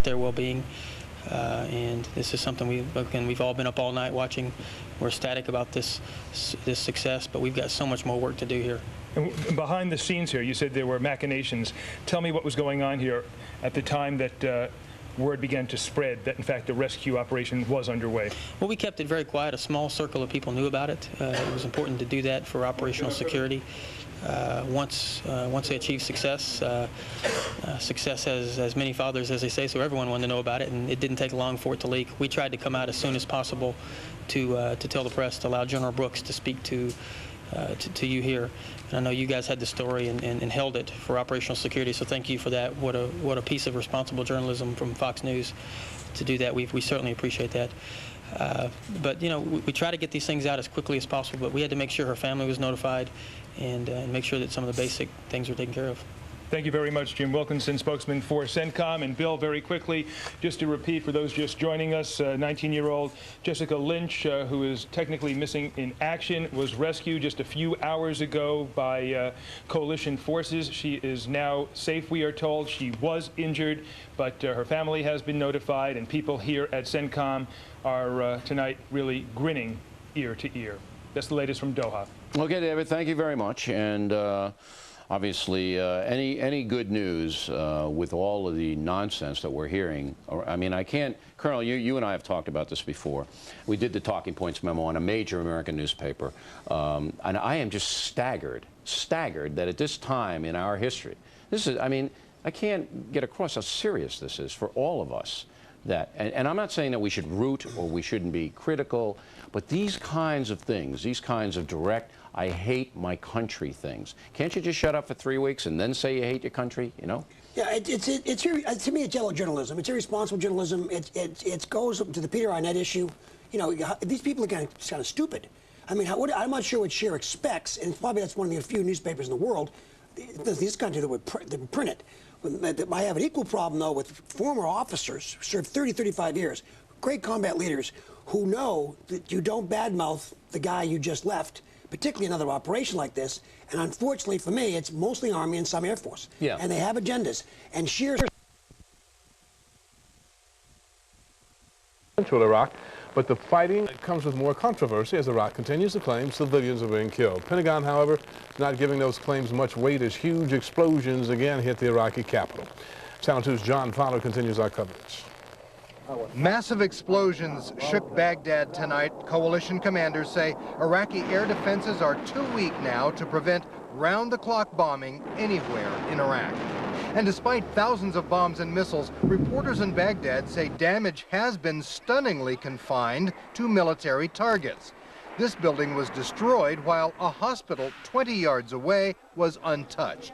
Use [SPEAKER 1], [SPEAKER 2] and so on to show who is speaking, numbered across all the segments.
[SPEAKER 1] their well-being. And this is something we've all been up all night watching. We're ecstatic about this success, but we've got so much more work to do here.
[SPEAKER 2] And behind the scenes here, you said there were machinations. Tell me what was going on here at the time that word began to spread that, in fact, the rescue operation was underway.
[SPEAKER 1] Well, we kept it very quiet. A small circle of people knew about it. It was important to do that for operational security. Once they achieved success, success has many fathers, as they say, so everyone wanted to know about it, and it didn't take long for it to leak. We tried to come out as soon as possible to tell the press, to allow General Brooks to speak to you here. And I know you guys had the story and held it for operational security, so thank you for that. What a piece of responsible journalism from Fox News to do that. We certainly appreciate that. But, you know, we try to get these things out as quickly as possible, but we had to make sure her family was notified and make sure that some of the basic things were taken care of.
[SPEAKER 2] Thank you very much, Jim Wilkinson, spokesman for CENTCOM. And Bill, very quickly, just to repeat for those just joining us, 19-year-old Jessica Lynch, who is technically missing in action, was rescued just a few hours ago by coalition forces. She is now safe, we are told. She was injured, but her family has been notified, and people here at CENTCOM are tonight really grinning ear to ear. That's the latest from Doha.
[SPEAKER 3] Okay, David, thank you very much. And obviously, any good news with all of the nonsense that we're hearing? I mean, I can't, Colonel, you and I have talked about this before. We did the Talking Points memo on a major American newspaper, and I am just staggered that at this time in our history, this is, I mean, I can't get across how serious this is for all of us. And I'm not saying that we should root or we shouldn't be critical, but these kinds of things, these kinds of direct, I hate my country things. Can't you just shut up for 3 weeks and then say you hate your country, you know?
[SPEAKER 4] Yeah, to me, it's yellow journalism. It's irresponsible journalism. It goes to the Peter Arnett issue. You know, these people are kind of stupid. I mean, I'm not sure what Cher expects, and probably that's one of the few newspapers in the world, this country, that would print it. I have an equal problem, though, with former officers who served 30, 35 years, great combat leaders who know that you don't badmouth the guy you just left, particularly another operation like this. And unfortunately for me, it's mostly Army and some Air Force.
[SPEAKER 3] Yeah.
[SPEAKER 4] And they have agendas. And Cher...
[SPEAKER 5] Central Iraq, but the fighting comes with more controversy as Iraq continues to claim civilians are being killed. Pentagon, however, is not giving those claims much weight as huge explosions again hit the Iraqi capital. Channel 2's John Fowler continues our coverage.
[SPEAKER 6] Massive explosions shook Baghdad tonight. Coalition commanders say Iraqi air defenses are too weak now to prevent round-the-clock bombing anywhere in Iraq. And despite thousands of bombs and missiles, reporters in Baghdad say damage has been stunningly confined to military targets. This building was destroyed while a hospital 20 yards away was untouched.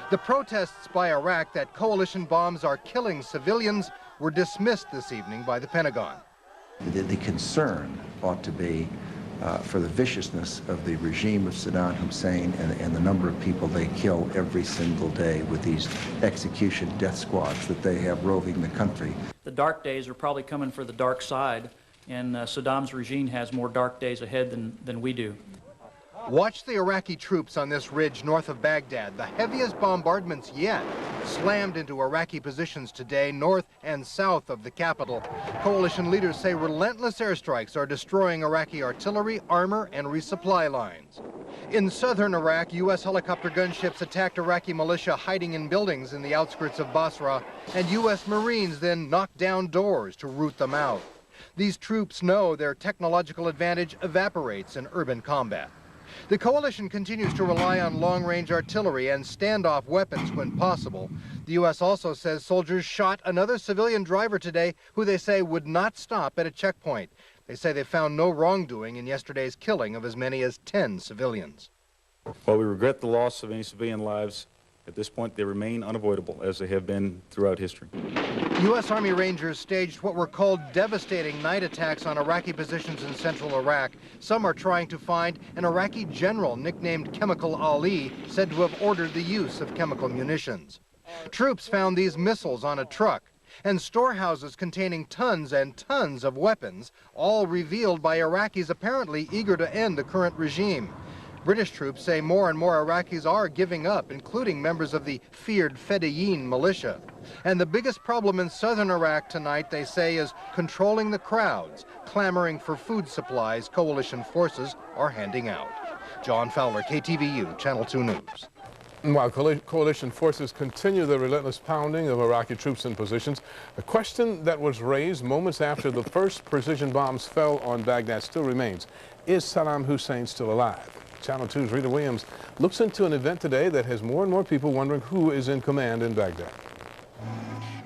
[SPEAKER 6] The protests by Iraq that coalition bombs are killing civilians were dismissed this evening by the Pentagon.
[SPEAKER 7] The concern ought to be for the viciousness of the regime of Saddam Hussein and the number of people they kill every single day with these execution death squads that they have roving the country.
[SPEAKER 8] The dark days are probably coming for the dark side, and Saddam's regime has more dark days ahead than we do.
[SPEAKER 6] Watch the Iraqi troops on this ridge north of Baghdad. The heaviest bombardments yet slammed into Iraqi positions today north and south of the capital. Coalition leaders say relentless airstrikes are destroying Iraqi artillery, armor, and resupply lines. In southern Iraq, U.S. helicopter gunships attacked Iraqi militia hiding in buildings in the outskirts of Basra, and U.S. Marines then knocked down doors to root them out. These troops know their technological advantage evaporates in urban combat. The coalition continues to rely on long-range artillery and standoff weapons when possible. The U.S. also says soldiers shot another civilian driver today who they say would not stop at a checkpoint. They say they found no wrongdoing in yesterday's killing of as many as 10 civilians.
[SPEAKER 9] While we regret the loss of any civilian lives, at this point they remain unavoidable, as they have been throughout history.
[SPEAKER 6] U.S. Army Rangers staged what were called devastating night attacks on Iraqi positions in central Iraq. Some are trying to find an Iraqi general nicknamed Chemical Ali, said to have ordered the use of chemical munitions. Troops found these missiles on a truck and storehouses containing tons and tons of weapons, all revealed by Iraqis apparently eager to end the current regime. British troops say more and more Iraqis are giving up, including members of the feared Fedayeen militia. And the biggest problem in southern Iraq tonight, they say, is controlling the crowds, clamoring for food supplies coalition forces are handing out. John Fowler, KTVU, Channel 2 News.
[SPEAKER 5] While coalition forces continue the relentless pounding of Iraqi troops in positions, a question that was raised moments after the first precision bombs fell on Baghdad still remains. Is Saddam Hussein still alive? Channel 2's Rita Williams looks into an event today that has more and more people wondering who is in command in Baghdad.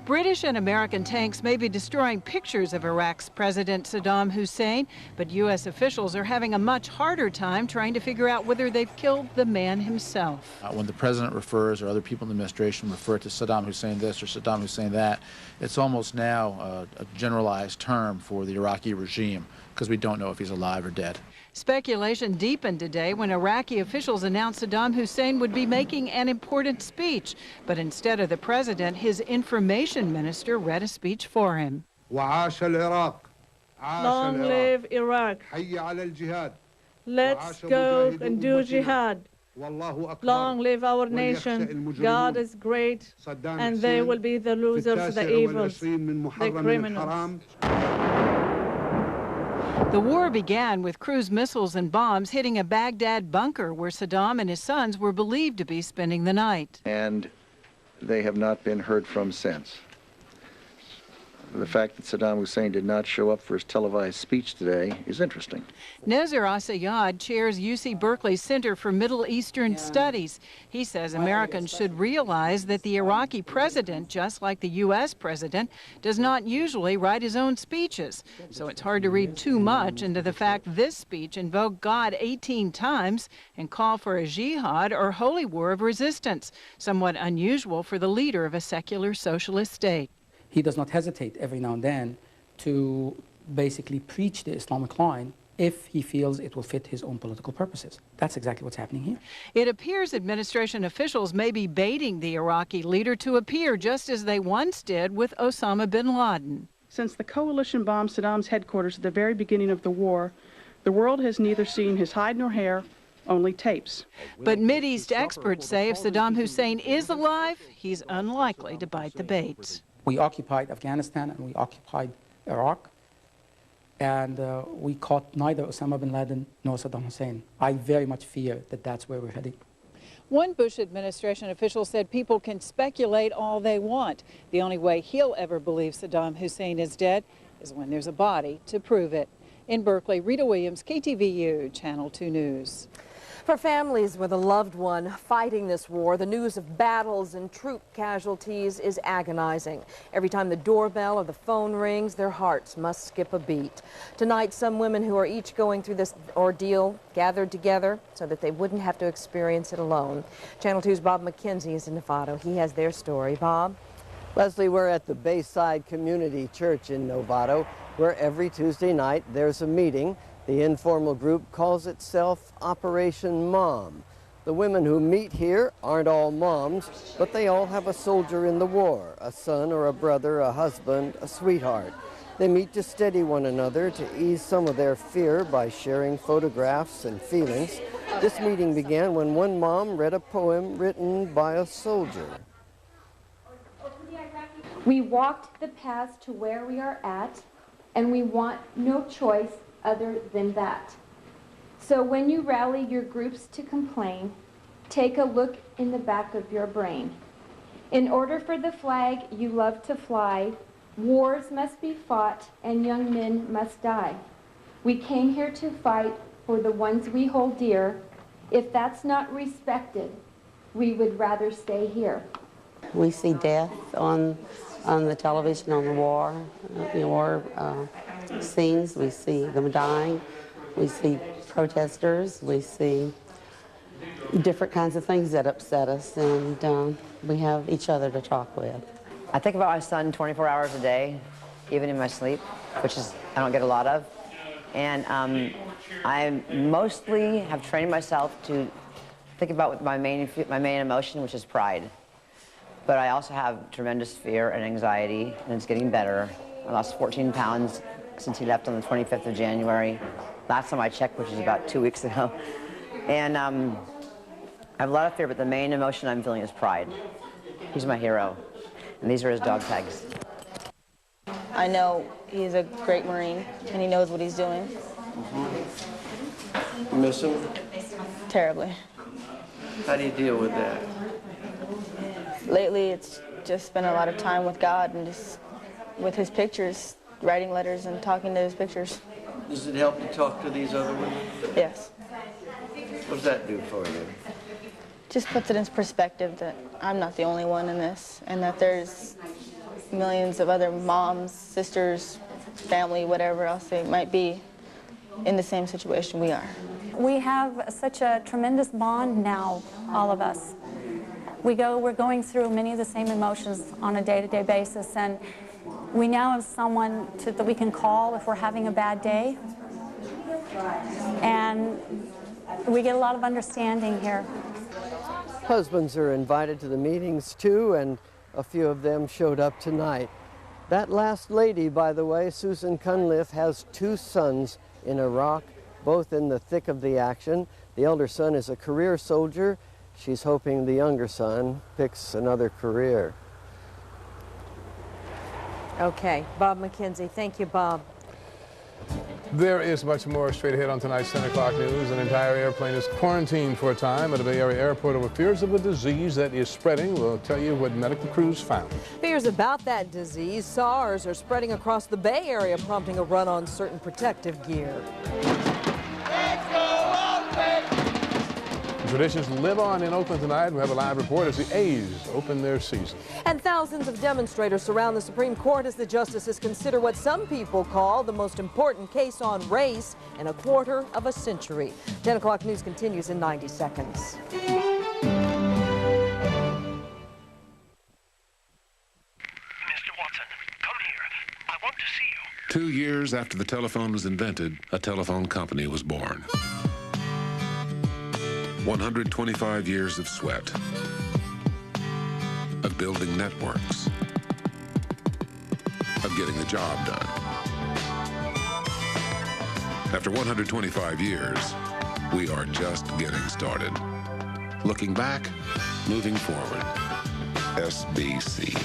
[SPEAKER 10] British and American tanks may be destroying pictures of Iraq's President Saddam Hussein, but U.S. officials are having a much harder time trying to figure out whether they've killed the man himself.
[SPEAKER 11] When the president refers or other people in the administration refer to Saddam Hussein this or Saddam Hussein that, it's almost now a generalized term for the Iraqi regime because we don't know if he's alive or dead.
[SPEAKER 10] Speculation deepened today when Iraqi officials announced Saddam Hussein would be making an important speech. But instead of the president, his information minister read a speech for him.
[SPEAKER 12] Long live Iraq. Let's go and do jihad. Long live our nation. God is great, and they will be the losers, the evils, the criminals.
[SPEAKER 10] The war began with cruise missiles and bombs hitting a Baghdad bunker where Saddam and his sons were believed to be spending the night.
[SPEAKER 7] And they have not been heard from since. The fact that Saddam Hussein did not show up for his televised speech today is interesting.
[SPEAKER 10] Nezar Assayad chairs UC Berkeley's Center for Middle Eastern Studies. He says Americans should realize that the Iraqi president, just like the U.S. president, does not usually write his own speeches. So it's hard to read too much into the fact this speech invoked God 18 times and called for a jihad or holy war of resistance, somewhat unusual for the leader of a secular socialist state.
[SPEAKER 13] He does not hesitate every now and then to basically preach the Islamic line if he feels it will fit his own political purposes. That's exactly what's happening here.
[SPEAKER 10] It appears administration officials may be baiting the Iraqi leader to appear just as they once did with Osama bin Laden.
[SPEAKER 14] Since the coalition bombed Saddam's headquarters at the very beginning of the war, the world has neither seen his hide nor hair, only tapes.
[SPEAKER 10] But Mideast experts say if Saddam Hussein is alive, he's unlikely to bite the bait.
[SPEAKER 13] We occupied Afghanistan and we occupied Iraq, and we caught neither Osama bin Laden nor Saddam Hussein. I very much fear that that's where we're heading.
[SPEAKER 10] One Bush administration official said people can speculate all they want. The only way he'll ever believe Saddam Hussein is dead is when there's a body to prove it. In Berkeley, Rita Williams, KTVU, Channel 2 News.
[SPEAKER 15] For families with a loved one fighting this war, the news of battles and troop casualties is agonizing. Every time the doorbell or the phone rings, their hearts must skip a beat. Tonight, some women who are each going through this ordeal gathered together so that they wouldn't have to experience it alone. Channel 2's Bob McKenzie is in Novato. He has their story. Bob?
[SPEAKER 16] Leslie, we're at the Bayside Community Church in Novato, where every Tuesday night there's a meeting. The informal group calls itself Operation Mom. The women who meet here aren't all moms, but they all have a soldier in the war, a son or a brother, a husband, a sweetheart. They meet to steady one another, to ease some of their fear by sharing photographs and feelings. This meeting began when one mom read a poem written by a soldier.
[SPEAKER 17] We walked the path to where we are at, and we want no choice other than that. So when you rally your groups to complain, take a look in the back of your brain. In order for the flag you love to fly, wars must be fought and young men must die. We came here to fight for the ones we hold dear. If that's not respected, we would rather stay here.
[SPEAKER 18] We see death on the television, on the war, scenes. We see them dying. We see protesters. We see different kinds of things that upset us, and we have each other to talk with.
[SPEAKER 19] I think about my son 24 hours a day, even in my sleep, which is I don't get a lot of. And I mostly have trained myself to think about my main emotion, which is pride. But I also have tremendous fear and anxiety, and it's getting better. I lost 14 pounds since he left on the 25th of January. Last time I checked, which was about 2 weeks ago. And I have a lot of fear, but the main emotion I'm feeling is pride. He's my hero, and these are his dog tags.
[SPEAKER 20] I know he's a great Marine, and he knows what he's doing.
[SPEAKER 16] You miss him?
[SPEAKER 20] Terribly.
[SPEAKER 16] How do you deal with that?
[SPEAKER 20] Lately, it's just spent a lot of time with God and just with his pictures, writing letters and talking to his pictures.
[SPEAKER 16] Does it help to talk to these other women?
[SPEAKER 20] Yes.
[SPEAKER 16] What does that do for you?
[SPEAKER 20] Just puts it in perspective that I'm not the only one in this, and that there's millions of other moms, sisters, family, whatever else they might be, in the same situation we are.
[SPEAKER 21] We have such a tremendous bond now, all of us. We're going through many of the same emotions on a day-to-day basis, and we now have someone that we can call if we're having a bad day. And we get a lot of understanding here.
[SPEAKER 16] Husbands are invited to the meetings too, and a few of them showed up tonight. That last lady, by the way, Susan Cunliffe, has 2 sons in Iraq, both in the thick of the action. The elder son is a career soldier. She's hoping the younger son picks another career.
[SPEAKER 15] Okay, Bob McKenzie. Thank you, Bob.
[SPEAKER 5] There is much more straight ahead on tonight's 10 o'clock news. An entire airplane is quarantined for a time at a Bay Area airport over fears of a disease that is spreading. We'll tell you what medical crews found.
[SPEAKER 15] Fears about that disease, SARS, are spreading across the Bay Area, prompting a run on certain protective gear.
[SPEAKER 5] Traditions live on in Oakland tonight. We have a live report as the A's open their season.
[SPEAKER 15] And thousands of demonstrators surround the Supreme Court as the justices consider what some people call the most important case on race in a quarter of a century. 10 o'clock news continues in 90 seconds.
[SPEAKER 22] Mr. Watson, come here. I want to see you.
[SPEAKER 23] 2 years after the telephone was invented, a telephone company was born. 125 years of sweat, of building networks, of getting the job done. After 125 years, we are just getting started. Looking back, moving forward. SBC.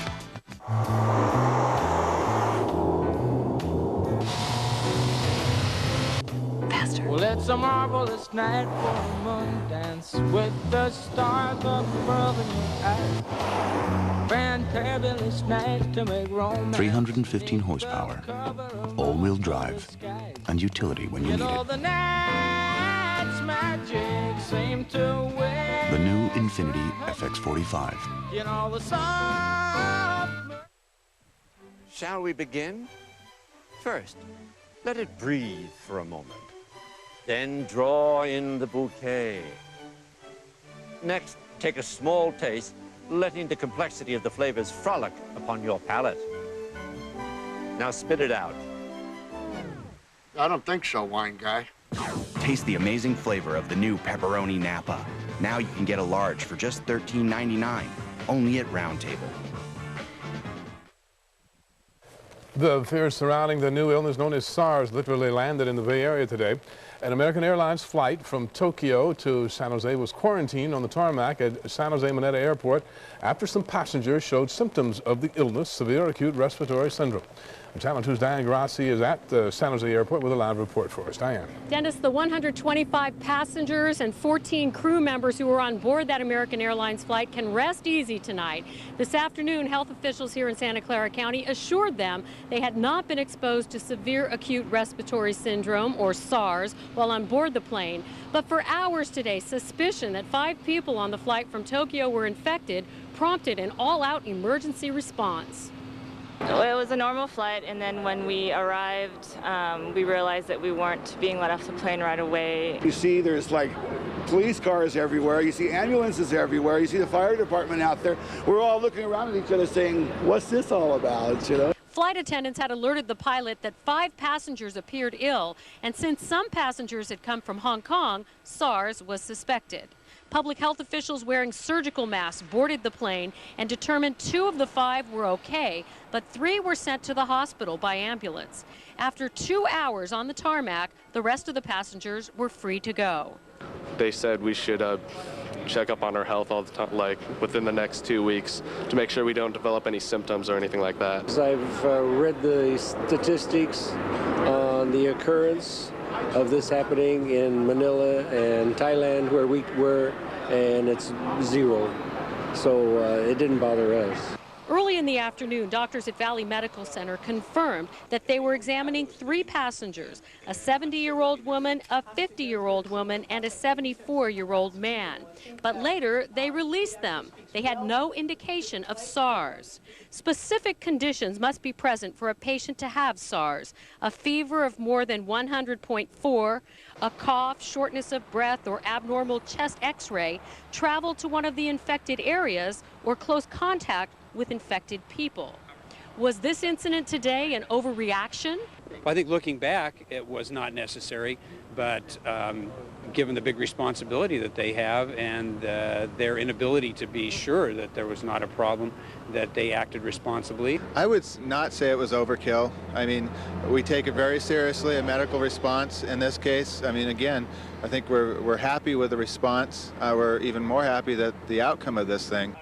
[SPEAKER 24] Well, it's a marvelous night for a moon dance with the stars up above in your eyes. Fantabulous night to make romance.
[SPEAKER 25] 315 horsepower, all-wheel drive, and utility when you need it.
[SPEAKER 24] The night's magic seemed to win.
[SPEAKER 25] The new Infiniti FX45.
[SPEAKER 24] You know the sun.
[SPEAKER 26] Shall we begin? First, let it breathe for a moment. Then draw in the bouquet. Next, take a small taste, letting the complexity of the flavors frolic upon your palate. Now spit it out.
[SPEAKER 27] I don't think so, wine guy.
[SPEAKER 28] Taste the amazing flavor of the new Pepperoni Napa. Now you can get a large for just $13.99, only at Round Table.
[SPEAKER 5] The fears surrounding the new illness known as SARS literally landed in the Bay Area today. An American Airlines flight from Tokyo to San Jose was quarantined on the tarmac at San Jose Maneta Airport after some passengers showed symptoms of the illness, severe acute respiratory syndrome. Channel 2's Diane Grassi is at the San Jose Airport with a live report for us. Diane.
[SPEAKER 29] Dennis, the 125 passengers and 14 crew members who were on board that American Airlines flight can rest easy tonight. This afternoon, health officials here in Santa Clara County assured them they had not been exposed to severe acute respiratory syndrome, or SARS, while on board the plane. But for hours today, suspicion that 5 people on the flight from Tokyo were infected prompted an all-out emergency response.
[SPEAKER 30] It was a normal flight, and then when we arrived, we realized that we weren't being let off the plane right away.
[SPEAKER 31] You see there's like police cars everywhere, you see ambulances everywhere, you see the fire department out there. We're all looking around at each other saying, what's this all about, you know?
[SPEAKER 29] Flight attendants had alerted the pilot that 5 passengers appeared ill, and since some passengers had come from Hong Kong, SARS was suspected. Public health officials wearing surgical masks boarded the plane and determined 2 of the 5 were okay, but 3 were sent to the hospital by ambulance. After 2 hours on the tarmac, the rest of the passengers were free to go.
[SPEAKER 1] They said we should check up on our health all the time, like within the next 2 weeks, to make sure we don't develop any symptoms or anything like that.
[SPEAKER 2] I've read the statistics on the occurrence of this happening in Manila and Thailand, where we were, and it's 0. So it didn't bother us.
[SPEAKER 29] Early in the afternoon, doctors at Valley Medical Center confirmed that they were examining 3 passengers, a 70-year-old woman, a 50-year-old woman, and a 74-year-old man. But later, they released them. They had no indication of SARS. Specific conditions must be present for a patient to have SARS: a fever of more than 100.4, a cough, shortness of breath, or abnormal chest x-ray, travel to one of the infected areas, or close contact with infected people. Was this incident today an overreaction?
[SPEAKER 3] I think looking back, it was not necessary, but given the big responsibility that they have and their inability to be sure that there was not a problem, that they acted responsibly.
[SPEAKER 4] I would not say it was overkill. I mean, we take it very seriously, a medical response in this case. I mean, again, I think we're happy with the response. We're even more happy that the outcome of this thing.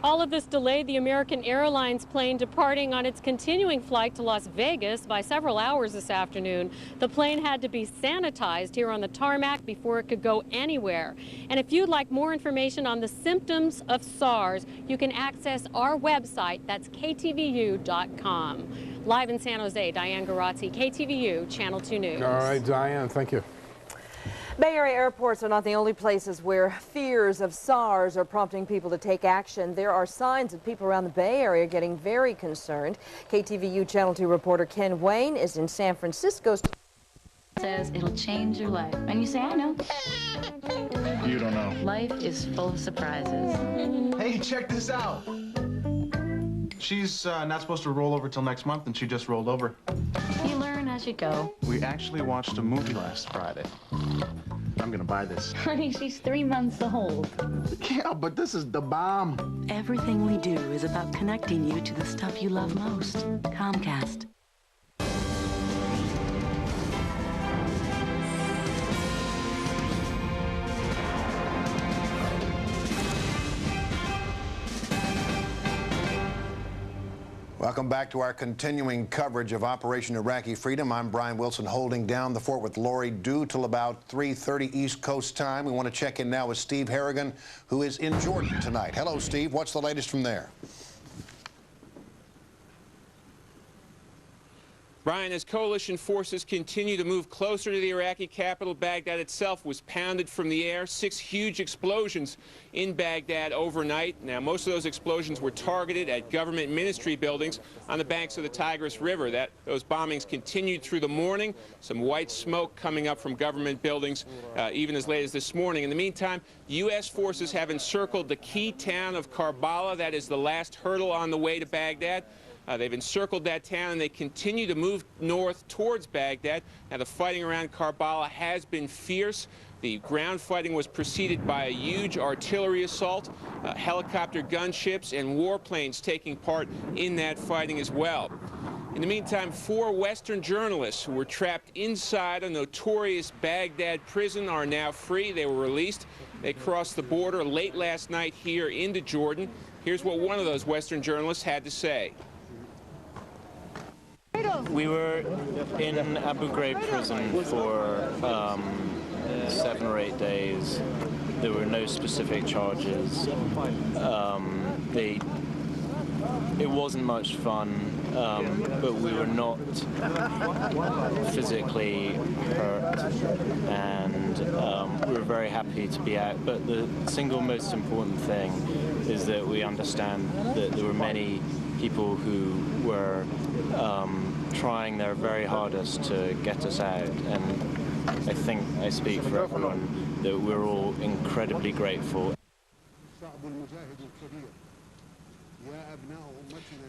[SPEAKER 29] All of this delayed the American Airlines plane departing on its continuing flight to Las Vegas by several hours this afternoon. The plane had to be sanitized here on the tarmac before it could go anywhere. And if you'd like more information on the symptoms of SARS, you can access our website. That's ktvu.com. Live in San Jose, Diane Garazzi, KTVU, Channel 2 News.
[SPEAKER 5] All right, Diane, thank you.
[SPEAKER 15] Bay Area airports are not the only places where fears of SARS are prompting people to take action. There are signs of people around the Bay Area getting very concerned. KTVU Channel 2 reporter Ken Wayne is in San Francisco.
[SPEAKER 6] Says it'll change your life. And you say, I know.
[SPEAKER 4] You don't know.
[SPEAKER 6] Life is full of surprises.
[SPEAKER 7] Hey, check this out. She's not supposed to roll over till next month, and she just rolled over.
[SPEAKER 6] You learn as you go.
[SPEAKER 7] We actually watched a movie last Friday. I'm gonna buy this.
[SPEAKER 6] Honey, she's 3 months old.
[SPEAKER 7] Yeah, but this is the bomb.
[SPEAKER 8] Everything we do is about connecting you to the stuff you love most. Comcast.
[SPEAKER 9] Welcome back to our continuing coverage of Operation Iraqi Freedom. I'm Brian Wilson, holding down the fort with Lori Dew till about 3:30 East Coast time. We want to check in now with Steve Harrigan, who is in Jordan tonight. Hello, Steve. What's the latest from there?
[SPEAKER 11] Brian, as coalition forces continue to move closer to the Iraqi capital, Baghdad itself was pounded from the air. 6 huge explosions in Baghdad overnight. Now, most of those explosions were targeted at government ministry buildings on the banks of the Tigris River. Those bombings continued through the morning. Some white smoke coming up from government buildings even as late as this morning. In the meantime, U.S. forces have encircled the key town of Karbala. That is the last hurdle on the way to Baghdad. They've encircled that town, and they continue to move north towards Baghdad. Now, the fighting around Karbala has been fierce. The ground fighting was preceded by a huge artillery assault, helicopter gunships, and warplanes taking part in that fighting as well. In the meantime, 4 Western journalists who were trapped inside a notorious Baghdad prison are now free. They were released. They crossed the border late last night here into Jordan. Here's what one of those Western journalists had to say.
[SPEAKER 12] We were in Abu Ghraib prison for 7 or 8 days. There were no specific charges. It wasn't much fun, but we were not physically hurt, and we were very happy to be out. But the single most important thing is that we understand that there were many people who were trying their very hardest to get us out, and I think I speak for everyone that we're all incredibly grateful.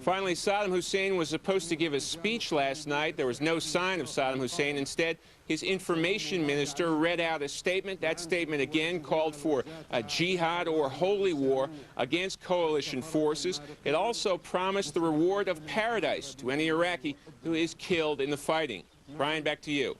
[SPEAKER 11] Finally, Saddam Hussein was supposed to give a speech last night. There was no sign of Saddam Hussein. Instead, his information minister read out a statement. That statement again called for a jihad or holy war against coalition forces. It also promised the reward of paradise to any Iraqi who is killed in the fighting. Brian, back to you.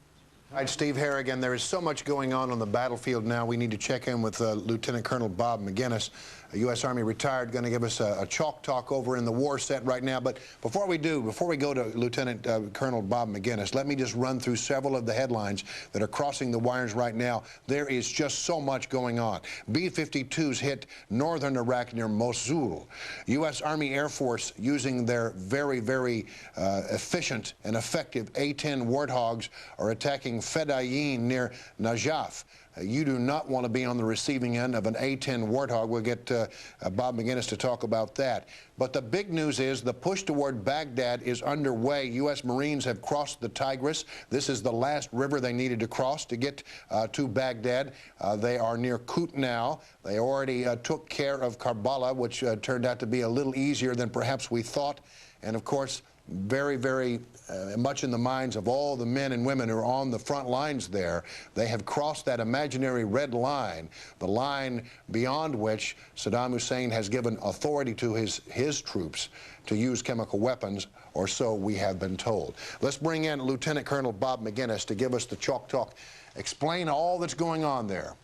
[SPEAKER 9] All right, Steve Harrigan, there is so much going on the battlefield now. We need to check in with Lieutenant Colonel Bob Maginnis, a U.S. Army retired, going to give us a chalk talk over in the war set right now. But before we go to Lieutenant Colonel Bob Maginnis, let me just run through several of the headlines that are crossing the wires right now. There is just so much going on. B-52s hit northern Iraq near Mosul. U.S. Army Air Force using their very, very efficient and effective A-10 Warthogs are attacking Fedayeen near Najaf. You do not want to be on the receiving end of an A-10 Warthog. We'll get Bob Maginnis to talk about that. But the big news is the push toward Baghdad is underway. U.S. Marines have crossed the Tigris. This is the last river they needed to cross to get to Baghdad. They are near Kut now. They already took care of Karbala, which turned out to be a little easier than perhaps we thought. And, of course, very, very much in the minds of all the men and women who are on the front lines there. They have crossed that imaginary red line, the line beyond which Saddam Hussein has given authority to his troops to use chemical weapons, or so we have been told. Let's bring in Lieutenant Colonel Bob Maginnis to give us the chalk talk. Explain all that's going on there.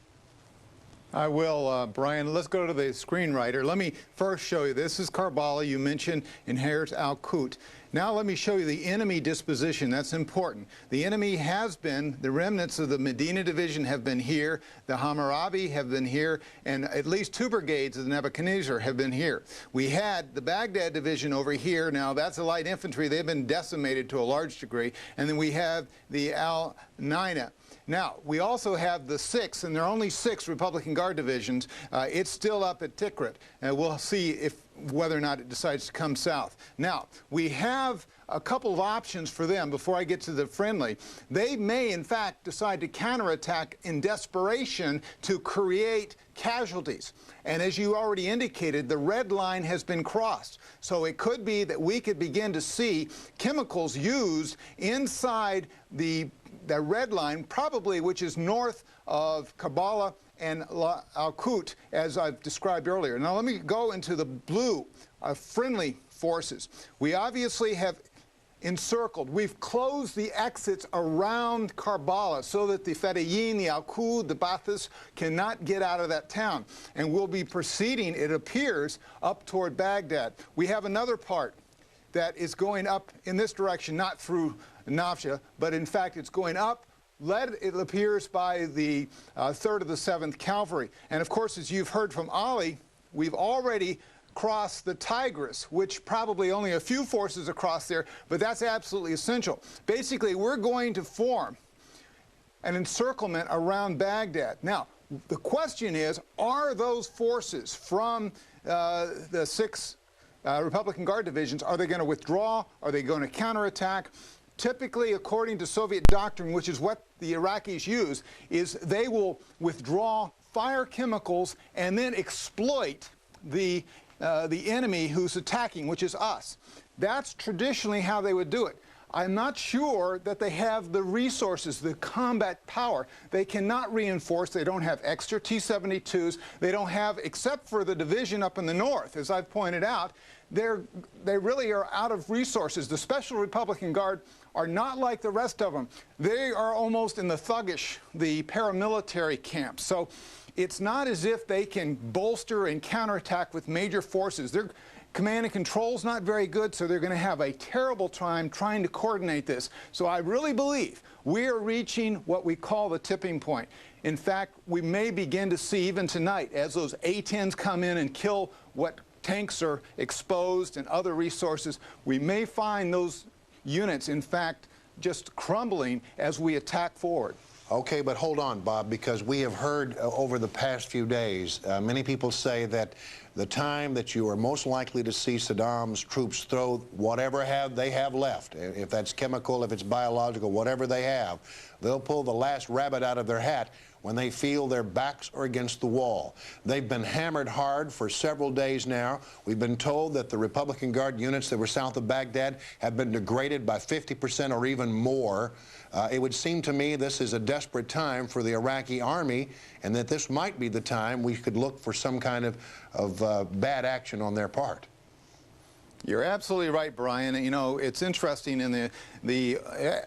[SPEAKER 10] I will, Brian. Let's go to the screenwriter. Let me first show you. This is Karbala. You mentioned, and here's Al-Qut. Now let me show you the enemy disposition. That's important. The enemy has been, the remnants of the Medina Division have been here, the Hammurabi have been here, and at least 2 brigades of the Nebuchadnezzar have been here. We had the Baghdad Division over here. Now that's the light infantry. They've been decimated to a large degree. And then we have the Al-Naina. Now, we also have the 6, and there are only 6 Republican Guard divisions. It's still up at Tikrit, and we'll see whether or not it decides to come south. Now, we have a couple of options for them before I get to the friendly. They may, in fact, decide to counterattack in desperation to create casualties. And as you already indicated, the red line has been crossed. So it could be that we could begin to see chemicals used inside the red line, probably which is north of Karbala and Al-Qut, as I've described earlier. Now let me go into the blue, friendly forces. We obviously have encircled. We've closed the exits around Karbala so that the Fedayeen, the Al-Qud, the Ba'athis cannot get out of that town. And we'll be proceeding, it appears, up toward Baghdad. We have another part that is going up in this direction, not through Nafsha, but in fact it's going up, led, it appears, by the 3rd of the 7th Cavalry. And of course, as you've heard from Ali, we've already crossed the Tigris, which probably only a few forces across there, but that's absolutely essential. Basically, we're going to form an encirclement around Baghdad. Now, the question is, are those forces from the 6 Republican Guard divisions, are they going to withdraw? Are they going to counterattack? Typically, according to Soviet doctrine, which is what the Iraqis use, is they will withdraw, fire chemicals, and then exploit the enemy who's attacking, which is us. That's traditionally how they would do it. I'm not sure that they have the resources, the combat power. They cannot reinforce. They don't have extra T-72s. They don't have, except for the division up in the north, as I've pointed out, they really are out of resources. The Special Republican Guard are not like the rest of them. They are almost in the thuggish, the paramilitary camp. So it's not as if they can bolster and counterattack with major forces. Their command and control's not very good, so they're going to have a terrible time trying to coordinate this. So I really believe we are reaching what we call the tipping point. In fact, we may begin to see even tonight, as those A-10s come in and kill what tanks are exposed and other resources, we may find those units, in fact, just crumbling as we attack forward.
[SPEAKER 9] Okay, but hold on, Bob, because we have heard over the past few days, many people say that the time that you are most likely to see Saddam's troops throw whatever they have left, if that's chemical, if it's biological, whatever they have, they'll pull the last rabbit out of their hat when they feel their backs are against the wall. They've been hammered hard for several days now. We've been told that the Republican Guard units that were south of Baghdad have been degraded by 50% or even more. It would seem to me this is a desperate time for the Iraqi army, and that this might be the time we could look for some kind of bad action on their part.
[SPEAKER 10] You're absolutely right, Brian. You know, it's interesting in the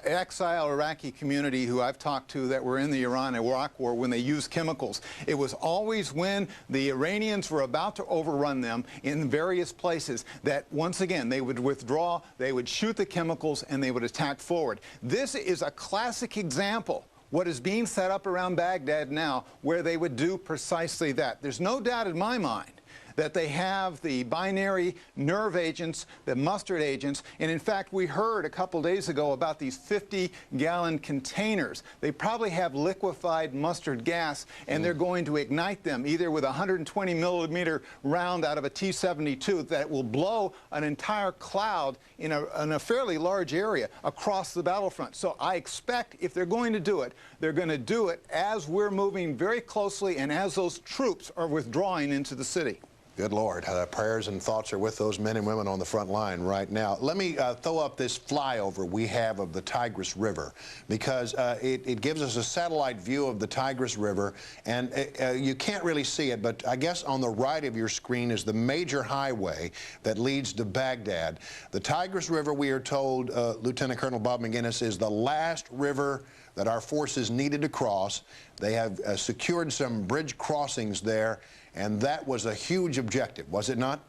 [SPEAKER 10] exile Iraqi community who I've talked to that were in the Iran-Iraq war when they used chemicals. It was always when the Iranians were about to overrun them in various places that, once again, they would withdraw, they would shoot the chemicals, and they would attack forward. This is a classic example. What is being set up around Baghdad now, where they would do precisely that. There's no doubt in my mind that they have the binary nerve agents, the mustard agents, and in fact we heard a couple days ago about these 50-gallon containers. They probably have liquefied mustard gas, and they're going to ignite them either with a 120-millimeter round out of a T-72 that will blow an entire cloud in a fairly large area across the battlefront. So I expect if they're going to do it, they're going to do it as we're moving very closely and as those troops are withdrawing into the city.
[SPEAKER 9] Good Lord. Prayers and thoughts are with those men and women on the front line right now. Let me throw up this flyover we have of the Tigris River, because it gives us a satellite view of the Tigris River, and you can't really see it, but I guess on the right of your screen is the major highway that leads to Baghdad. The Tigris River, we are told, Lieutenant Colonel Bob Maginnis, is the last river that our forces needed to cross. They have secured some bridge crossings there, and that was a huge objective, was it not?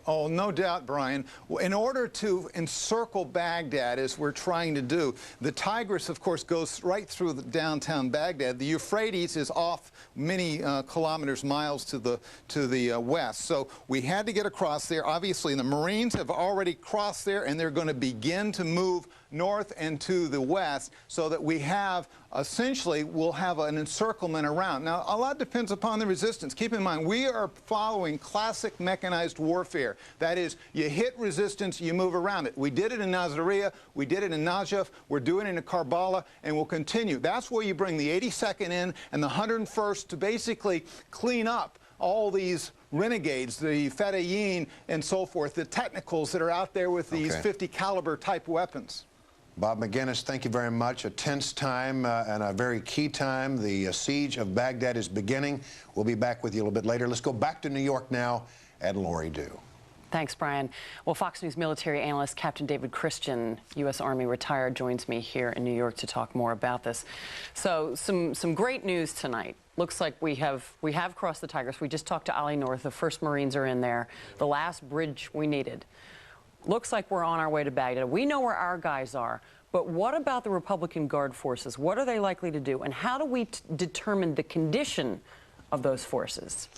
[SPEAKER 10] Oh, no doubt, Brian. In order to encircle Baghdad, as we're trying to do, the Tigris, of course, goes right through the downtown Baghdad. The Euphrates is off many kilometers, miles to the west. So we had to get across there. Obviously, the Marines have already crossed there, and they're going to begin to move north and to the west, so that we have, essentially, we'll have an encirclement around. Now, a lot depends upon the resistance. Keep in mind, we are following classic mechanized warfare. That is, you hit resistance, you move around it. We did it in Nasiriyah, we did it in Najaf, we're doing it in Karbala, and we'll continue. That's where you bring the 82nd in and the 101st to basically clean up all these renegades, the Fedayeen and so forth, the technicals that are out there with these 50 caliber type weapons.
[SPEAKER 9] Bob Maginnis, thank you very much. A tense time and a very key time. The siege of Baghdad is beginning. We'll be back with you a little bit later. Let's go back to New York now and Lori Dew.
[SPEAKER 13] Thanks, Brian. Well, Fox News military analyst Captain David Christian, U.S. Army retired, joins me here in New York to talk more about this. So some great news tonight. Looks like we have crossed the Tigris. We just talked to Ali North. The 1st Marines are in there. The last bridge we needed. Looks like we're on our way to Baghdad. We know where our guys are, but what about the Republican Guard forces? What are they likely to do, and how do we determine the condition of those forces?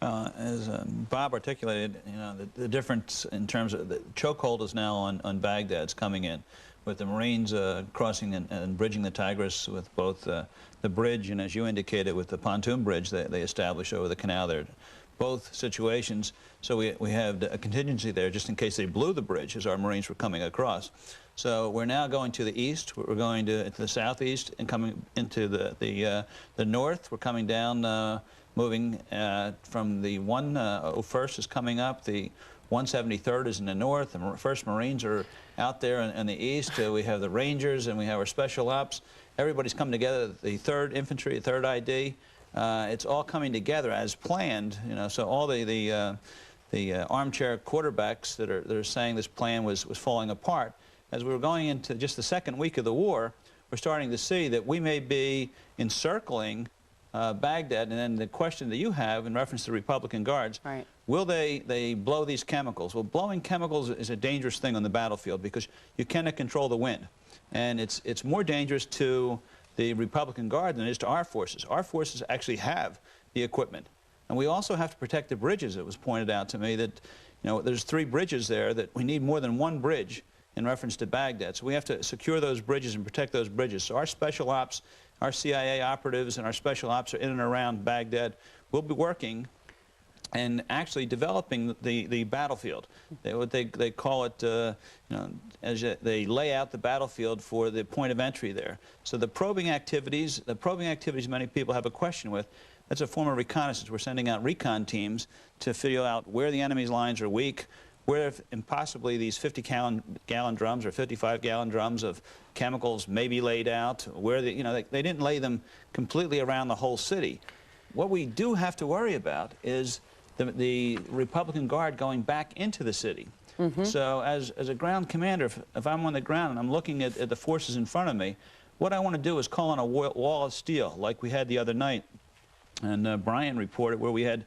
[SPEAKER 14] As Bob articulated, you know, the difference in terms of the chokehold is now on Baghdad's coming in, with the Marines crossing and bridging the Tigris with both the bridge and, as you indicated, with the pontoon bridge that they established over the canal there. Both situations, so we have a contingency there just in case they blew the bridge as our Marines were coming across. So we're now going to the east, we're going to the southeast, and coming into the north. We're coming down, moving from the 101st is coming up, the 173rd is in the north, the 1st Marines are out there in the east. We have the Rangers and we have our Special Ops. Everybody's coming together, the 3rd Infantry, 3rd ID. It's all coming together as planned, you know. So all the armchair quarterbacks that are saying this plan was falling apart. As we were going into just the 2nd week of the war, we're starting to see that we may be encircling Baghdad. And then the question that you have in reference to the Republican Guards, right, will they blow these chemicals? Well, blowing chemicals is a dangerous thing on the battlefield because you cannot control the wind, and it's more dangerous to the Republican Guard than it is to our forces. Our forces actually have the equipment. And we also have to protect the bridges. It was pointed out to me that, you know, there's 3 bridges there, that we need more than 1 bridge in reference to Baghdad. So we have to secure those bridges and protect those bridges. So our Special Ops, our CIA operatives and our Special Ops are in and around Baghdad. We'll be working and actually developing the battlefield. They call it, you know, as they lay out the battlefield for the point of entry there. So the probing activities many people have a question with, that's a form of reconnaissance. We're sending out recon teams to figure out where the enemy's lines are weak, where and possibly these 50-gallon drums or 55-gallon drums of chemicals may be laid out, where you know, they didn't lay them completely around the whole city. What we do have to worry about is the Republican Guard going back into the city. So as a ground commander, if I'm on the ground and I'm looking at the forces in front of me, what I want to do is call on a wall of steel like we had the other night. And Brian reported where we had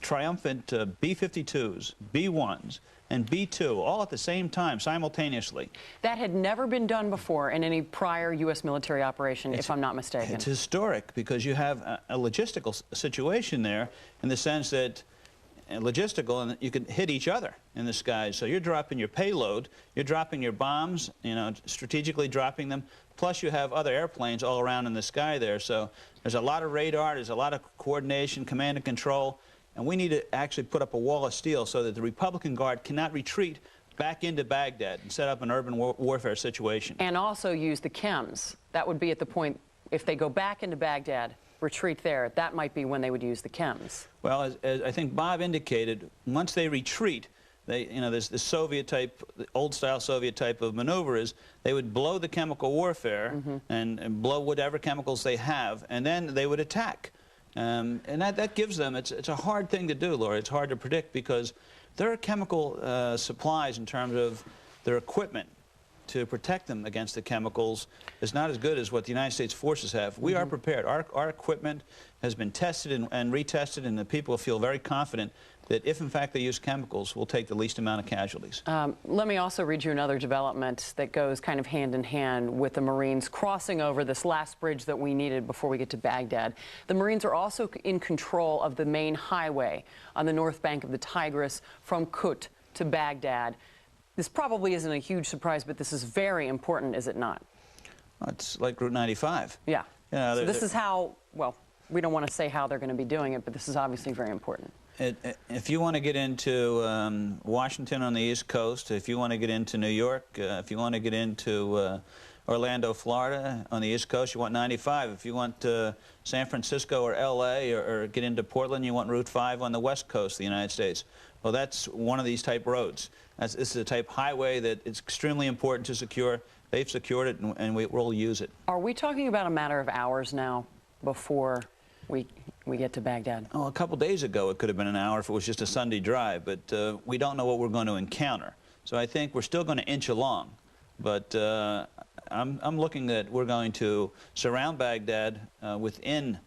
[SPEAKER 14] triumphant B-52s, B-1s, and B-2 all at the same time, simultaneously.
[SPEAKER 13] That had never been done before in any prior U.S. military operation, if I'm not mistaken.
[SPEAKER 14] It's historic because you have a logistical situation there in the sense that and you can hit each other in the skies. So you're dropping your payload, you're dropping your bombs, you know, strategically dropping them, plus you have other airplanes all around in the sky there. So there's a lot of radar, there's a lot of coordination, command and control, and we need to actually put up a wall of steel so that the Republican Guard cannot retreat back into Baghdad and set up an urban warfare situation.
[SPEAKER 13] And also use the chems. That would be at the point, if they go back into Baghdad, retreat there, that might be when they would use the chems.
[SPEAKER 14] Well, as I think Bob indicated, once they retreat, there's the Soviet type, the old-style Soviet type of maneuver is they would blow the chemical warfare and blow whatever chemicals they have, and then they would attack. And that gives them, it's a hard thing to do, Laura. It's hard to predict because their chemical supplies in terms of their equipment to protect them against the chemicals is not as good as what the United States forces have. We are prepared. Our equipment has been tested and retested, and the people feel very confident that if, in fact, they use chemicals, we'll take the least amount of casualties.
[SPEAKER 13] Let me also read you another development that goes kind of hand in hand with the Marines crossing over this last bridge that we needed before we get to Baghdad. The Marines are also in control of the main highway on the north bank of the Tigris from Kut to Baghdad. This probably isn't a huge surprise, but this is very important, is it not?
[SPEAKER 14] Well, it's like Route 95.
[SPEAKER 13] Yeah.
[SPEAKER 14] You know,
[SPEAKER 13] so this is how, well, we don't want to say how they're going to be doing it, but this is obviously very important.
[SPEAKER 14] If you want to get into Washington on the East Coast, if you want to get into New York, if you want to get into Orlando, Florida on the East Coast, you want 95. If you want San Francisco or L.A. or get into Portland, you want Route 5 on the West Coast of the United States. Well, that's one of these type roads. This is a type highway that it's extremely important to secure. They've secured it, and we'll use it.
[SPEAKER 13] Are we talking about a matter of hours now before we get to Baghdad?
[SPEAKER 14] Oh, a couple days ago, it could have been an hour if it was just a Sunday drive, but we don't know what we're going to encounter. So I think we're still going to inch along, but I'm looking that we're going to surround Baghdad within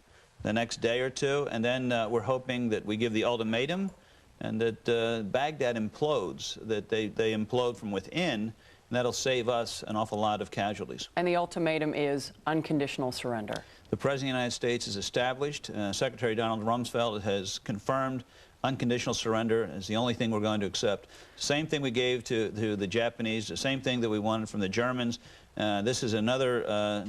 [SPEAKER 14] the next day or two, and then we're hoping that we give the ultimatum and that Baghdad implodes, that they implode from within, and that'll save us an awful lot of casualties.
[SPEAKER 13] And the ultimatum is unconditional surrender.
[SPEAKER 14] The President of the United States has established, Secretary Donald Rumsfeld has confirmed unconditional surrender is the only thing we're going to accept. Same thing we gave to the Japanese, the same thing that we wanted from the Germans. This is another,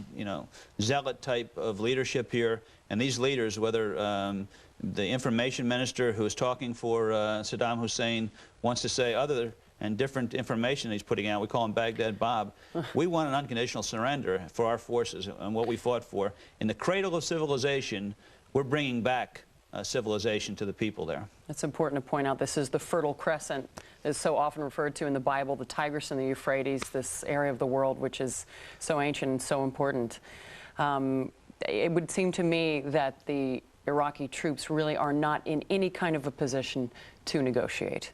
[SPEAKER 14] zealot type of leadership here, and these leaders, whether the information minister who is talking for Saddam Hussein wants to say other and different information he's putting out. We call him Baghdad Bob. We want an unconditional surrender for our forces and what we fought for. In the cradle of civilization, we're bringing back civilization to the people there.
[SPEAKER 13] It's important to point out this is the Fertile Crescent, as so often referred to in the Bible, the Tigris and the Euphrates, this area of the world which is so ancient and so important. It would seem to me that the Iraqi troops really are not in any kind of a position to negotiate.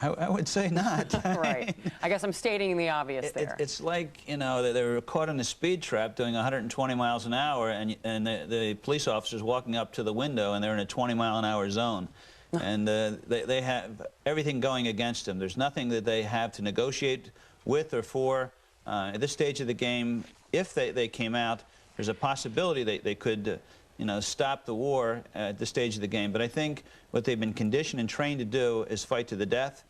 [SPEAKER 14] I would say not.
[SPEAKER 13] Right. I guess I'm stating the obvious there.
[SPEAKER 14] It's like, they were caught in a speed trap doing 120 miles an hour, and the police officers walking up to the window, and they're in a 20-mile-an-hour zone. And they have everything going against them. There's nothing that they have to negotiate with or for. At this stage of the game, if they came out, there's a possibility they could stop the war at this stage of the game. But I think what they've been conditioned and trained to do is fight to the death.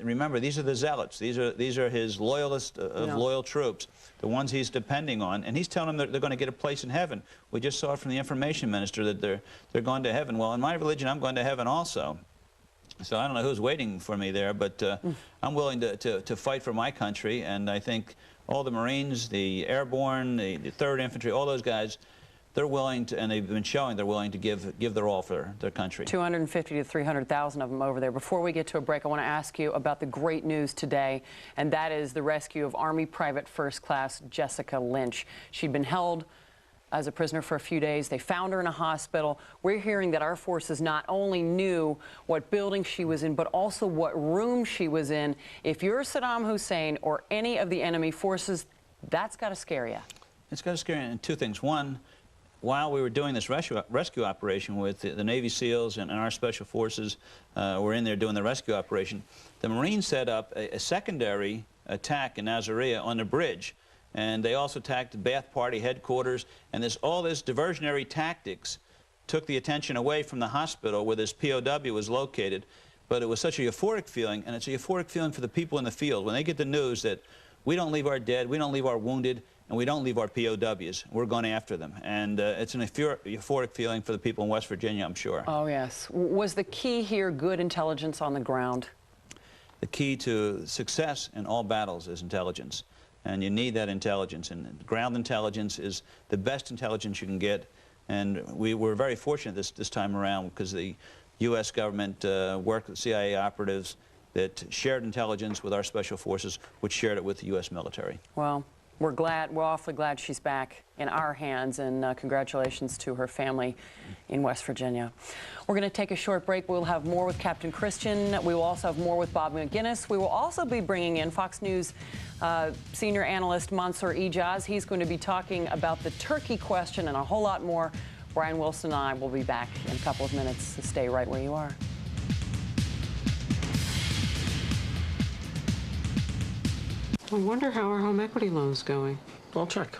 [SPEAKER 14] Remember, these are the zealots. These are his loyalists of loyal troops, the ones he's depending on. And he's telling them that they're going to get a place in heaven. We just saw it from the information minister that they're going to heaven. Well, in my religion, I'm going to heaven also. So I don't know who's waiting for me there, but I'm willing to fight for my country. And I think all the Marines, the Airborne, the 3rd Infantry, all those guys, they're willing to, and they've been showing they're willing to give their all for their country.
[SPEAKER 13] 250 to 300,000 of them over there. Before we get to a break, I want to ask you about the great news today, and that is the rescue of Army Private First Class Jessica Lynch. She'd been held as a prisoner for a few days. They found her in a hospital. We're hearing that our forces not only knew what building she was in, but also what room she was in. If you're Saddam Hussein or any of the enemy forces, that's got to scare you.
[SPEAKER 14] It's got to scare you in two things. One, while we were doing this rescue operation with the Navy SEALs and our special forces were in there doing the rescue operation, the Marines set up a secondary attack in Nasiriyah on the bridge. And they also attacked the Ba'ath Party headquarters. And all this diversionary tactics took the attention away from the hospital where this POW was located. But it was such a euphoric feeling, and it's a euphoric feeling for the people in the field. When they get the news that we don't leave our dead, we don't leave our wounded, and we don't leave our POWs. We're going after them. And it's an euphoric feeling for the people in West Virginia, I'm sure.
[SPEAKER 13] Oh, yes. Was the key here good intelligence on the ground?
[SPEAKER 14] The key to success in all battles is intelligence. And you need that intelligence. And ground intelligence is the best intelligence you can get. And we were very fortunate this time around because the U.S. government worked with CIA operatives that shared intelligence with our special forces, which shared it with the U.S. military.
[SPEAKER 13] Well, we're awfully glad she's back in our hands, and congratulations to her family in West Virginia. We're going to take a short break. We'll have more with Captain Christian. We will also have more with Bob McGinnis. We will also be bringing in Fox News senior analyst Mansour Ijaz. He's going to be talking about the Turkey question and a whole lot more. Brian Wilson and I will be back in a couple of minutes, so stay right where you are.
[SPEAKER 16] I wonder how our home equity loan's going. I'll check.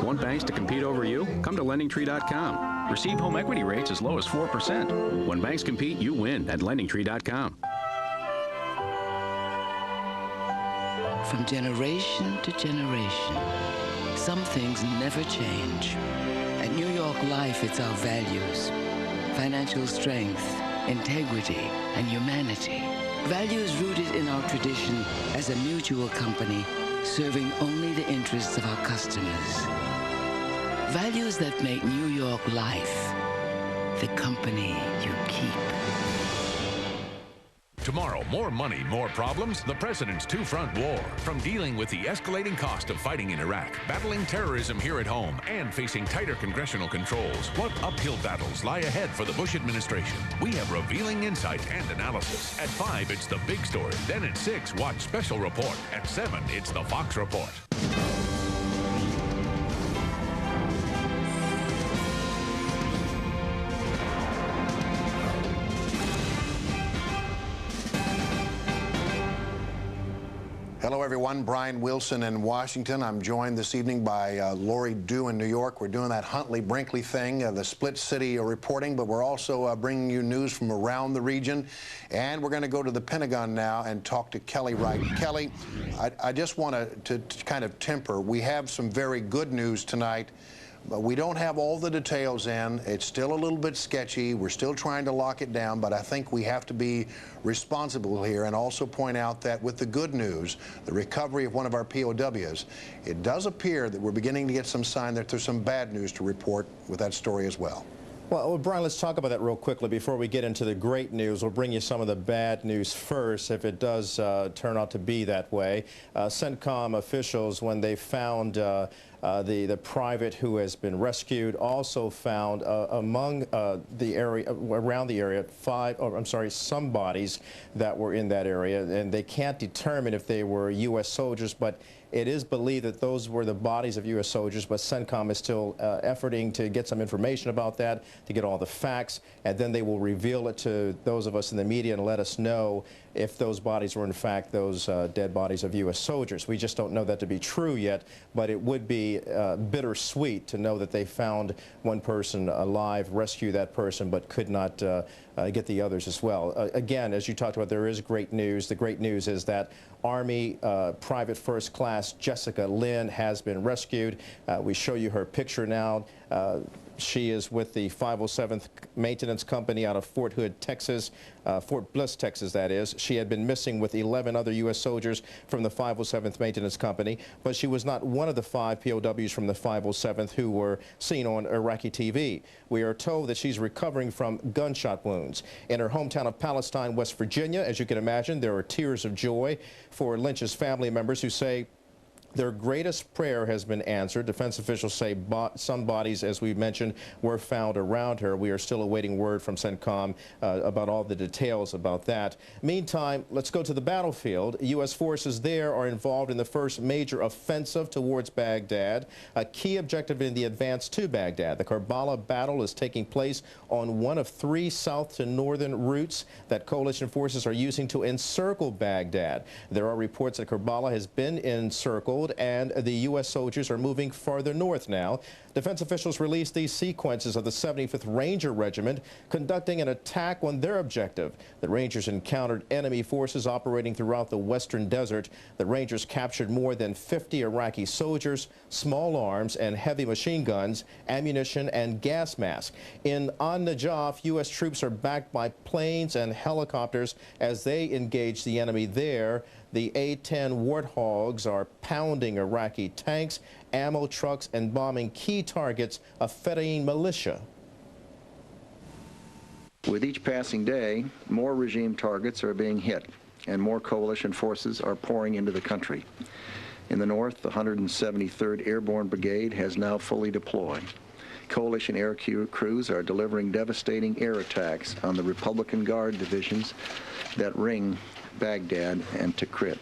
[SPEAKER 17] Want banks to compete over you? Come to LendingTree.com. Receive home equity rates as low as 4%. When banks compete, you win at LendingTree.com.
[SPEAKER 18] From generation to generation, some things never change. At New York Life, it's our values. Financial strength, integrity, and humanity. Values rooted in our tradition as a mutual company serving only the interests of our customers. Values that make New York Life the company you keep.
[SPEAKER 19] Tomorrow, more money, more problems, the president's two-front war. From dealing with the escalating cost of fighting in Iraq, battling terrorism here at home, and facing tighter congressional controls, what uphill battles lie ahead for the Bush administration? We have revealing insight and analysis. At 5, it's the big story. Then at 6, watch Special Report. At 7, it's the Fox Report.
[SPEAKER 9] Hello, everyone. Brian Wilson in Washington. I'm joined this evening by Lori Dew in New York. We're doing that Huntley-Brinkley thing, the split city reporting, but we're also bringing you news from around the region. And we're going to go to the Pentagon now and talk to Kelly Wright. Kelly, I just want to kind of temper. We have some very good news tonight. But we don't have all the details in. It's still a little bit sketchy. We're still trying to lock it down, but I think we have to be responsible here and also point out that with the good news, the recovery of one of our POWs, it does appear that we're beginning to get some sign that there's some bad news to report with that story as well.
[SPEAKER 20] Well, Brian, let's talk about that real quickly before we get into the great news. We'll bring you some of the bad news first, if it does turn out to be that way. CENTCOM officials, when they found the private who has been rescued, also found among the area, around the area, some bodies that were in that area, and they can't determine if they were U.S. soldiers, but it is believed that those were the bodies of U.S. soldiers, but CENTCOM is still efforting to get some information about that, to get all the facts, and then they will reveal it to those of us in the media and let us know if those bodies were in fact those dead bodies of U.S. soldiers. We just don't know that to be true yet, but it would be bittersweet to know that they found one person alive, rescue that person, but could not get the others as well. Again, as you talked about, there is great news. The great news is that Army Private First Class Jessica Lynn has been rescued. We show you her picture now. She is with the 507th Maintenance Company out of Fort Hood, Texas, Fort Bliss, Texas, that is. She had been missing with 11 other U.S. soldiers from the 507th Maintenance Company, but she was not one of the 5 POWs from the 507th who were seen on Iraqi TV. We are told that she's recovering from gunshot wounds. In her hometown of Palestine, West Virginia, as you can imagine, there are tears of joy for Lynch's family members who say Their greatest prayer has been answered. Defense officials say some bodies, as we mentioned, were found around her. We are still awaiting word from CENTCOM about all the details about that. Meantime, let's go to the battlefield. U.S. forces there are involved in the first major offensive towards Baghdad, a key objective in the advance to Baghdad. The Karbala battle is taking place on one of 3 south to northern routes that coalition forces are using to encircle Baghdad. There are reports that Karbala has been encircled, and the U.S. soldiers are moving farther north now. Defense officials released these sequences of the 75th Ranger Regiment conducting an attack on their objective. The Rangers encountered enemy forces operating throughout the western desert. The Rangers captured more than 50 Iraqi soldiers, small arms and heavy machine guns, ammunition and gas masks. In An-Najaf, U.S. troops are backed by planes and helicopters as they engage the enemy there. The A-10 Warthogs are pounding Iraqi tanks, ammo trucks, and bombing key targets of Fedayeen militia.
[SPEAKER 1] With each passing day, more regime targets are being hit, and more coalition forces are pouring into the country. In the north, the 173rd Airborne Brigade has now fully deployed. Coalition air crews are delivering devastating air attacks on the Republican Guard divisions that ring Baghdad and Tikrit.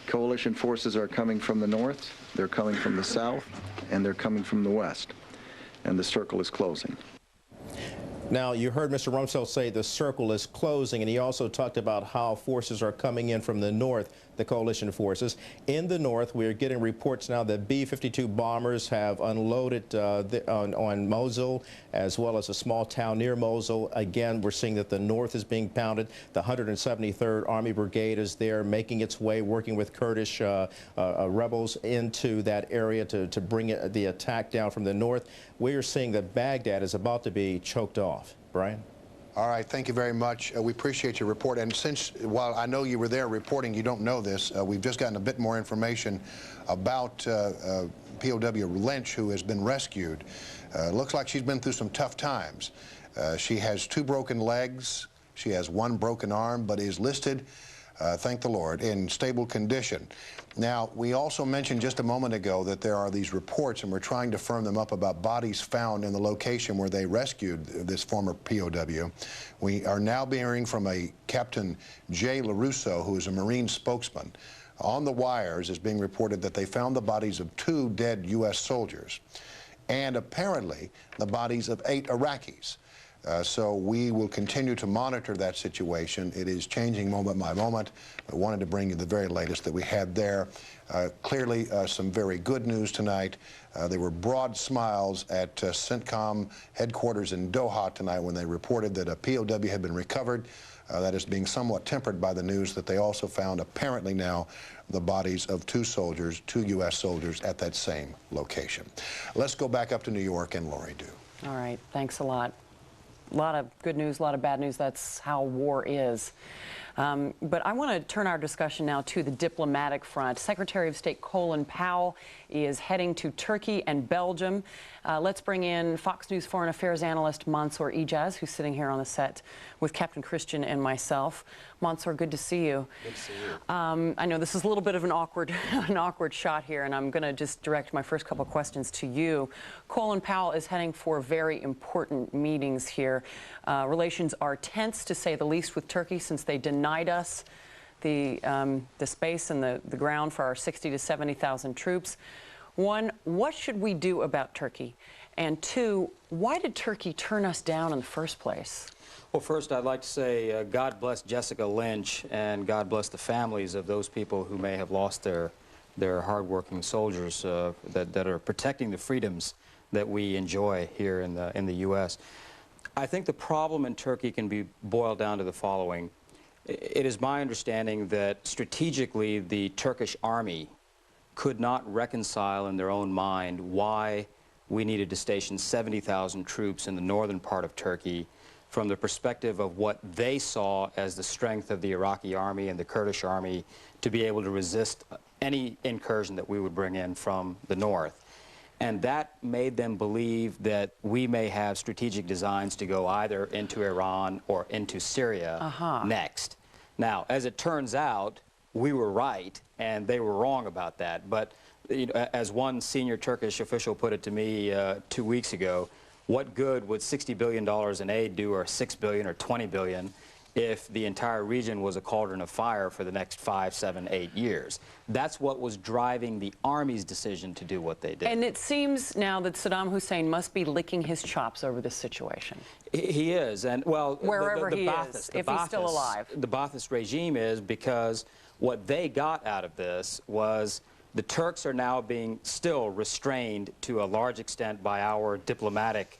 [SPEAKER 1] Coalition forces are coming from the north, they're coming from the south, and they're coming from the west. And the circle is closing.
[SPEAKER 20] Now, you heard Mr. Rumsfeld say the circle is closing, and he also talked about how forces are coming in from the north, the coalition forces. In the north, we are getting reports now that B-52 bombers have unloaded on Mosul, as well as a small town near Mosul. Again, we're seeing that the north is being pounded. The 173rd Army Brigade is there making its way, working with Kurdish rebels into that area to bring the attack down from the north. We are seeing that Baghdad is about to be choked off. Brian?
[SPEAKER 9] All right, thank you very much. We appreciate your report. And since, while I know you were there reporting, you don't know this, we've just gotten a bit more information about POW Lynch, who has been rescued. Looks like she's been through some tough times. She has 2 broken legs. She has 1 broken arm, but is listed, thank the Lord, in stable condition. Now, we also mentioned just a moment ago that there are these reports, and we're trying to firm them up, about bodies found in the location where they rescued this former POW. We are now hearing from a Captain Jay LaRusso, who is a Marine spokesman. On the wires is being reported that they found the bodies of 2 dead U.S. soldiers and apparently the bodies of 8 Iraqis. So we will continue to monitor that situation. It is changing moment by moment. I wanted to bring you the very latest that we had there. Clearly, some very good news tonight. There were broad smiles at CENTCOM headquarters in Doha tonight when they reported that a POW had been recovered. That is being somewhat tempered by the news that they also found, apparently now, the bodies of 2 soldiers, 2 U.S. soldiers, at that same location. Let's go back up to New York and Lori Dew.
[SPEAKER 13] All right, thanks a lot. A lot of good news, a lot of bad news. That's how war is. But I want to turn our discussion now to the diplomatic front. Secretary of State Colin Powell is heading to Turkey and Belgium. Let's bring in Fox News foreign affairs analyst Mansour Ijaz, who's sitting here on the set with Captain Christian and myself. Mansour, good to see you.
[SPEAKER 21] Good to see you.
[SPEAKER 13] I know this is a little bit of an awkward shot here, and I'm going to just direct my first couple questions to you. Colin Powell is heading for very important meetings here. Relations are tense, to say the least, with Turkey, since they denied us the space and the ground for our 60 to 70,000 troops. 1, what should we do about Turkey? And 2, why did Turkey turn us down in the first place?
[SPEAKER 21] Well, first, I'd like to say God bless Jessica Lynch, and God bless the families of those people who may have lost their hardworking soldiers that are protecting the freedoms that we enjoy here in the U.S. I think the problem in Turkey can be boiled down to the following. It is my understanding that strategically the Turkish army could not reconcile in their own mind why we needed to station 70,000 troops in the northern part of Turkey from the perspective of what they saw as the strength of the Iraqi army and the Kurdish army to be able to resist any incursion that we would bring in from the north. And that made them believe that we may have strategic designs to go either into Iran or into Syria next. Now, as it turns out, we were right and they were wrong about that. But you know, as one senior Turkish official put it to me 2 weeks ago, what good would $60 billion in aid do, or $6 billion, or $20 billion, if the entire region was a cauldron of fire for the next 5, 7, 8 years? That's what was driving the Army's decision to do what they did.
[SPEAKER 13] And it seems now that Saddam Hussein must be licking his chops over this situation.
[SPEAKER 21] He is, and well,
[SPEAKER 13] wherever he
[SPEAKER 21] Ba'athist,
[SPEAKER 13] is, if he's still alive.
[SPEAKER 21] The Ba'athist regime is, because what they got out of this was the Turks are now being still restrained to a large extent by our diplomatic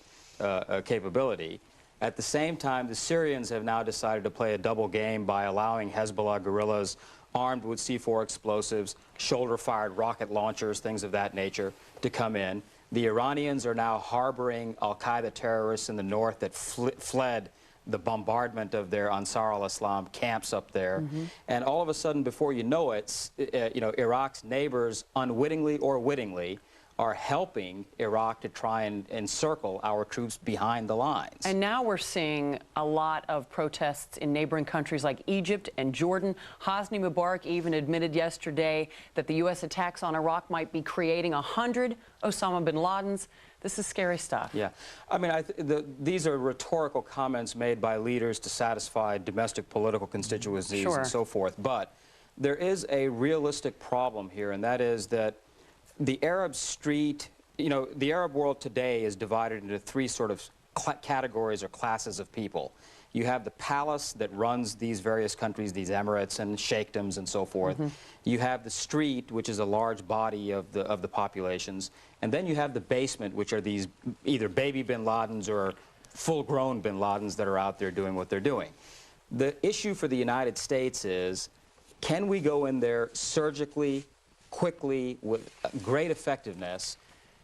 [SPEAKER 21] capability. At the same time, the Syrians have now decided to play a double game by allowing Hezbollah guerrillas armed with C4 explosives, shoulder-fired rocket launchers, things of that nature, to come in. The Iranians are now harboring al-Qaeda terrorists in the north that fled the bombardment of their Ansar al-Islam camps up there. And all of a sudden, before you know it, you know, Iraq's neighbors, unwittingly or wittingly, are helping Iraq to try and encircle our troops behind the lines.
[SPEAKER 13] And now we're seeing a lot of protests in neighboring countries like Egypt and Jordan. Hosni Mubarak even admitted yesterday that the U.S. attacks on Iraq might be creating 100 Osama bin Ladens. This is scary stuff.
[SPEAKER 21] Yeah. I mean, these are rhetorical comments made by leaders to satisfy domestic political constituencies and so forth. But there is a realistic problem here, and that is that the Arab street, you know, the Arab world today is divided into three sort of categories or classes of people. You have the palace that runs these various countries, these emirates and sheikdoms and so forth. You have the street, which is a large body of the populations. And then you have the basement, which are these either baby bin Ladens or full-grown bin Ladens that are out there doing what they're doing. The issue for the United States is, can we go in there surgically, quickly, with great effectiveness,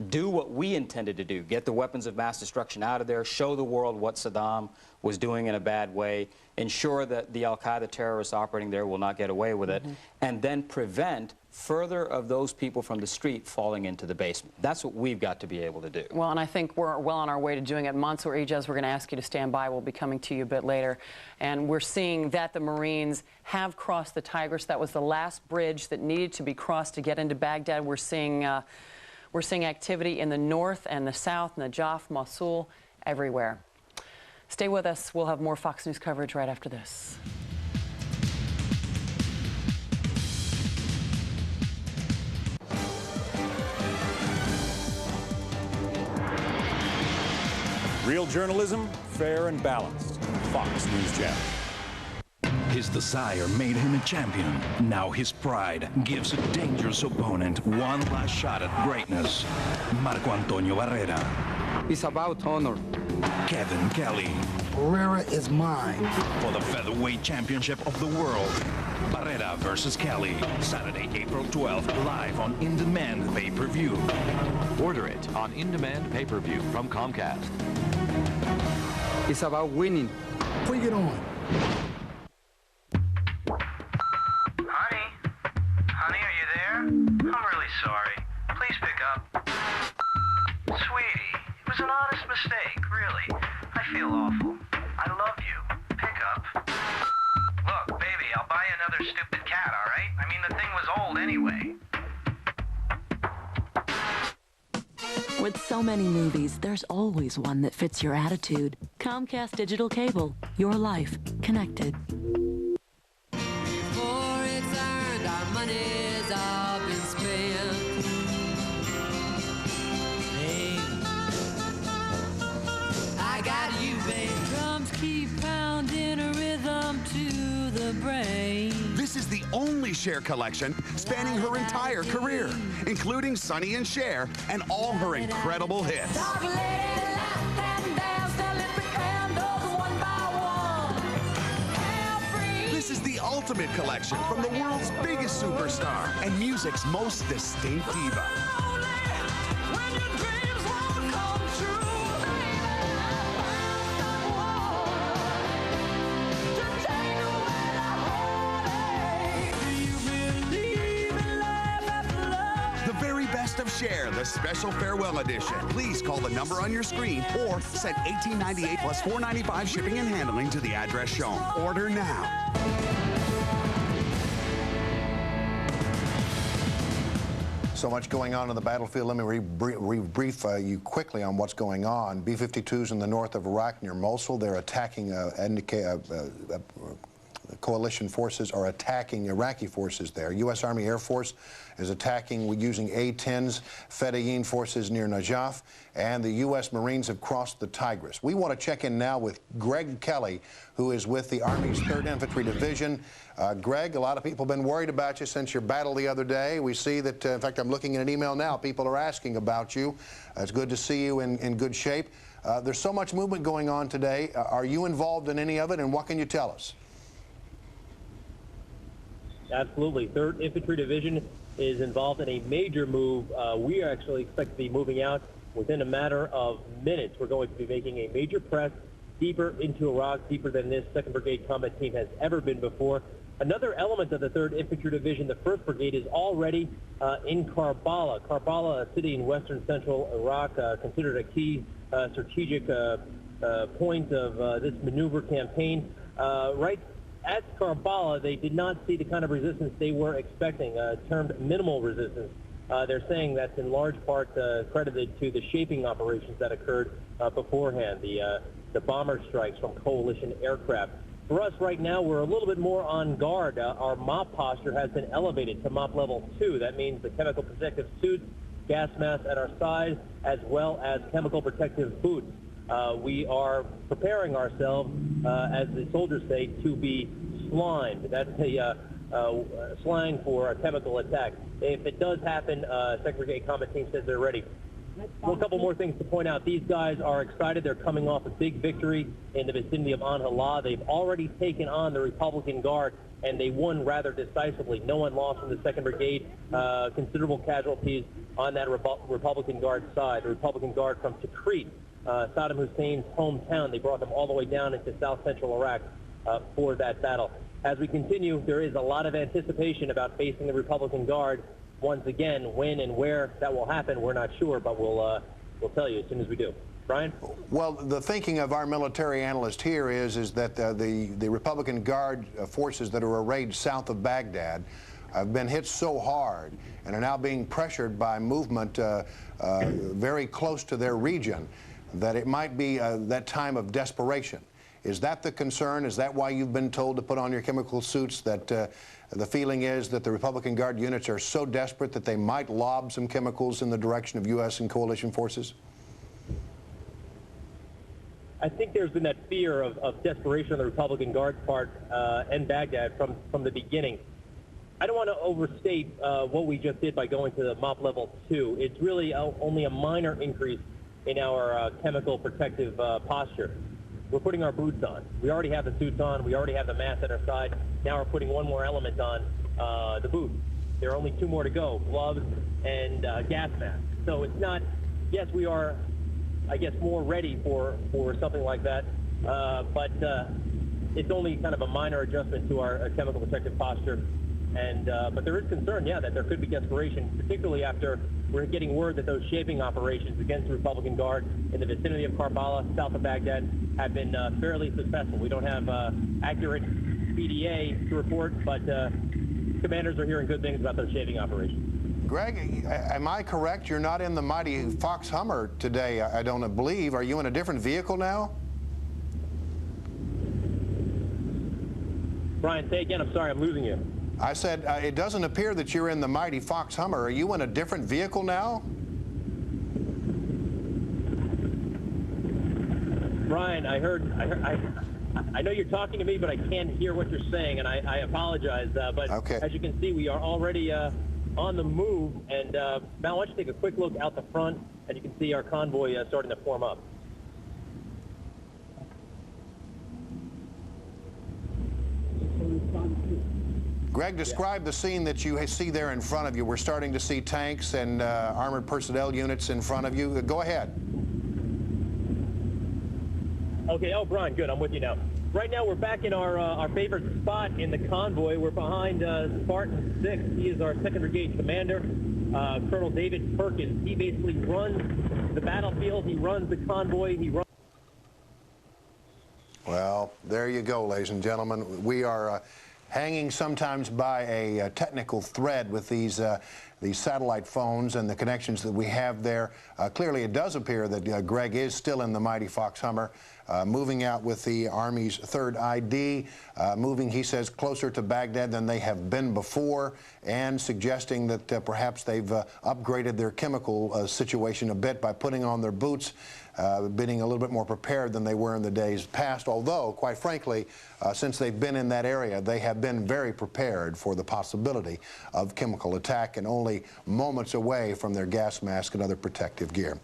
[SPEAKER 21] do what we intended to do, get the weapons of mass destruction out of there, show the world what Saddam was doing in a bad way, ensure that the al-Qaeda terrorists operating there will not get away with it, and then prevent further of those people from the street falling into the basement. That's what we've got to be able to do.
[SPEAKER 13] Well, and I think we're well on our way to doing it. Mansour Ijaz, we're going to ask you to stand by. We'll be coming to you a bit later. And we're seeing that the Marines have crossed the Tigris. That was the last bridge that needed to be crossed to get into Baghdad. We're seeing activity in the north and the south, Najaf, Mosul, everywhere. Stay with us. We'll have more Fox News coverage right after this.
[SPEAKER 2] Real journalism, fair and balanced. Fox News Channel.
[SPEAKER 3] His desire made him a champion. Now his pride gives a dangerous opponent one last shot at greatness. Marco Antonio Barrera.
[SPEAKER 22] It's about honor.
[SPEAKER 3] Kevin Kelly.
[SPEAKER 22] Barrera is mine.
[SPEAKER 3] For the featherweight championship of the world. Barrera versus Kelly. Saturday, April 12th, live on In Demand pay-per-view.
[SPEAKER 23] Order it on In Demand pay-per-view from Comcast.
[SPEAKER 22] It's about winning. Bring it on.
[SPEAKER 24] Honey, are you there? I'm really sorry. Please pick up. Sweetie, it was an honest mistake, really. I feel awful. I love you. Pick up. Look, baby, I'll buy you another stupid cat, all right? I mean, the thing was old anyway.
[SPEAKER 8] With so many movies, there's always one that fits your attitude. Comcast Digital Cable. Your life connected.
[SPEAKER 25] Before it's earned, our money's all been spent. Hey, I got you, babe. Drums keep pounding a rhythm to the brain.
[SPEAKER 26] This is the only Cher collection spanning her entire career, including Sonny and Cher and all her incredible hits. This is the ultimate collection from the world's biggest superstar and music's most distinct diva. Of Cher, the special farewell edition. Please call the number on your screen or send $18.98 plus $4.95 shipping and handling to the address shown. Order now.
[SPEAKER 9] So much going on the battlefield. Let me brief you quickly on what's going on. B-52s in the north of Iraq near Mosul. They're attacking coalition forces are attacking Iraqi forces there. U.S. Army Air Force is attacking using A-10s, Fedayeen forces near Najaf, and the U.S. Marines have crossed the Tigris. We want to check in now with Greg Kelly, who is with the Army's 3rd Infantry Division. Greg, a lot of people have been worried about you since your battle the other day. We see that, in fact, I'm looking at an email now. People are asking about you. It's good to see you in good shape. There's so much movement going on today. Are you involved in any of it, and what can you tell us?
[SPEAKER 4] Absolutely. 3rd Infantry Division is involved in a major move. We actually expect to be moving out within a matter of minutes. We're going to be making a major press deeper into Iraq, deeper than this 2nd Brigade combat team has ever been before. Another element of the 3rd Infantry Division, the 1st Brigade, is already in Karbala. Karbala, a city in western central Iraq, considered a key strategic point of this maneuver campaign. Right at Karbala, they did not see the kind of resistance they were expecting, termed minimal resistance. They're saying that's in large part credited to the shaping operations that occurred beforehand, the bomber strikes from coalition aircraft. For us right now, we're a little bit more on guard. Our MOP posture has been elevated to MOP level 2. That means the chemical protective suits, gas masks at our side, as well as chemical protective boots. We are preparing ourselves, as the soldiers say, to be slimed. That's a slang for a chemical attack. If it does happen, 2nd Brigade Combat Team says they're ready. Well, a couple more things to point out. These guys are excited. They're coming off a big victory in the vicinity of Anhala. They've already taken on the Republican Guard, and they won rather decisively. No one lost from the 2nd Brigade. Considerable casualties on that Republican Guard side. The Republican Guard from Tikrit, Saddam Hussein's hometown. They brought them all the way down into south-central Iraq for that battle. As we continue, there is a lot of anticipation about facing the Republican Guard. Once again, when and where that will happen, we're not sure, but we'll tell you as soon as we do. Brian?
[SPEAKER 9] Well, the thinking of our military analyst here is that the Republican Guard forces that are arrayed south of Baghdad have been hit so hard and are now being pressured by movement very close to their region that it might be that time of desperation. Is that the concern? Is that why you've been told to put on your chemical suits, that the feeling is that the Republican Guard units are so desperate that they might lob some chemicals in the direction of U.S. and coalition forces?
[SPEAKER 4] I think there's been that fear of desperation on the Republican Guard's part and Baghdad from the beginning. I don't want to overstate what we just did by going to the MOP level 2. It's really only a minor increase in our chemical protective posture. We're putting our boots on. We already have the suits on. We already have the mask at our side. Now we're putting one more element on, the boot. There are only 2 more to go, gloves and gas masks. So it's not, yes, we are, I guess, more ready for something like that, but it's only kind of a minor adjustment to our chemical protective posture. And but there is concern, yeah, that there could be desperation, particularly after we're getting word that those shaping operations against the Republican Guard in the vicinity of Karbala, south of Baghdad, have been fairly successful. We don't have accurate PDA to report, but commanders are hearing good things about those shaping operations.
[SPEAKER 9] Greg, am I correct? You're not in the mighty Fox Hummer today, I don't believe. Are you in a different vehicle now?
[SPEAKER 4] Brian, say again. I'm sorry, I'm losing you.
[SPEAKER 9] I said, it doesn't appear that you're in the mighty Fox Hummer. Are you in a different vehicle now?
[SPEAKER 4] Brian, I know you're talking to me, but I can't hear what you're saying, and I apologize. But
[SPEAKER 9] okay.
[SPEAKER 4] As you can see, we are already on the move. And Mal, why don't you take a quick look out the front, and you can see our convoy starting to form up.
[SPEAKER 9] Greg, describe the scene that you see there in front of you. We're starting to see tanks and armored personnel units in front of you. Go ahead.
[SPEAKER 4] Okay, oh, Brian, good. I'm with you now. Right now, we're back in our favorite spot in the convoy. We're behind Spartan 6. He is our 2nd Brigade commander, Colonel David Perkins. He basically runs the battlefield. He runs the convoy. He runs.
[SPEAKER 9] Well, there you go, ladies and gentlemen. We are hanging sometimes by a technical thread with these satellite phones and the connections that we have there. Clearly, it does appear that Greg is still in the mighty Fox Hummer, moving out with the Army's 3rd ID, moving, he says, closer to Baghdad than they have been before, and suggesting that perhaps they've upgraded their chemical situation a bit by putting on their boots, being a little bit more prepared than they were in the days past, although, quite frankly, since they've been in that area, they have been very prepared for the possibility of chemical attack and only moments away from their gas mask and other protective gear.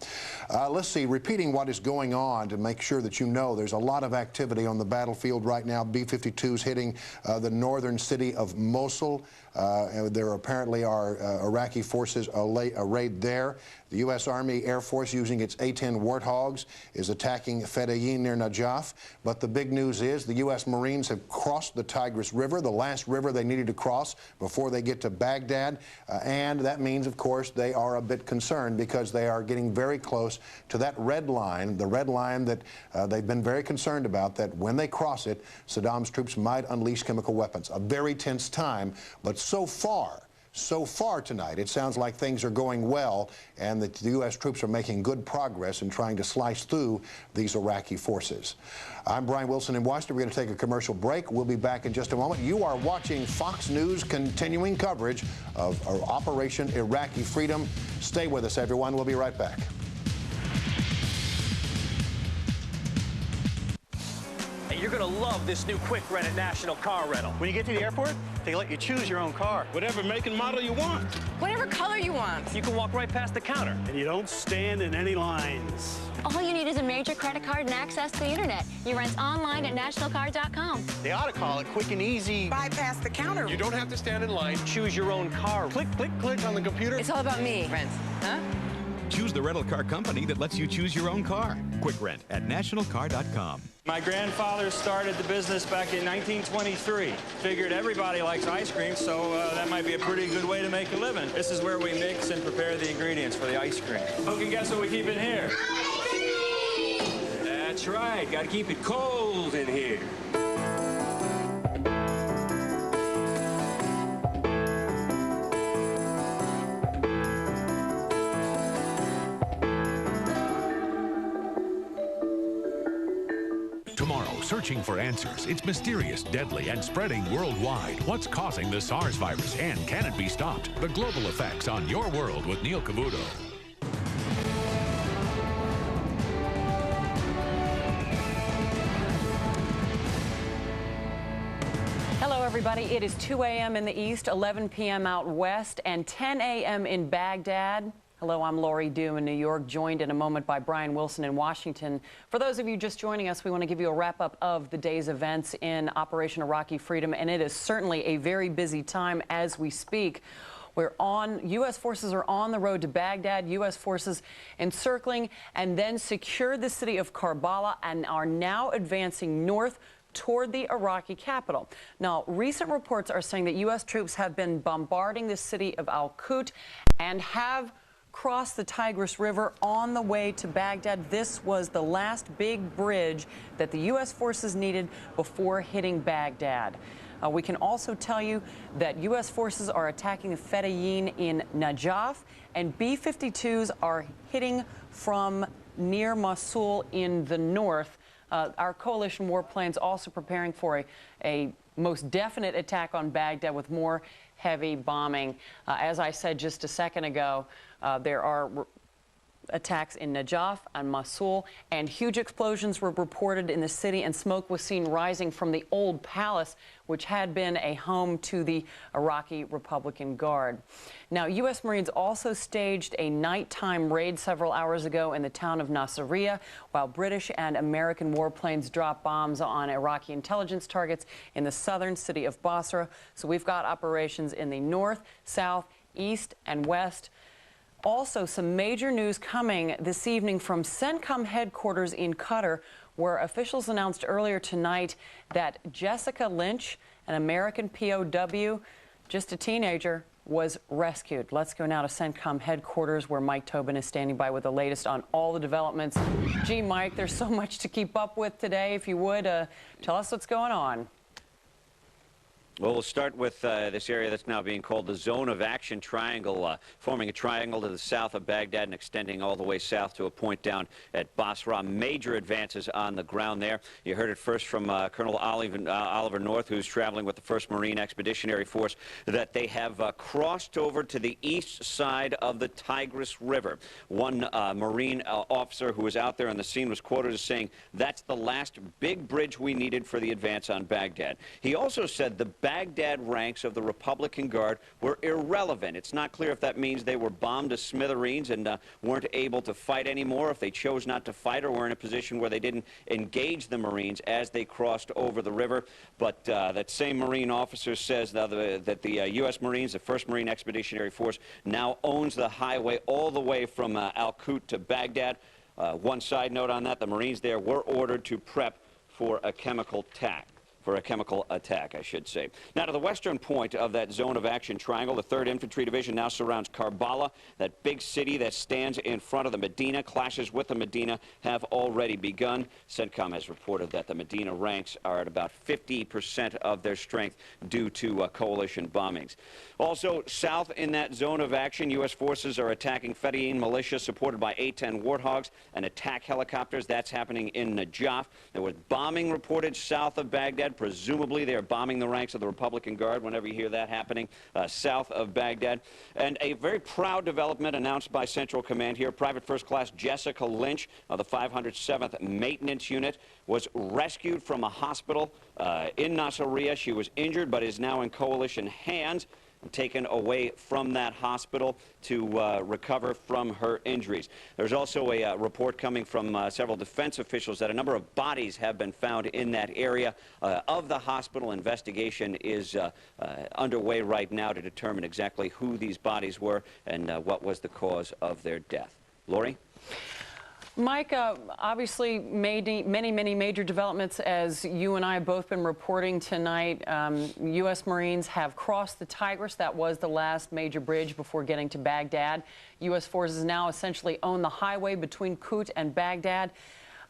[SPEAKER 9] Let's see, repeating what is going on to make sure that you know there's a lot of activity on the battlefield right now. B-52s hitting the northern city of Mosul. There apparently are Iraqi forces arrayed there. The U.S. Army Air Force, using its A-10 Warthogs, is attacking Fedayeen near Najaf. But the big news is the U.S. Marines have crossed the Tigris River, the last river they needed to cross before they get to Baghdad. And that means, of course, they are a bit concerned because they are getting very close to that red line, the red line that they've been very concerned about, that when they cross it, Saddam's troops might unleash chemical weapons. A very tense time, but so far tonight, it sounds like things are going well and that the U.S. troops are making good progress in trying to slice through these Iraqi forces. I'm Brian Wilson in Washington. We're going to take a commercial break. We'll be back in just a moment. You are watching Fox News' continuing coverage of Operation Iraqi Freedom. Stay with us, everyone. We'll be right back.
[SPEAKER 5] You're going to love this new Quick Rent at National Car Rental. When you get to the airport, they let you choose your own car. Whatever make and model you want.
[SPEAKER 6] Whatever color you want.
[SPEAKER 5] You can walk right past the counter. And you don't stand in any lines.
[SPEAKER 6] All you need is a major credit card and access to the internet. You rent online at nationalcar.com.
[SPEAKER 5] They ought to call it quick and easy.
[SPEAKER 6] Bypass the counter.
[SPEAKER 5] You don't have to stand in line. Choose your own car. Click, click, click on the computer.
[SPEAKER 6] It's all about me, Rent. Huh?
[SPEAKER 7] Choose the rental car company that lets you choose your own car. Quick Rent at nationalcar.com.
[SPEAKER 11] My grandfather started the business back in 1923. Figured everybody likes ice cream, so that might be a pretty good way to make a living. This is where we mix and prepare the ingredients for the ice cream. Who can guess what we keep in here? That's right. Got to keep it cold in here.
[SPEAKER 19] Tomorrow, searching for answers. It's mysterious, deadly, and spreading worldwide. What's causing the SARS virus, and can it be stopped? The global effects on your world with Neil Cavuto.
[SPEAKER 13] Hello, everybody. It is 2 a.m. in the east, 11 p.m. out west, and 10 a.m. in Baghdad. Hello, I'm Lori Doom in New York, joined in a moment by Brian Wilson in Washington. For those of you just joining us, we want to give you a wrap-up of the day's events in Operation Iraqi Freedom, and it is certainly a very busy time as we speak. U.S. forces are on the road to Baghdad. U.S. forces encircling and then secured the city of Karbala and are now advancing north toward the Iraqi capital. Now, recent reports are saying that U.S. troops have been bombarding the city of Al-Qut and have crossed the Tigris River on the way to Baghdad. This was the last big bridge that the U.S. forces needed before hitting Baghdad. We can also tell you that U.S. forces are attacking Fedayeen in Najaf, and B-52s are hitting from near Mosul in the north. Our coalition warplanes also preparing for a most definite attack on Baghdad with more heavy bombing. As I said just a second ago, there are attacks in Najaf and Mosul, and huge explosions were reported in the city, and smoke was seen rising from the old palace, which had been a home to the Iraqi Republican Guard. Now, U.S. Marines also staged a nighttime raid several hours ago in the town of Nasiriyah, while British and American warplanes dropped bombs on Iraqi intelligence targets in the southern city of Basra. So we've got operations in the north, south, east, and west. Also, some major news coming this evening from CENTCOM headquarters in Qatar, where officials announced earlier tonight that Jessica Lynch, an American POW, just a teenager, was rescued. Let's go now to CENTCOM headquarters, where Mike Tobin is standing by with the latest on all the developments. Gee, Mike, there's so much to keep up with today. If you would, tell us what's going on.
[SPEAKER 10] Well, we'll start with this area that's now being called the Zone of Action Triangle, forming a triangle to the south of Baghdad and extending all the way south to a point down at Basra. Major advances on the ground there. You heard it first from Colonel Oliver North, who's traveling with the 1st Marine Expeditionary Force, that they have crossed over to the east side of the Tigris River. One Marine officer who was out there on the scene was quoted as saying, "That's the last big bridge we needed for the advance on Baghdad." He also said the Baghdad ranks of the Republican Guard were irrelevant. It's not clear if that means they were bombed to smithereens and weren't able to fight anymore, if they chose not to fight, or were in a position where they didn't engage the Marines as they crossed over the river. But that same Marine officer says that the U.S. Marines, the 1st Marine Expeditionary Force, now owns the highway all the way from Al-Qut to Baghdad. One side note on that, the Marines there were ordered to prep for a chemical attack, I should say. Now, to the western point of that Zone of Action Triangle, the 3rd Infantry Division now surrounds Karbala, that big city that stands in front of the Medina. Clashes with the Medina have already begun. CENTCOM has reported that the Medina ranks are at about 50% of their strength due to coalition bombings. Also, south in that Zone of Action, U.S. forces are attacking Fedayeen militia supported by A-10 Warthogs and attack helicopters. That's happening in Najaf. There was bombing reported south of Baghdad. Presumably, they are bombing the ranks of the Republican Guard whenever you hear that happening south of Baghdad. And a very proud development announced by Central Command here. Private First Class Jessica Lynch of the 507th Maintenance Unit was rescued from a hospital in Nasiriyah. She was injured but is now in coalition hands, taken away from that hospital to recover from her injuries. There's also a report coming from several defense officials that a number of bodies have been found in that area of the hospital. Investigation is underway right now to determine exactly who these bodies were and what was the cause of their death. Lori?
[SPEAKER 13] Mike, obviously many major developments, as you and I have both been reporting tonight. U.S. Marines have crossed the Tigris. That was the last major bridge before getting to Baghdad. U.S. forces now essentially own the highway between Qut and Baghdad.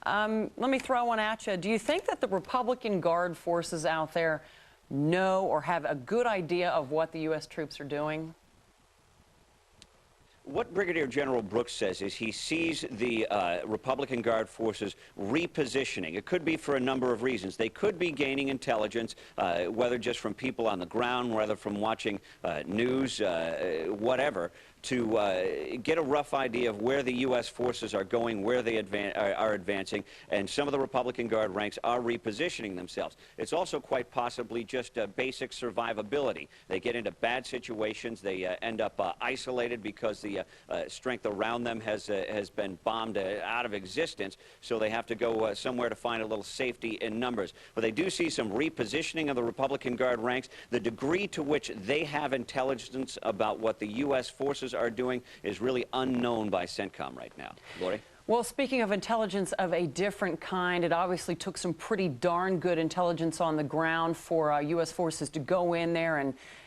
[SPEAKER 13] Let me throw one at you. Do you think that the Republican Guard forces out there know or have a good idea of what the U.S. troops are doing?
[SPEAKER 10] What Brigadier General Brooks says is he sees the Republican Guard forces repositioning. It could be for a number of reasons. They could be gaining intelligence, whether just from people on the ground, whether from watching news, whatever, to get a rough idea of where the U.S. forces are going, where they are advancing, and some of the Republican Guard ranks are repositioning themselves. It's also quite possibly just basic survivability. They get into bad situations. They end up isolated because the strength around them has been bombed out of existence, so they have to go somewhere to find a little safety in numbers. But they do see some repositioning of the Republican Guard ranks. The degree to which they have intelligence about what the U.S. forces are doing is really unknown by CENTCOM right now. Lori?
[SPEAKER 13] Well, speaking of intelligence of a different kind, it obviously took some pretty darn good intelligence on the ground for U.S. forces to go in there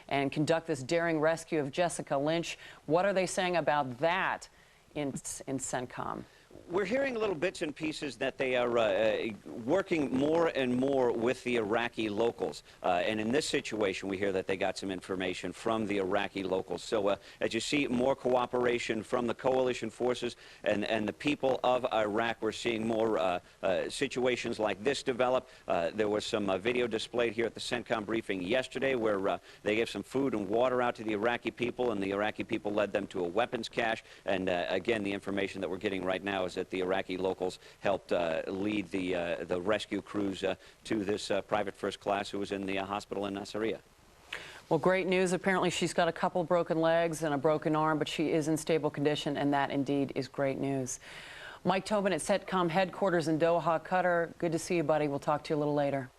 [SPEAKER 13] and conduct this daring rescue of Jessica Lynch. What are they saying about that in CENTCOM?
[SPEAKER 10] We're hearing little bits and pieces that they are working more and more with the Iraqi locals. And in this situation, we hear that they got some information from the Iraqi locals. So as you see, more cooperation from the coalition forces and the people of Iraq. We're seeing more situations like this develop. There was some video displayed here at the CENTCOM briefing yesterday where they gave some food and water out to the Iraqi people, and the Iraqi people led them to a weapons cache. And again, the information that we're getting right now is that the Iraqi locals helped lead the rescue crews to this private first class who was in the hospital in Nasiriyah.
[SPEAKER 13] Well, great news. Apparently she's got a couple broken legs and a broken arm, but she is in stable condition, and that indeed is great news. Mike Tobin at CENTCOM headquarters in Doha, Qatar. Good to see you, buddy. We'll talk to you a little later.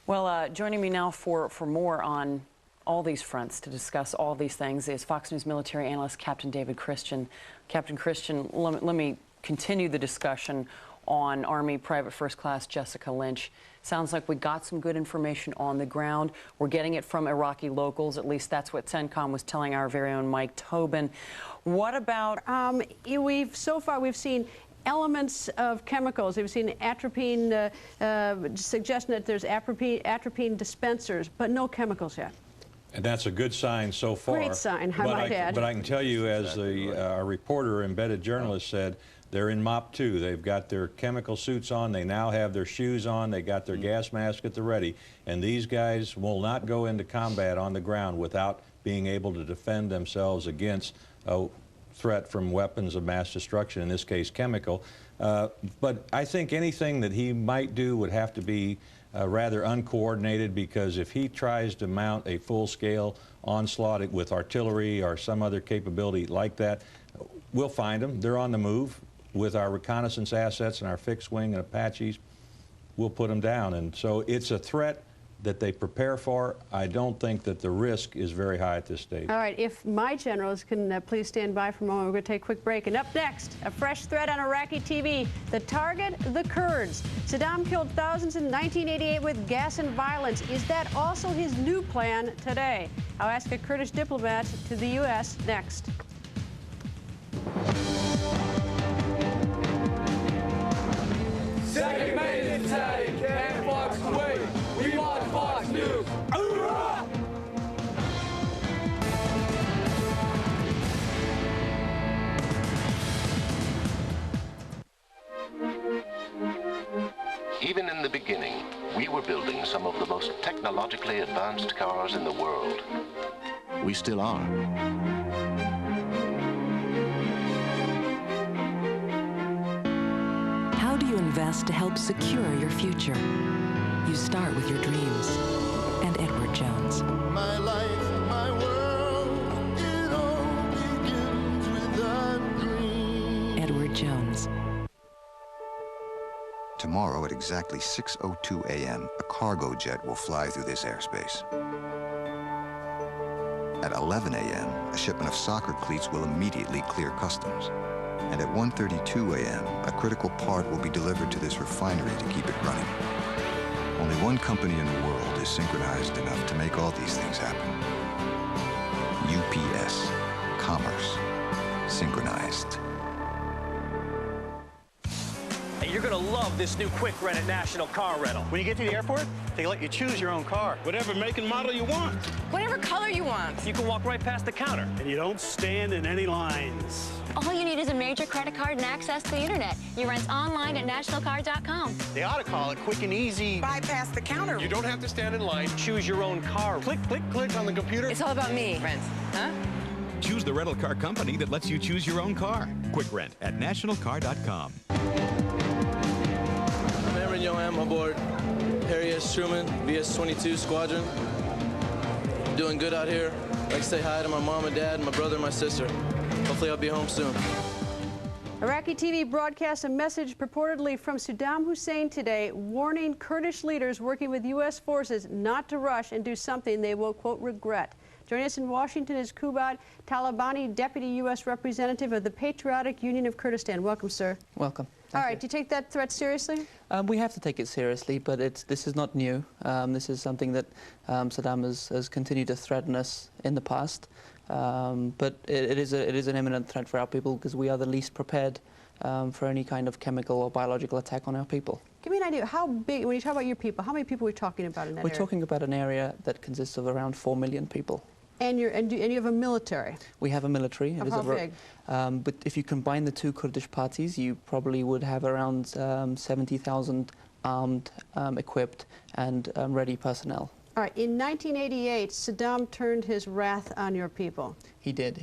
[SPEAKER 13] Well, joining me now for more on all these fronts to discuss all these things is Fox News military analyst Captain David Christian. Captain Christian, let me continue the discussion on Army Private First Class Jessica Lynch. Sounds like we got some good information on the ground. We're getting it from Iraqi locals. At least that's what CENTCOM was telling our very own Mike Tobin. What about...
[SPEAKER 12] so far we've seen elements of chemicals. We've seen atropine, suggestion that there's atropine dispensers, but no chemicals yet.
[SPEAKER 2] And that's a good sign so far.
[SPEAKER 12] Great sign, I might add.
[SPEAKER 2] But I can tell you, as our reporter, embedded journalist said, they're in MOP 2. They've got their chemical suits on. They now have their shoes on. They got their gas mask at the ready. And these guys will not go into combat on the ground without being able to defend themselves against a threat from weapons of mass destruction, in this case chemical. But I think anything that he might do would have to be rather uncoordinated, because if he tries to mount a full-scale onslaught with artillery or some other capability like that, we'll find them. They're on the move. With our reconnaissance assets and our fixed wing and Apaches, we'll put them down. And so it's a threat that they prepare for. I don't think that the risk is very high at this stage.
[SPEAKER 12] All right, if my generals can please stand by for a moment, we're going to take a quick break. And up next, a fresh threat on Iraqi TV. The target, the Kurds. Saddam killed thousands in 1988 with gas and violence. Is that also his new plan today? I'll ask a Kurdish diplomat to the U.S. next.
[SPEAKER 25] Segmented take and Fox Kuwait. We want Fox News. Hoorah!
[SPEAKER 14] Even in the beginning, we were building some of the most technologically advanced cars in the world. We still are.
[SPEAKER 8] How do you invest to help secure your future? You start with your dreams. And Edward Jones.
[SPEAKER 15] My life, my world, it all begins with a dream.
[SPEAKER 8] Edward Jones.
[SPEAKER 16] Tomorrow at exactly 6:02 a.m., a cargo jet will fly through this airspace. At 11 a.m., a shipment of soccer cleats will immediately clear customs. And at 1:32 a.m., a critical part will be delivered to this refinery to keep it running. Only one company in the world is synchronized enough to make all these things happen. UPS. Commerce. Synchronized.
[SPEAKER 5] Hey, you're gonna love this new quick rent at National Car Rental. When you get to the airport, they let you choose your own car. Whatever make and model you want.
[SPEAKER 17] Whatever color you want.
[SPEAKER 5] You can walk right past the counter. And you don't stand in any lines.
[SPEAKER 6] All you need is a major credit card and access to the internet. You rent online at nationalcar.com.
[SPEAKER 5] They ought to call it quick and easy.
[SPEAKER 17] Bypass the counter.
[SPEAKER 5] You don't have to stand in line. Choose your own car. Click, click, click on the computer.
[SPEAKER 17] It's all about me, Rent. Huh?
[SPEAKER 7] Choose the rental car company that lets you choose your own car. Quick Rent at nationalcar.com.
[SPEAKER 18] I'm Aaron Yoham aboard Harry S. Truman, VS-22 Squadron. Doing good out here. I'd like to say hi to my mom and dad, my brother and my sister. Hopefully I'll be home soon.
[SPEAKER 12] Iraqi TV broadcasts a message purportedly from Saddam Hussein today, warning Kurdish leaders working with U.S. forces not to rush and do something they will, quote, regret. Joining us in Washington is Kubat Talabani, Deputy U.S. Representative of the Patriotic Union of Kurdistan. Welcome, sir.
[SPEAKER 27] Welcome.
[SPEAKER 12] All right, do you take that threat seriously?
[SPEAKER 27] We have to take it seriously, but this is not new. This is something that Saddam has continued to threaten us in the past. But it is an imminent threat for our people because we are the least prepared for any kind of chemical or biological attack on our people.
[SPEAKER 12] Give me an idea, how big, when you talk about your people, how many people are we talking about in that area?
[SPEAKER 27] We're talking about an area that consists of around 4 million people.
[SPEAKER 12] And you have a military?
[SPEAKER 27] We have a military.
[SPEAKER 12] Of how big?
[SPEAKER 27] But if you combine the two Kurdish parties, you probably would have around 70,000 armed, equipped, and ready personnel.
[SPEAKER 12] All right, in 1988, Saddam turned his wrath on your people.
[SPEAKER 27] He did.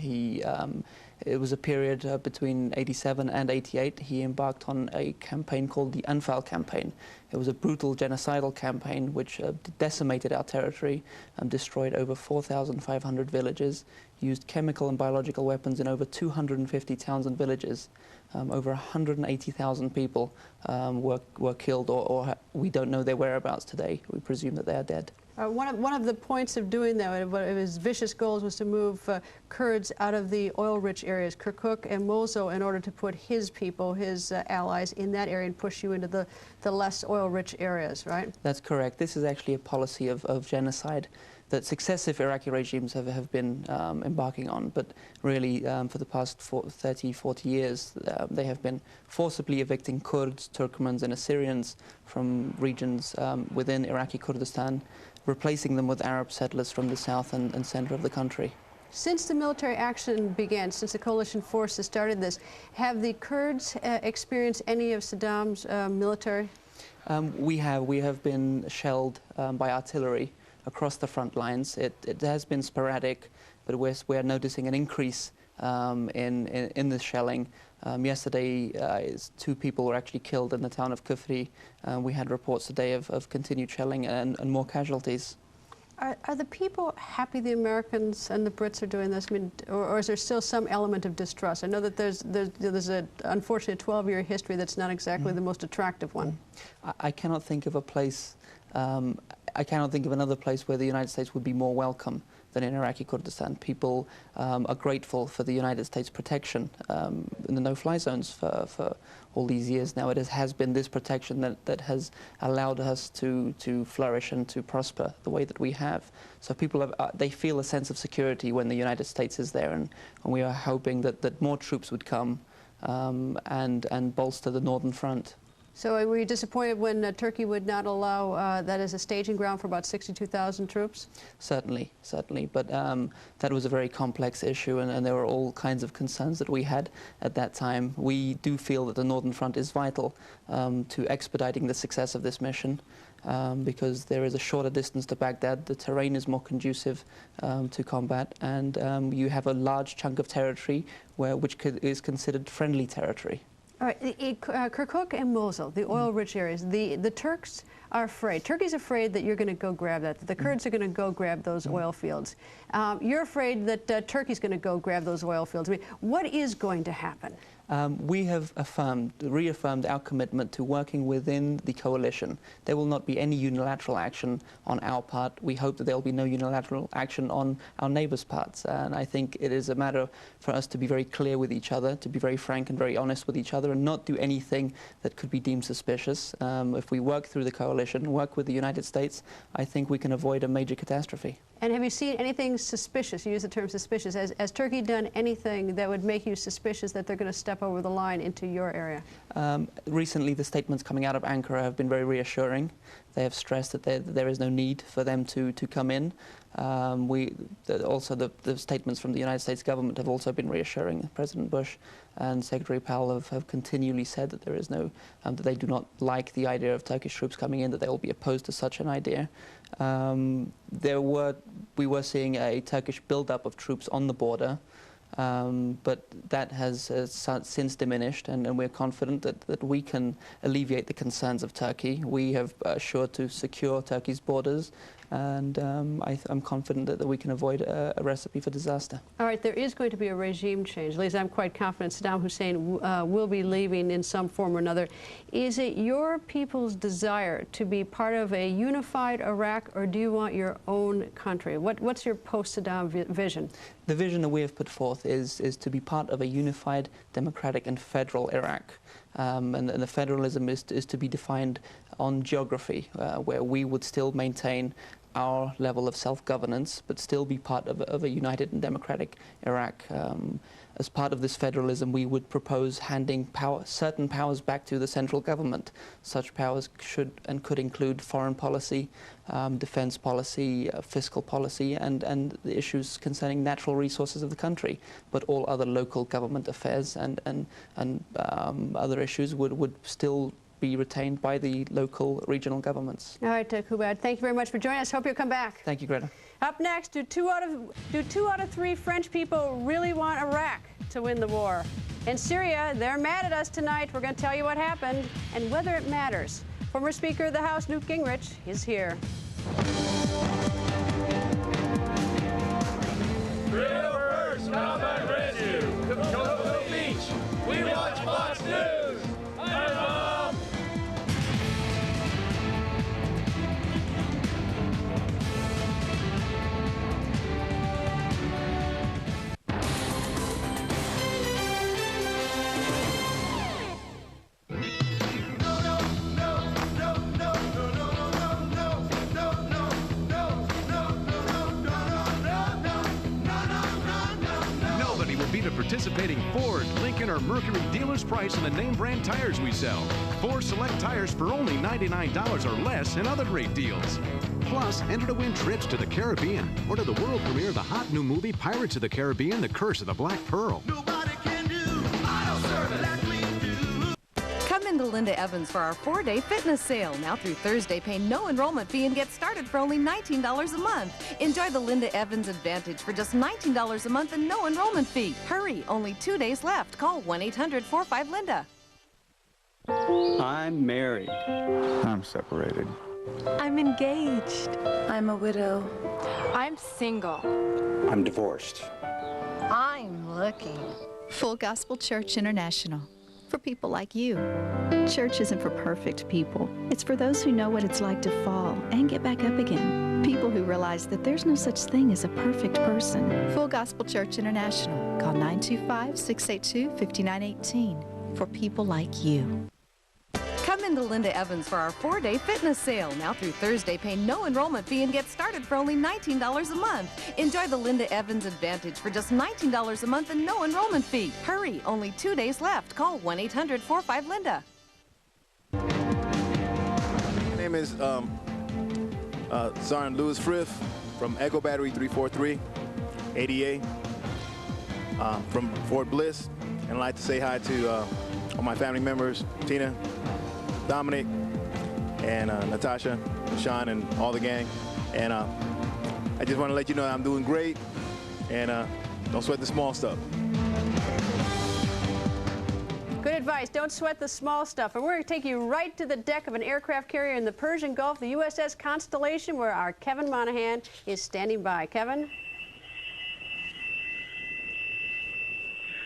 [SPEAKER 27] It was a period between 87 and 88. He embarked on a campaign called the Anfal campaign. It was a brutal genocidal campaign which decimated our territory and destroyed over 4,500 villages, used chemical and biological weapons in over 250 towns and villages. Over 180,000 people were killed, or we don't know their whereabouts today. We presume that they are dead.
[SPEAKER 12] One of the points of doing that, one of his vicious goals, was to move Kurds out of the oil-rich areas, Kirkuk and Mosul, in order to put his people, his allies, in that area and push you into the less oil oil-rich areas, right?
[SPEAKER 27] That's correct. This is actually a policy of genocide that successive Iraqi regimes have been embarking on. But really, for the past 30, 40 years, they have been forcibly evicting Kurds, Turkmens, and Assyrians from regions within Iraqi Kurdistan, replacing them with Arab settlers from the south and center of the country.
[SPEAKER 12] Since the military action began, since the coalition forces started this, have the Kurds experienced any of Saddam's military?
[SPEAKER 27] We have been shelled by artillery across the front lines. It has been sporadic, but we're noticing an increase in the shelling. Yesterday, 2 people were actually killed in the town of Kufri. We had reports today of continued shelling and more casualties.
[SPEAKER 12] Are the people happy the Americans and the Brits are doing this? I mean, or is there still some element of distrust? I know that there's an unfortunate 12-year history that's not exactly the most attractive one.
[SPEAKER 27] I cannot think of a place, I cannot think of another place where the United States would be more welcome than in Iraqi Kurdistan. People are grateful for the United States protection in the no-fly zones for all these years now. It has been this protection that has allowed us to flourish and to prosper the way that we have. So people they feel a sense of security when the United States is there, and we are hoping that more troops would come and bolster the northern front.
[SPEAKER 12] So were you disappointed when Turkey would not allow that as a staging ground for about 62,000 troops?
[SPEAKER 27] Certainly, certainly. But that was a very complex issue, and there were all kinds of concerns that we had at that time. We do feel that the Northern Front is vital to expediting the success of this mission, because there is a shorter distance to Baghdad, the terrain is more conducive to combat, and you have a large chunk of territory which is considered friendly territory.
[SPEAKER 12] All right, Kirkuk and Mosul, the oil-rich areas, the Turks are afraid. Turkey's afraid that you're going to go grab that. The Kurds are going to go grab those oil fields. You're afraid that Turkey's going to go grab those oil fields. I mean, what is going to happen?
[SPEAKER 27] We have reaffirmed our commitment to working within the coalition. There will not be any unilateral action on our part. We hope that there will be no unilateral action on our neighbors' parts. And I think it is a matter for us to be very clear with each other, to be very frank and very honest with each other, and not do anything that could be deemed suspicious. If we work through the coalition, work with the United States, I think we can avoid a major catastrophe.
[SPEAKER 12] And have you seen anything suspicious? You use the term suspicious. Has Turkey done anything that would make you suspicious that they're going to step over the line into your area?
[SPEAKER 27] Recently, the statements coming out of Ankara have been very reassuring. They have stressed that there is no need for them to come in. Also, the statements from the United States government have also been reassuring. President Bush and Secretary Powell have continually said that there is no, that they do not like the idea of Turkish troops coming in, that they will be opposed to such an idea. We were seeing a Turkish buildup of troops on the border, but that has since diminished, and we're confident that we can alleviate the concerns of Turkey. We have assured to secure Turkey's borders, and I'm confident that we can avoid a recipe for disaster.
[SPEAKER 12] All right, there is going to be a regime change. At least I'm quite confident Saddam Hussein will be leaving in some form or another. Is it your people's desire to be part of a unified Iraq, or do you want your own country? What's your post-Saddam vision?
[SPEAKER 27] The vision that we have put forth is to be part of a unified, democratic and federal Iraq. And the federalism is to be defined on geography, where we would still maintain our level of self-governance, but still be part of a united and democratic Iraq. As part of this federalism, we would propose handing certain powers back to the central government. Such powers should and could include foreign policy, defense policy, fiscal policy, and the issues concerning natural resources of the country. But all other local government affairs and other issues would still be retained by the local regional governments.
[SPEAKER 12] All right, Kubad, thank you very much for joining us. Hope you'll come back.
[SPEAKER 27] Thank you, Greta.
[SPEAKER 12] Up next, do two out of three French people really want Iraq to win the war? In Syria, they're mad at us tonight. We're going to tell you what happened and whether it matters. Former Speaker of the House, Newt Gingrich, is here.
[SPEAKER 15] Real First Combat Rescue, Cocoa Beach. We watch Fox News. Hi, Mom.
[SPEAKER 1] participating Ford, Lincoln, or Mercury dealer's price on the name brand tires we sell. 4 select tires for only $99 or less and other great deals. Plus, enter to win trips to the Caribbean or to the world premiere of the hot new movie Pirates of the Caribbean, The Curse of the Black Pearl.
[SPEAKER 3] Come into Linda Evans for our 4-day fitness sale. Now through Thursday, pay no enrollment fee and get started for only $19 a month. Enjoy the Linda Evans Advantage for just $19 a month and no enrollment fee. Hurry, only 2 days left. Call 1-800-45-LINDA.
[SPEAKER 20] I'm married. I'm separated.
[SPEAKER 3] I'm engaged.
[SPEAKER 21] I'm a widow. I'm single.
[SPEAKER 20] I'm divorced.
[SPEAKER 21] I'm looking.
[SPEAKER 22] Full Gospel Church International. For people like you. Church isn't for perfect people. It's for those who know what it's like to fall and get back up again. People who realize that there's no such thing as a perfect person. Full Gospel Church International. Call 925-682-5918. For people like you.
[SPEAKER 3] Come into Linda Evans for our 4-day fitness sale. Now through Thursday, pay no enrollment fee and get started for only $19 a month. Enjoy the Linda Evans Advantage for just $19 a month and no enrollment fee. Hurry, only 2 days left. Call 1-800-45-LINDA.
[SPEAKER 23] My name is Sergeant Louis Frith from Echo Battery 343, ADA, from Fort Bliss. And I'd like to say hi to all my family members, Tina, Dominic, and Natasha, Sean, and all the gang. And I just want to let you know I'm doing great, and don't sweat the small stuff.
[SPEAKER 12] Good advice. Don't sweat the small stuff. And we're going to take you right to the deck of an aircraft carrier in the Persian Gulf, the USS Constellation, where our Kevin Monahan is standing by. Kevin?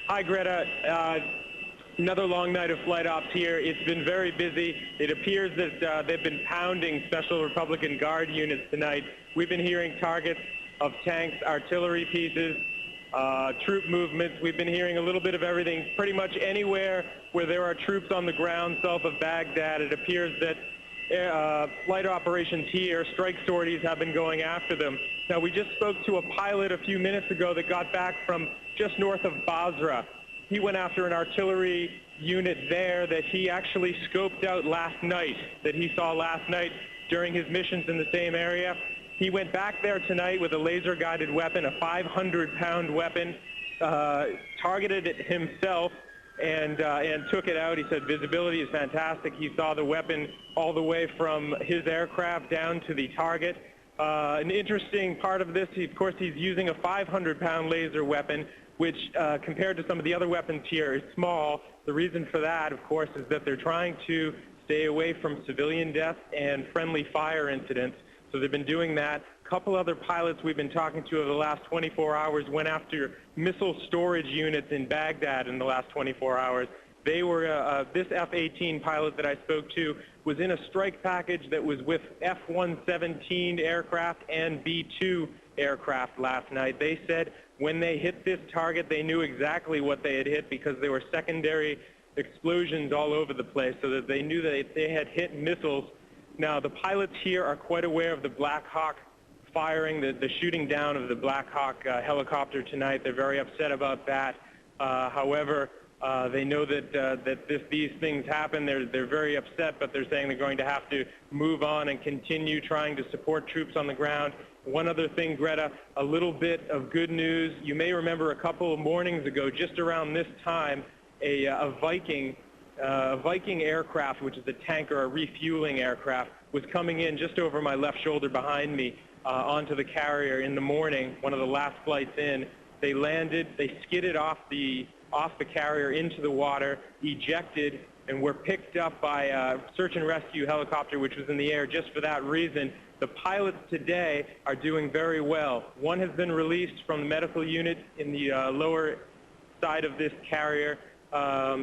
[SPEAKER 24] Hi, Greta. Another long night of flight ops here. It's been very busy. It appears that they've been pounding Special Republican Guard units tonight. We've been hearing targets of tanks, artillery pieces, troop movements. We've been hearing a little bit of everything. Pretty much anywhere where there are troops on the ground south of Baghdad, it appears that flight operations here, strike sorties, have been going after them. Now, we just spoke to a pilot a few minutes ago that got back from just north of Basra. He went after an artillery unit there that he actually scoped out last night, that he saw last night during his missions in the same area. He went back there tonight with a laser-guided weapon, a 500-pound weapon, targeted it himself and took it out. He said visibility is fantastic. He saw the weapon all the way from his aircraft down to the target. An interesting part of this, of course, he's using a 500-pound laser weapon, which compared to some of the other weapons here is small. The reason for that, of course, is that they're trying to stay away from civilian deaths and friendly fire incidents. So they've been doing that. A couple other pilots we've been talking to over the last 24 hours went after missile storage units in Baghdad in the last 24 hours. They were, this F-18 pilot that I spoke to was in a strike package that was with F-117 aircraft and B-2 aircraft last night. They said when they hit this target, they knew exactly what they had hit because there were secondary explosions all over the place, so that they knew that they had hit missiles. Now, the pilots here are quite aware of the Black Hawk firing, the shooting down of the Black Hawk helicopter tonight. They're very upset about that. However, they know that these things happen. They're very upset, but they're saying they're going to have to move on and continue trying to support troops on the ground. One other thing, Greta, a little bit of good news. You may remember a couple of mornings ago, just around this time, a Viking aircraft, which is a tanker, a refueling aircraft, was coming in just over my left shoulder behind me onto the carrier in the morning, one of the last flights in. They landed, they skidded off the carrier into the water, ejected, and were picked up by a search and rescue helicopter, which was in the air just for that reason. The pilots today are doing very well. One has been released from the medical unit in the lower side of this carrier.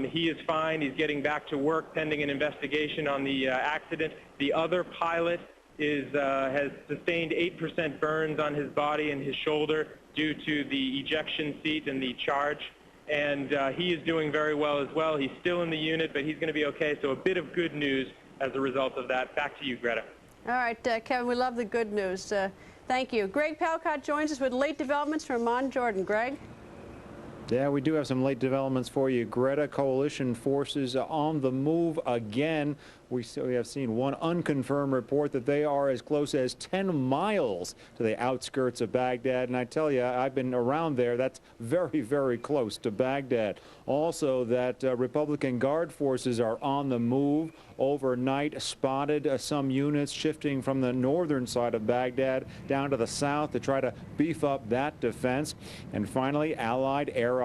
[SPEAKER 24] He is fine. He's getting back to work pending an investigation on the accident. The other pilot has sustained 8% burns on his body and his shoulder due to the ejection seat and the charge. And he is doing very well as well. He's still in the unit, but he's going to be okay. So a bit of good news as a result of that. Back to you, Greta.
[SPEAKER 12] All right, Kevin, we love the good news. Thank you. Greg Palcott joins us with late developments from Amman, Jordan. Greg?
[SPEAKER 4] Yeah, we do have some late developments for you. Greta, coalition forces on the move again. We have seen one unconfirmed report that they are as close as 10 miles to the outskirts of Baghdad. And I tell you, I've been around there. That's very, very close to Baghdad. Also, that Republican Guard forces are on the move overnight. Spotted some units shifting from the northern side of Baghdad down to the south to try to beef up that defense. And finally, Allied air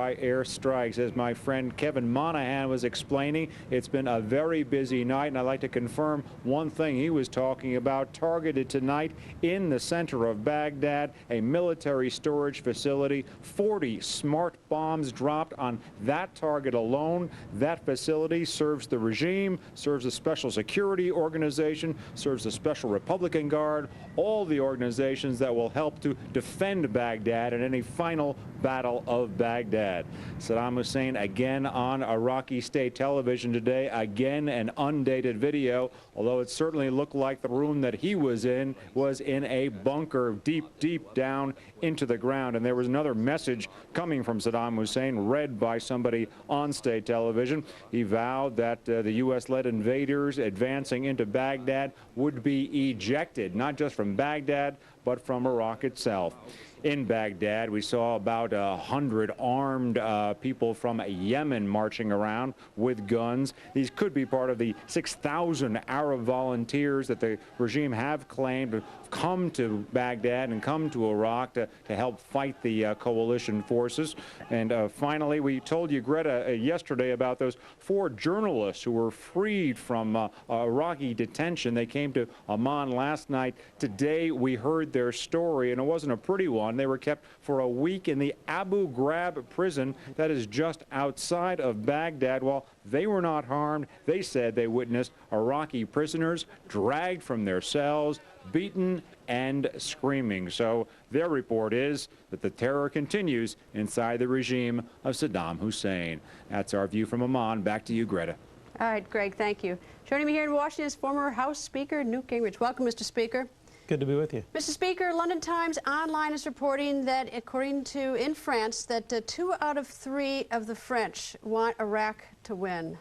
[SPEAKER 4] strikes. As my friend Kevin Monahan was explaining, it's been a very busy night, and I'd like to confirm one thing he was talking about. Targeted tonight in the center of Baghdad, a military storage facility. 40 smart bombs dropped on that target alone. That facility serves the regime, serves the Special Security Organization, serves the Special Republican Guard, all the organizations that will help to defend Baghdad in any final battle of Baghdad. Saddam Hussein again on Iraqi state television today, again an undated video, although it certainly looked like the room that he was in a bunker deep, deep down into the ground. And there was another message coming from Saddam Hussein, read by somebody on state television. He vowed that the U.S.-led invaders advancing into Baghdad would be ejected, not just from Baghdad, but from Iraq itself. In Baghdad, we saw about 100 armed people from Yemen marching around with guns. These could be part of the 6,000 Arab volunteers that the regime have claimed to come to Baghdad and come to Iraq to help fight the coalition forces. And finally, we told you, Greta, yesterday about those 4 journalists who were freed from Iraqi detention. They came to Amman last night. Today, we heard their story, and it wasn't a pretty one. They were kept for a week in the Abu Ghraib prison that is just outside of Baghdad. While they were not harmed, they said they witnessed Iraqi prisoners dragged from their cells, beaten and screaming. So their report is that the terror continues inside the regime of Saddam Hussein. That's our view from Amman. Back to you, Greta.
[SPEAKER 12] All right, Greg, thank you. Joining me here in Washington is former House Speaker Newt Gingrich. Welcome, Mr. Speaker.
[SPEAKER 9] Good to be with you.
[SPEAKER 12] Mr. Speaker, London Times Online is reporting that, according to in France, that 2 out of 3 of the French want Iraq to win.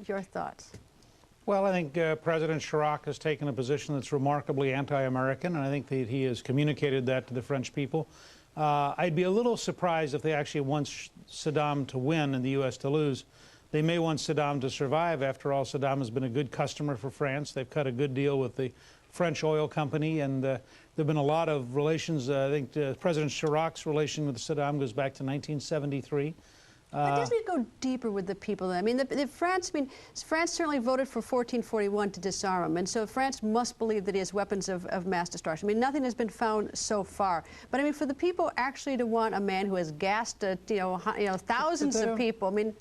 [SPEAKER 12] Your thoughts?
[SPEAKER 9] Well, I think President Chirac has taken a position that's remarkably anti-American, and I think that he has communicated that to the French people. I'd be a little surprised if they actually want Saddam to win and the U.S. to lose. They may want Saddam to survive. After all, Saddam has been a good customer for France. They've cut a good deal with the French oil company, and there have been a lot of relations. I think President Chirac's relation with Saddam goes back to 1973.
[SPEAKER 12] But doesn't it go deeper with the people? I mean, France certainly voted for 1441 to disarm him, and so France must believe that he has weapons of mass destruction. I mean, nothing has been found so far. But I mean, for the people actually to want a man who has gassed, thousands of people, I mean.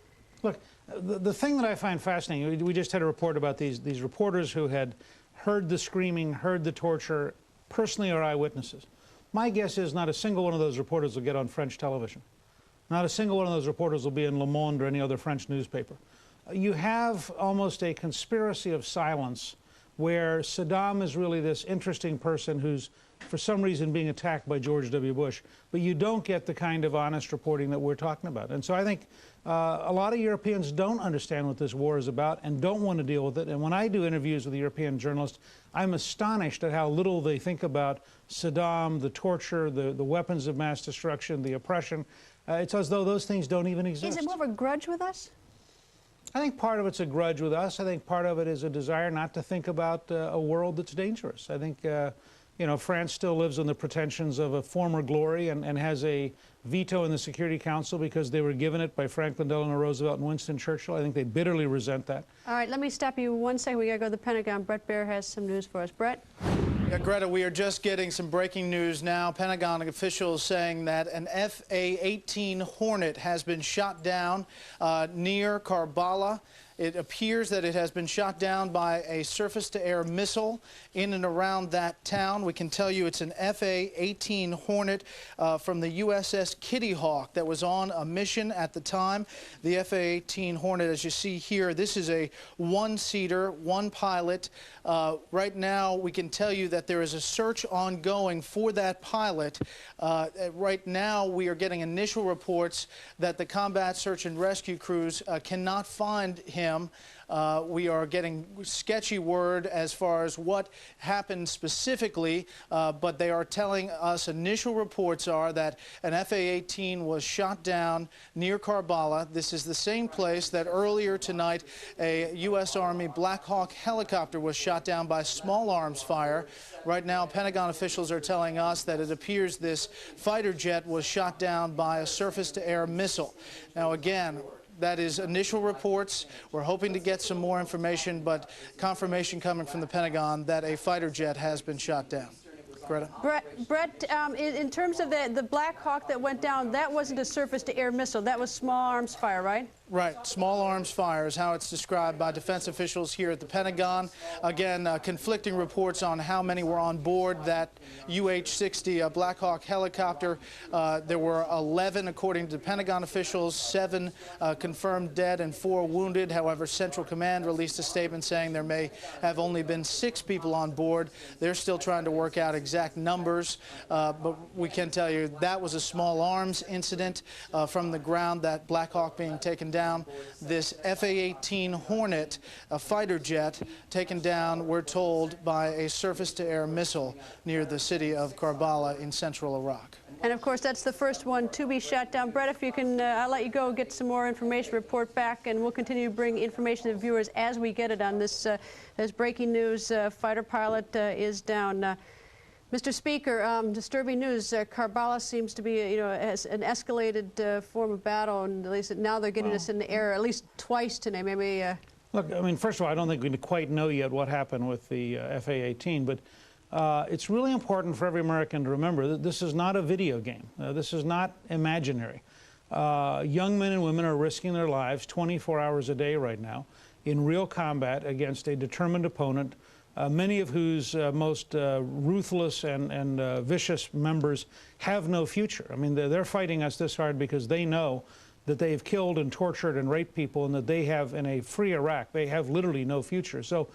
[SPEAKER 9] Look, the thing that I find fascinating, we just had a report about these reporters who had heard the screaming, heard the torture, personally are eyewitnesses. My guess is not a single one of those reporters will get on French television. Not a single one of those reporters will be in Le Monde or any other French newspaper. You have almost a conspiracy of silence where Saddam is really this interesting person who's, for some reason, being attacked by George W. Bush, but you don't get the kind of honest reporting that we're talking about. And so I think a lot of Europeans don't understand what this war is about and don't want to deal with it. And when I do interviews with European journalists, I'm astonished at how little they think about Saddam, the torture, the weapons of mass destruction, the oppression. It's as though those things don't even exist.
[SPEAKER 12] Is it more of a grudge with us?
[SPEAKER 9] I think part of it's a grudge with us. I think part of it is a desire not to think about a world that's dangerous. I think, France still lives on the pretensions of a former glory and has a veto in the Security Council because they were given it by Franklin Delano Roosevelt and Winston Churchill. I think they bitterly resent that.
[SPEAKER 12] All right, let me stop you 1 second. We got to go to the Pentagon. Bret Baier has some news for us. Bret?
[SPEAKER 10] Yeah, Greta, we are just getting some breaking news now. Pentagon officials saying that an FA-18 Hornet has been shot down near Karbala. It appears that it has been shot down by a surface-to-air missile in and around that town. We can tell you it's an FA-18 Hornet from the USS Kitty Hawk that was on a mission at the time. The FA-18 Hornet, as you see here, this is a one-seater, one pilot. Right now, we can tell you that there is a search ongoing for that pilot. Right now, we are getting initial reports that the combat search and rescue crews cannot find him. We are getting sketchy word as far as what happened specifically, but they are telling us initial reports are that an FA-18 was shot down near Karbala. This is the same place that earlier tonight a U.S. Army Black Hawk helicopter was shot down by small arms fire. Right now, Pentagon officials are telling us that it appears this fighter jet was shot down by a surface-to-air missile. Now, again, that is initial reports. We're hoping to get some more information, but confirmation coming from the Pentagon that a fighter jet has been shot down. Greta?
[SPEAKER 12] Brett, in terms of the Black Hawk that went down, that wasn't a surface-to-air missile. That was small arms fire, right?
[SPEAKER 10] Right. Small arms fire is how it's described by defense officials here at the Pentagon. Again, conflicting reports on how many were on board that UH-60 Black Hawk helicopter. There were 11, according to Pentagon officials, 7 confirmed dead and 4 wounded. However, Central Command released a statement saying there may have only been 6 people on board. They're still trying to work out exact numbers, but we can tell you that was a small arms incident from the ground, that Black Hawk being taken down. This FA-18 Hornet, a fighter jet, taken down, we're told, by a surface-to-air missile near the city of Karbala in central Iraq.
[SPEAKER 12] And of course, that's the first one to be shot down. Brett, if you can, I'll let you go get some more information, report back, and we'll continue to bring information to viewers as we get it on this. As breaking news, fighter pilot is down. Mr. Speaker, disturbing news. Karbala seems to be, has an escalated form of battle, and at least now they're getting us in the air at least twice today. Maybe.
[SPEAKER 9] Look, I mean, first of all, I don't think we quite know yet what happened with the FA-18, but it's really important for every American to remember that this is not a video game. This is not imaginary. Young men and women are risking their lives 24 hours a day right now in real combat against a determined opponent, many of whose most ruthless and vicious members have no future. I mean, they're fighting us this hard because they know that they have killed and tortured and raped people, and that they have, in a free Iraq, they have literally no future. So,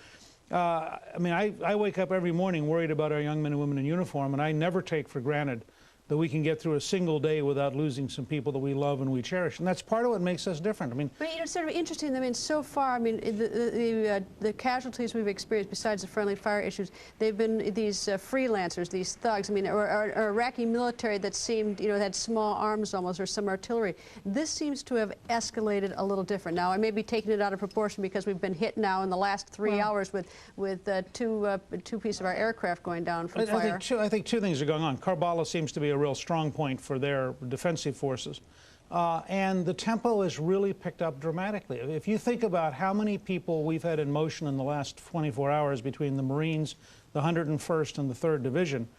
[SPEAKER 9] I mean, I wake up every morning worried about our young men and women in uniform, and I never take for granted that we can get through a single day without losing some people that we love and we cherish. And that's part of what makes us different. I mean,
[SPEAKER 12] but it's sort of interesting. I mean, so far, I mean, the casualties we've experienced, besides the friendly fire issues, they've been these freelancers, these thugs. I mean, or Iraqi military that seemed, had small arms almost, or some artillery. This seems to have escalated a little different. Now, I may be taking it out of proportion because we've been hit now in the last 3 hours with two pieces of our aircraft going down from fire.
[SPEAKER 9] I think two things are going on. Karbala seems to be a real strong point for their defensive forces. And the tempo has really picked up dramatically. If you think about how many people we've had in motion in the last 24 hours between the Marines, the 101st, and the 3rd Division,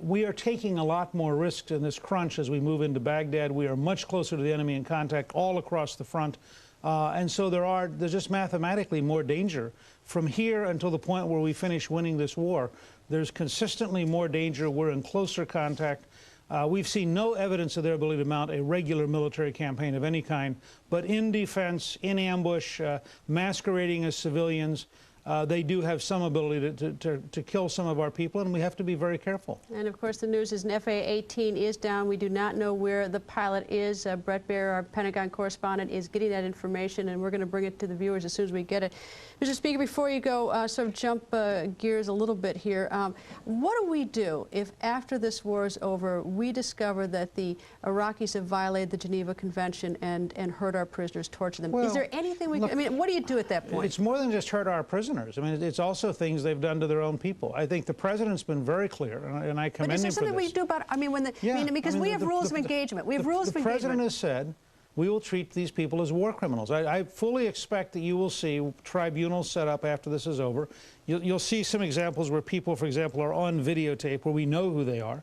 [SPEAKER 9] we are taking a lot more risks in this crunch as we move into Baghdad. We are much closer to the enemy in contact all across the front. And so there's just mathematically more danger. From here until the point where we finish winning this war, there's consistently more danger. We're in closer contact. We've seen no evidence of their ability to mount a regular military campaign of any kind, but in defense, in ambush, masquerading as civilians, they do have some ability to kill some of our people, and we have to be very careful.
[SPEAKER 12] And of course, the news is an FA-18 is down. We do not know where the pilot is. Brett Baer, our Pentagon correspondent, is getting that information, and we're going to bring it to the viewers as soon as we get it. Mr. Speaker, before you go, sort of jump gears a little bit here. What do we do if, after this war is over, we discover that the Iraqis have violated the Geneva Convention and hurt our prisoners, tortured them?
[SPEAKER 9] Well,
[SPEAKER 12] is there anything we can, I mean, what do you do at that point?
[SPEAKER 9] It's more than just hurt our prisoners. I mean, it's also things they've done to their own people. I think the president's been very clear, and I commend him for this.
[SPEAKER 12] But is there something we do about it? I mean, because we have rules of engagement. We have rules of engagement.
[SPEAKER 9] The president has said we will treat these people as war criminals. I fully expect that you will see tribunals set up after this is over. You'll see some examples where people, for example, are on videotape where we know who they are.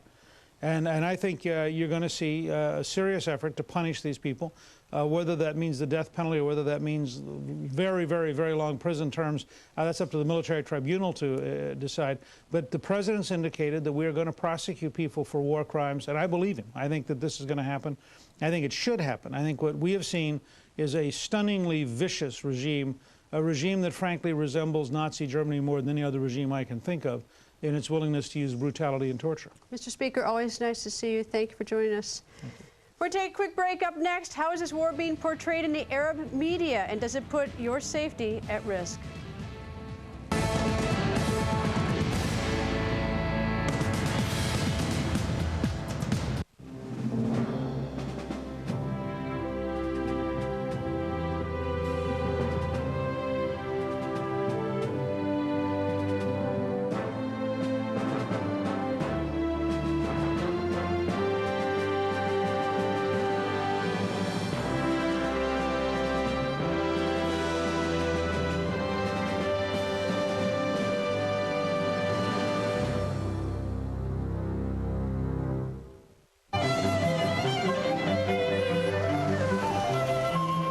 [SPEAKER 9] And I think you're going to see a serious effort to punish these people, whether that means the death penalty or whether that means very, very, very long prison terms. That's up to the military tribunal to decide. But the president's indicated that we're going to prosecute people for war crimes, and I believe him. I think that this is going to happen. I think it should happen. I think what we have seen is a stunningly vicious regime, a regime that frankly resembles Nazi Germany more than any other regime I can think of in its willingness to use brutality and torture.
[SPEAKER 12] Mr. Speaker, always nice to see you. Thank you for joining us. We're taking a quick break. Up next, how is this war being portrayed in the Arab media, and does it put your safety at risk?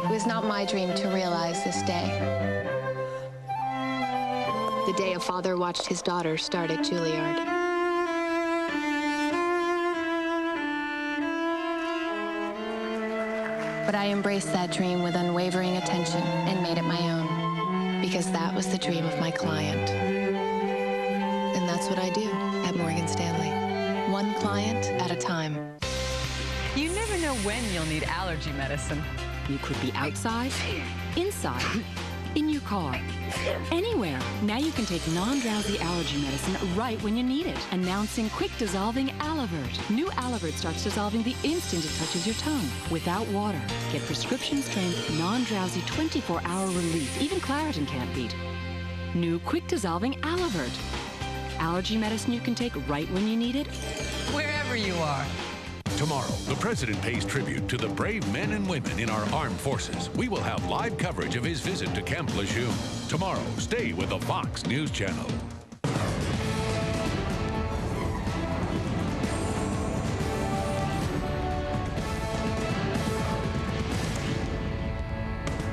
[SPEAKER 21] It was not my dream to realize this day. The day a father watched his daughter start at Juilliard. But I embraced that dream with unwavering attention and made it my own, because that was the dream of my client. And that's what I do at Morgan Stanley, one client at a time.
[SPEAKER 2] You never know when you'll need allergy medicine.
[SPEAKER 11] You could be outside, inside, in your car, anywhere. Now you can take non-drowsy allergy medicine right when you need it. Announcing Quick Dissolving Alavert. New Alavert starts dissolving the instant it touches your tongue, without water. Get prescription-strength, non-drowsy 24-hour relief. Even Claritin can't beat. New Quick Dissolving Alavert. Allergy medicine you can take right when you need it,
[SPEAKER 2] Wherever you are.
[SPEAKER 13] Tomorrow, the president pays tribute to the brave men and women in our armed forces. We will have live coverage of his visit to Camp Lejeune. Tomorrow, stay with the Fox News Channel.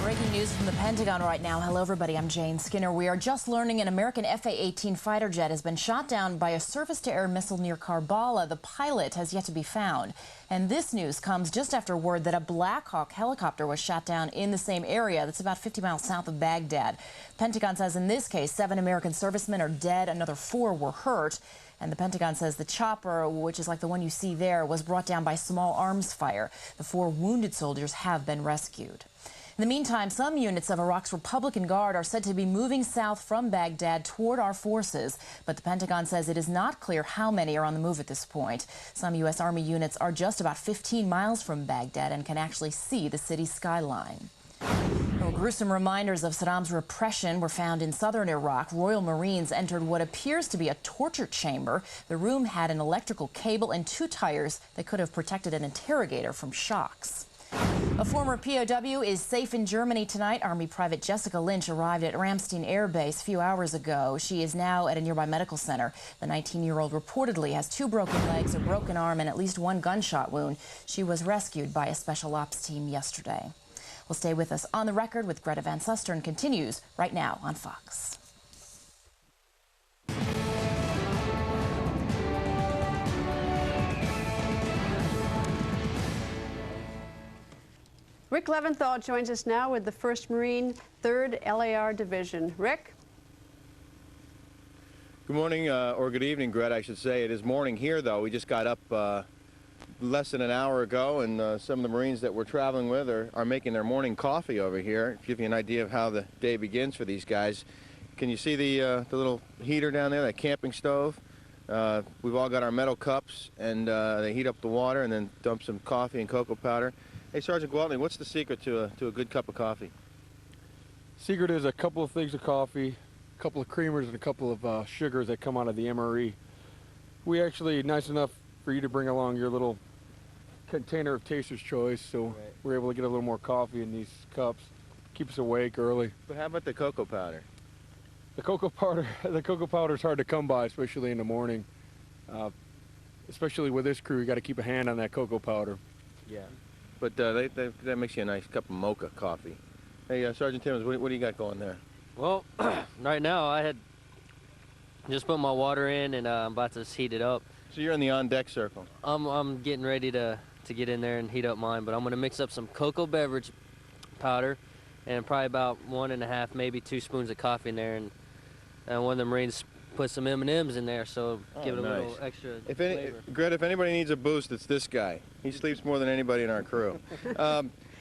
[SPEAKER 14] Breaking news from the Pentagon right now. Hello, everybody. I'm Jane Skinner. We are just learning an American F-A-18 fighter jet has been shot down by a surface-to-air missile near Karbala. The pilot has yet to be found. And this news comes just after word that a Black Hawk helicopter was shot down in the same area. That's about 50 miles south of Baghdad. Pentagon says in this case, 7 American servicemen are dead. Another 4 were hurt. And the Pentagon says the chopper, which is like the one you see there, was brought down by small arms fire. The 4 wounded soldiers have been rescued. In the meantime, some units of Iraq's Republican Guard are said to be moving south from Baghdad toward our forces, but the Pentagon says it is not clear how many are on the move at this point. Some U.S. Army units are just about 15 miles from Baghdad and can actually see the city's skyline. Well, gruesome reminders of Saddam's repression were found in southern Iraq. Royal Marines entered what appears to be a torture chamber. The room had an electrical cable and 2 tires that could have protected an interrogator from shocks. A former POW is safe in Germany tonight. Army Private Jessica Lynch arrived at Ramstein Air Base a few hours ago. She is now at a nearby medical center. The 19-year-old reportedly has 2 broken legs, a broken arm, and at least 1 gunshot wound. She was rescued by a special ops team yesterday. Well, stay with us. On the Record with Greta Van Susteren continues right now on Fox.
[SPEAKER 12] Rick Leventhal joins us now with the 1st Marine 3rd LAR Division. Rick?
[SPEAKER 23] Good morning, or good evening, Greta, I should say. It is morning here, though. We just got up less than an hour ago, and some of the Marines that we're traveling with are making their morning coffee over here. Give you an idea of how the day begins for these guys. Can you see the little heater down there, that camping stove? We've all got our metal cups, and they heat up the water and then dump some coffee and cocoa powder. Hey, Sergeant Gwaltney, what's the secret to a good cup of coffee?
[SPEAKER 19] Secret is a couple of things of coffee, a couple of creamers, and a couple of sugars that come out of the MRE. We actually, nice enough for you to bring along your little container of Taster's Choice, so we're able to get a little more coffee in these cups. Keep us awake early.
[SPEAKER 23] But how about the cocoa powder?
[SPEAKER 19] The cocoa powder is hard to come by, especially in the morning. especially with this crew, you got to keep a hand on that cocoa powder.
[SPEAKER 5] Yeah. But that makes you a nice cup of mocha coffee. Hey, Sergeant Timmons, what do you got going there?
[SPEAKER 6] Well, right now I had just put my water in and I'm about to heat it up.
[SPEAKER 5] So you're in the on-deck circle?
[SPEAKER 6] I'm getting ready to get in there and heat up mine, but I'm going to mix up some cocoa beverage powder and probably about 1.5, maybe 2 spoons of coffee in there, and one of the Marines put some M&Ms in there, so give it a little extra flavor.
[SPEAKER 5] Greta, if anybody needs a boost, it's this guy. He sleeps more than anybody in our crew.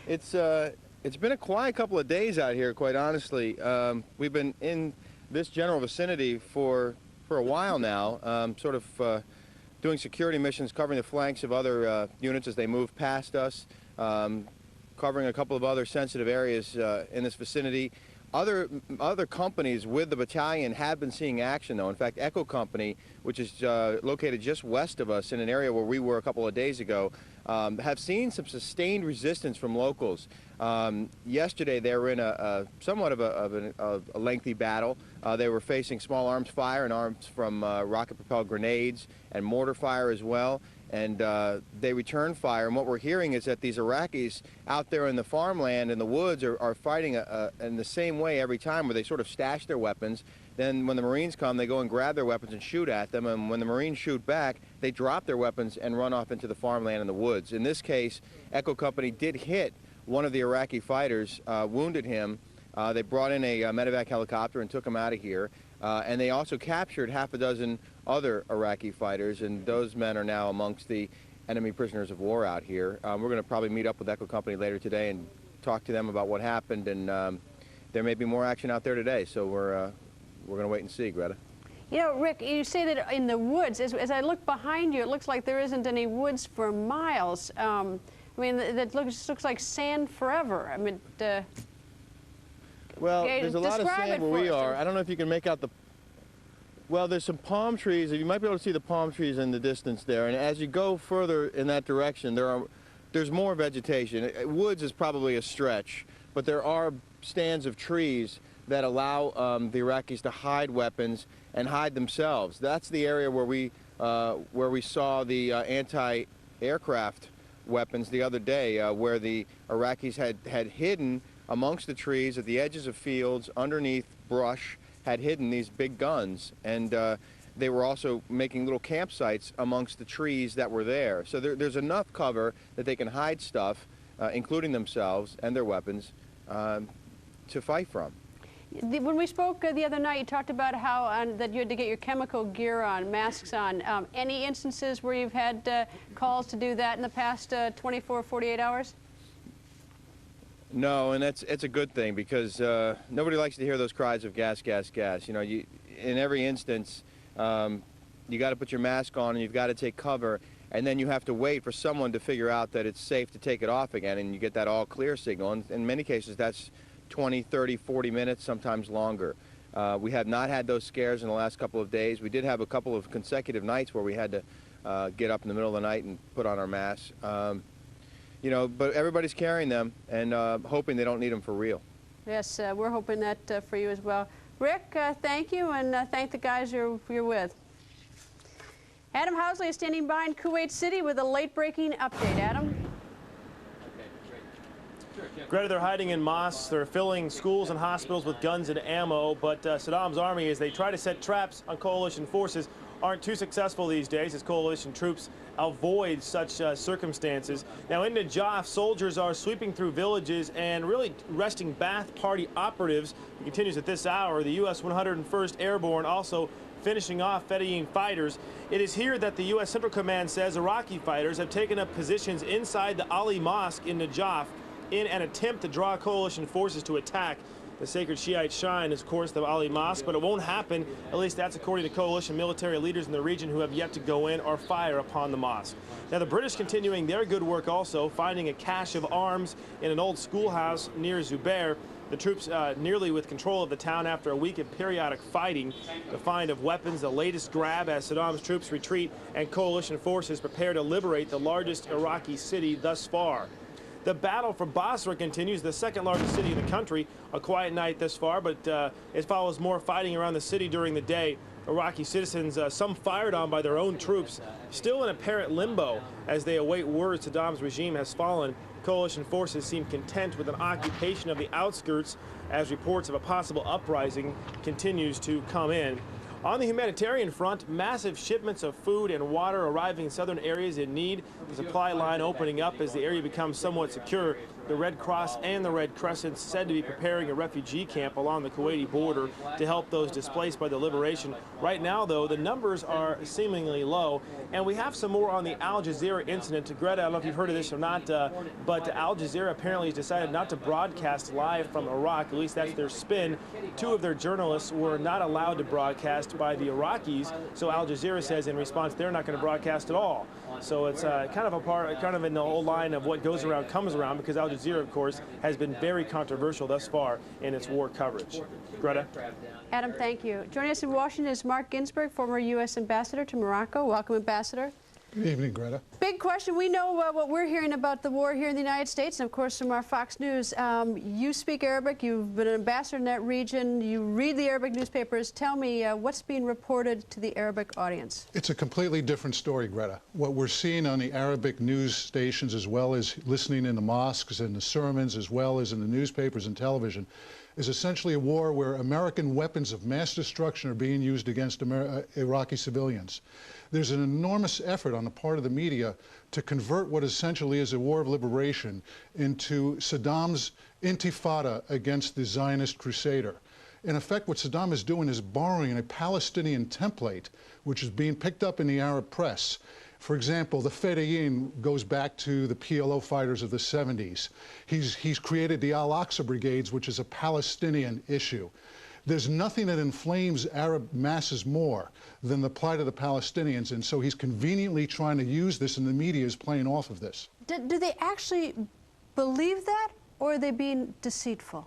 [SPEAKER 5] It's been a quiet couple of days out here, quite honestly. We've been in this general vicinity for a while now, sort of doing security missions, covering the flanks of other units as they move past us, covering a couple of other sensitive areas in this vicinity. Other companies with the battalion have been seeing action, though. In fact, Echo Company, which is located just west of us in an area where we were a couple of days ago, have seen some sustained resistance from locals. Yesterday, they were in somewhat of a lengthy battle. They were facing small arms fire and arms from rocket-propelled grenades and mortar fire as well. And they return fire, and what we're hearing is that these Iraqis out there in the farmland and the woods are fighting in the same way every time, where they sort of stash their weapons. Then when the Marines come, they go and grab their weapons and shoot at them, and when the Marines shoot back, they drop their weapons and run off into the farmland and the woods. In this case, Echo Company did hit one of the Iraqi fighters, wounded him. They brought in a medevac helicopter and took him out of here. And they also captured half a dozen other Iraqi fighters, and those men are now amongst the enemy prisoners of war out here. We're going to probably meet up with Echo Company later today and talk to them about what happened, and there may be more action out there today, so we're going to wait and see, Greta.
[SPEAKER 12] You know, Rick, you say that in the woods. As I look behind you, it looks like there isn't any woods for miles. I mean, that looks like sand forever. I mean,
[SPEAKER 5] well, there's a lot of sand where we are. I don't know if you can make out the... Well, there's some palm trees. You might be able to see the palm trees in the distance there. And as you go further in that direction, there's more vegetation. Woods is probably a stretch, but there are stands of trees that allow the Iraqis to hide weapons and hide themselves. That's the area where we saw the anti-aircraft weapons the other day, where the Iraqis had hidden amongst the trees at the edges of fields, underneath brush, had hidden these big guns, and they were also making little campsites amongst the trees that were there. So there's enough cover that they can hide stuff, including themselves and their weapons, to fight from.
[SPEAKER 12] When we spoke the other night, you talked about how that you had to get your chemical gear on, masks on. Any instances where you've had calls to do that in the past 24, 48 hours?
[SPEAKER 5] No, and it's a good thing, because nobody likes to hear those cries of gas, gas, gas. You know, in every instance, you got to put your mask on and you've got to take cover, and then you have to wait for someone to figure out that it's safe to take it off again, and you get that all clear signal. And in many cases, that's 20, 30, 40 minutes, sometimes longer. We have not had those scares in the last couple of days. We did have a couple of consecutive nights where we had to get up in the middle of the night and put on our masks. You know, but everybody's carrying them and hoping they don't need them for real.
[SPEAKER 12] Yes, we're hoping that for you as well. Rick, thank you, and thank the guys you're with. Adam Housley is standing by in Kuwait City with a late-breaking update. Adam?
[SPEAKER 8] Greta, they're hiding in mosques. They're filling schools and hospitals with guns and ammo, but Saddam's army, as they try to set traps on coalition forces, aren't too successful these days as coalition troops avoid such circumstances. Now in Najaf, soldiers are sweeping through villages and really arresting Ba'ath Party operatives. It continues at this hour. The U.S. 101st Airborne also finishing off Fedayeen fighters. It is here that the U.S. Central Command says Iraqi fighters have taken up positions inside the Ali Mosque in Najaf in an attempt to draw coalition forces to attack the sacred Shiite shrine, of course, the Ali Mosque, but it won't happen. At least that's according to coalition military leaders in the region who have yet to go in or fire upon the mosque. Now, the British continuing their good work also, finding a cache of arms in an old schoolhouse near Zubair. The troops nearly with control of the town after a week of periodic fighting. The find of weapons, the latest grab as Saddam's troops retreat and coalition forces prepare to liberate the largest Iraqi city thus far. The battle for Basra continues, the second largest city in the country. A quiet night thus far, but it follows more fighting around the city during the day. Iraqi citizens, some fired on by their own troops, still in apparent limbo as they await word Saddam's regime has fallen. Coalition forces seem content with an occupation of the outskirts as reports of a possible uprising continues to come in. On the humanitarian front, massive shipments of food and water arriving in southern areas in need, the supply line opening up as the area becomes somewhat secure. The Red Cross and the Red Crescent said to be preparing a refugee camp along the Kuwaiti border to help those displaced by the liberation. Right now, though, the numbers are seemingly low. And we have some more on the Al Jazeera incident. Greta, I don't know if you've heard of this or not, but Al Jazeera apparently has decided not to broadcast live from Iraq. At least that's their spin. 2 of their journalists were not allowed to broadcast by the Iraqis. So Al Jazeera says in response they're not going to broadcast at all. So it's kind of in the old line of what goes around comes around, because Al Jazeera, of course, has been very controversial thus far in its war coverage. Greta?
[SPEAKER 12] Adam, thank you. Joining us in Washington is Mark Ginsburg, former U.S. ambassador to Morocco. Welcome, Ambassador.
[SPEAKER 7] Good evening, Greta.
[SPEAKER 12] Big question. We know what we're hearing about the war here in the United States, and of course from our Fox News. You speak Arabic. You've been an ambassador in that region. You read the Arabic newspapers. Tell me what's being reported to the Arabic audience.
[SPEAKER 7] It's a completely different story, Greta. What we're seeing on the Arabic news stations, as well as listening in the mosques and the sermons, as well as in the newspapers and television, is essentially a war where American weapons of mass destruction are being used against Iraqi civilians. There's an enormous effort on the part of the media to convert what essentially is a war of liberation into Saddam's intifada against the Zionist crusader. In effect, what Saddam is doing is borrowing a Palestinian template, which is being picked up in the Arab press. For example, the Fedayeen goes back to the PLO fighters of the 70s. He's created the Al-Aqsa Brigades, which is a Palestinian issue. There's nothing that inflames Arab masses more than the plight of the Palestinians, and so he's conveniently trying to use this, and the media is playing off of this.
[SPEAKER 12] Do they actually believe that, or are they being deceitful?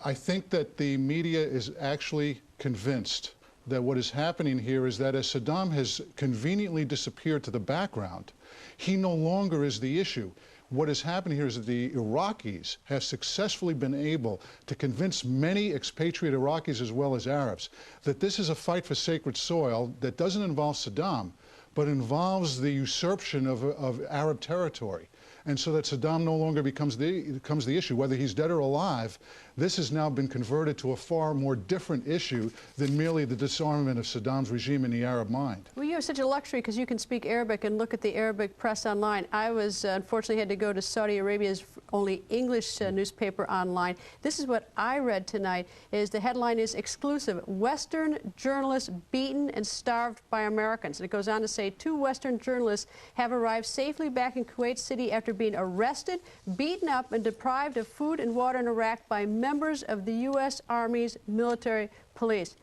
[SPEAKER 7] I think that the media is actually convinced that what is happening here is that as Saddam has conveniently disappeared to the background, he no longer is the issue. What is happening here is that the Iraqis have successfully been able to convince many expatriate Iraqis as well as Arabs that this is a fight for sacred soil that doesn't involve Saddam, but involves the usurpation of Arab territory. And so that Saddam no longer becomes the issue. Whether he's dead or alive, this has now been converted to a far more different issue than merely the disarmament of Saddam's regime in the Arab mind.
[SPEAKER 12] Well, you have such a luxury because you can speak Arabic and look at the Arabic press online. I was unfortunately had to go to Saudi Arabia's only English newspaper online. This is what I read tonight. Is the headline is exclusive: Western journalists beaten and starved by Americans. And it goes on to say 2 Western journalists have arrived safely back in Kuwait City after being arrested, beaten up, and deprived of food and water in Iraq by members of the U.S. Army's military police.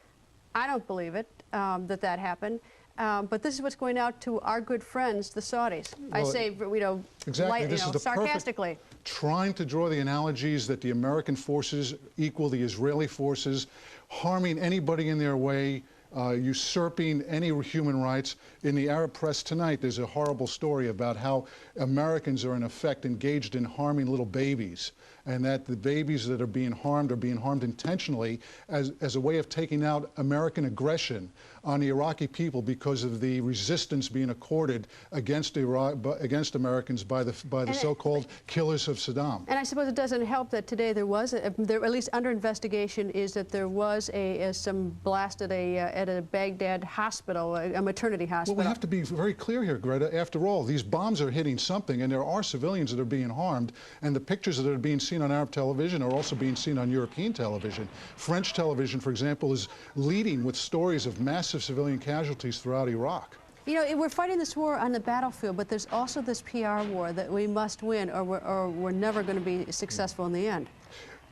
[SPEAKER 12] I don't believe it, that happened. But this is what's going out to our good friends, the Saudis. Well, I say,
[SPEAKER 7] exactly. This is the
[SPEAKER 12] sarcastically.
[SPEAKER 7] Trying to draw the analogies that the American forces equal the Israeli forces, harming anybody in their way, usurping any human rights. In the Arab press tonight, there's a horrible story about how Americans are in effect engaged in harming little babies, and that the babies that are being harmed intentionally as a way of taking out American aggression on the Iraqi people because of the resistance being accorded against Americans by the so-called killers of Saddam.
[SPEAKER 12] And I suppose it doesn't help that today there was, at least under investigation, is that there was some blast at a Baghdad hospital, a maternity hospital.
[SPEAKER 7] Well, we have to be very clear here, Greta. After all, these bombs are hitting something, and there are civilians that are being harmed, and the pictures that are being seen on Arab television are also being seen on European television. French television, for example, is leading with stories of massive civilian casualties throughout Iraq.
[SPEAKER 12] You know, we're fighting this war on the battlefield, but there's also this PR war that we must win, or we're never going to be successful in the end.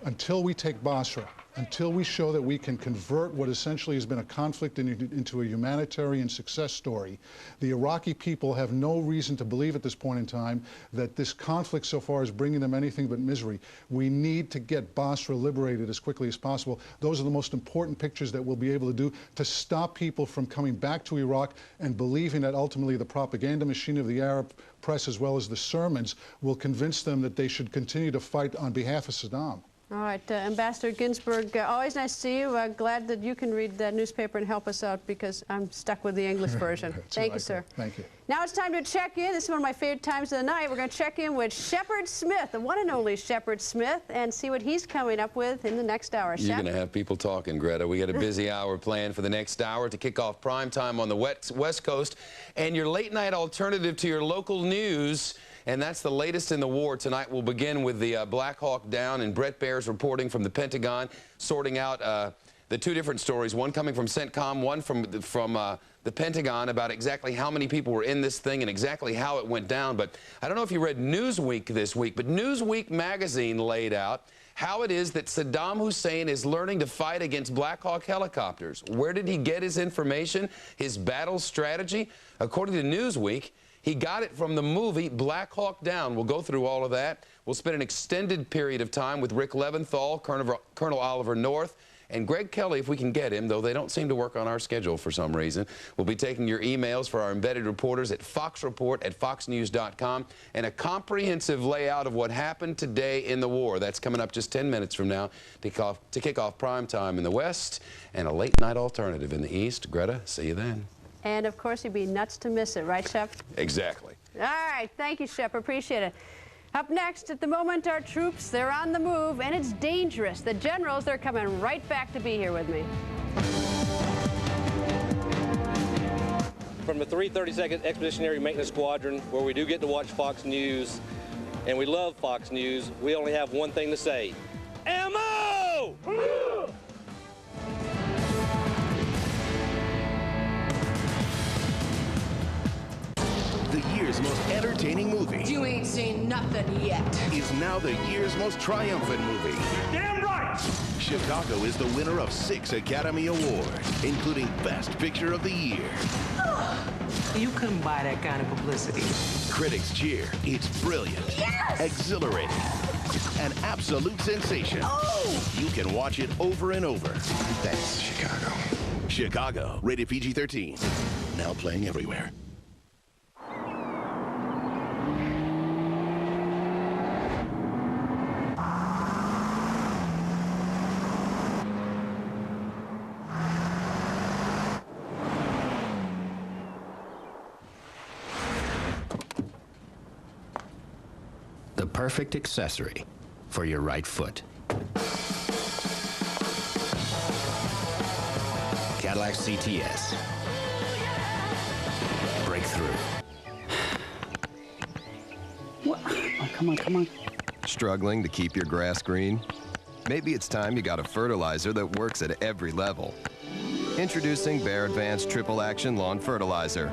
[SPEAKER 7] Until we take Basra, until we show that we can convert what essentially has been a conflict into a humanitarian success story, the Iraqi people have no reason to believe at this point in time that this conflict so far is bringing them anything but misery. We need to get Basra liberated as quickly as possible. Those are the most important pictures that we'll be able to do to stop people from coming back to Iraq and believing that ultimately the propaganda machine of the Arab press, as well as the sermons, will convince them that they should continue to fight on behalf of Saddam.
[SPEAKER 12] All right, Ambassador Ginsburg, always nice to see you. Glad that you can read that newspaper and help us out because I'm stuck with the English version. Thank you, sir.
[SPEAKER 7] Thank you.
[SPEAKER 12] Now it's time to check in. This is one of my favorite times of the night. We're going to check in with Shepard Smith, the one and only Shepard Smith, and see what he's coming up with in the next hour.
[SPEAKER 15] You're going to have people talking, Greta. We got a busy hour planned for the next hour to kick off prime time on the West Coast, and your late-night alternative to your local news. And that's the latest in the war. Tonight we'll begin with the Black Hawk Down, and Brett Baer's reporting from the Pentagon, sorting out the two different stories, one coming from CENTCOM, one from the Pentagon, about exactly how many people were in this thing and exactly how it went down. But I don't know if you read Newsweek this week, but Newsweek magazine laid out how it is that Saddam Hussein is learning to fight against Black Hawk helicopters. Where did he get his information, his battle strategy? According to Newsweek, he got it from the movie Black Hawk Down. We'll go through all of that. We'll spend an extended period of time with Rick Leventhal, Colonel Oliver North, and Greg Kelly, if we can get him, though they don't seem to work on our schedule for some reason. We'll be taking your emails for our embedded reporters at foxreport@foxnews.com, and a comprehensive layout of what happened today in the war. That's coming up just 10 minutes from now to kick off prime time in the West and a late-night alternative in the East. Greta, see you then.
[SPEAKER 12] And, of course, you'd be nuts to miss it, right, Shep?
[SPEAKER 15] Exactly.
[SPEAKER 12] All right. Thank you, Shep. Appreciate it. Up next, at the moment, our troops, they're on the move, and it's dangerous. The generals, they're coming right back to be here with me.
[SPEAKER 16] From the 332nd Expeditionary Maintenance Squadron, where we do get to watch Fox News, and we love Fox News, we only have one thing to say. Ammo!
[SPEAKER 17] The year's most entertaining movie
[SPEAKER 18] You ain't seen nothing yet.
[SPEAKER 17] is now the year's most triumphant movie.
[SPEAKER 18] Damn right!
[SPEAKER 17] Chicago is the winner of 6 Academy Awards, including Best Picture of the Year.
[SPEAKER 18] You couldn't buy that kind of publicity.
[SPEAKER 17] Critics cheer. It's brilliant,
[SPEAKER 18] Yes!
[SPEAKER 17] exhilarating, an absolute sensation.
[SPEAKER 18] Oh!
[SPEAKER 17] You can watch it over and over. That's Chicago. Chicago, rated PG-13. Now playing everywhere.
[SPEAKER 25] The perfect accessory for your right foot. Cadillac CTS. Breakthrough.
[SPEAKER 26] What? Oh, come on, come on.
[SPEAKER 27] Struggling to keep your grass green? Maybe it's time you got a fertilizer that works at every level. Introducing Bayer Advanced Triple Action Lawn Fertilizer.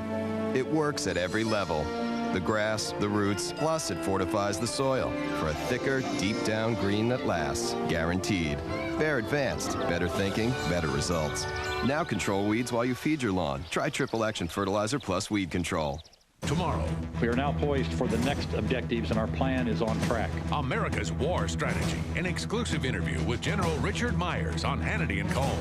[SPEAKER 27] It works at every level. The grass, the roots, plus it fortifies the soil for a thicker, deep-down green that lasts, guaranteed. Bayer Advanced, better thinking, better results. Now control weeds while you feed your lawn. Try Triple Action Fertilizer plus Weed Control.
[SPEAKER 13] Tomorrow,
[SPEAKER 28] we are now poised for the next objectives, and our plan is on track.
[SPEAKER 13] America's War Strategy, an exclusive interview with General Richard Myers on Hannity and Combs.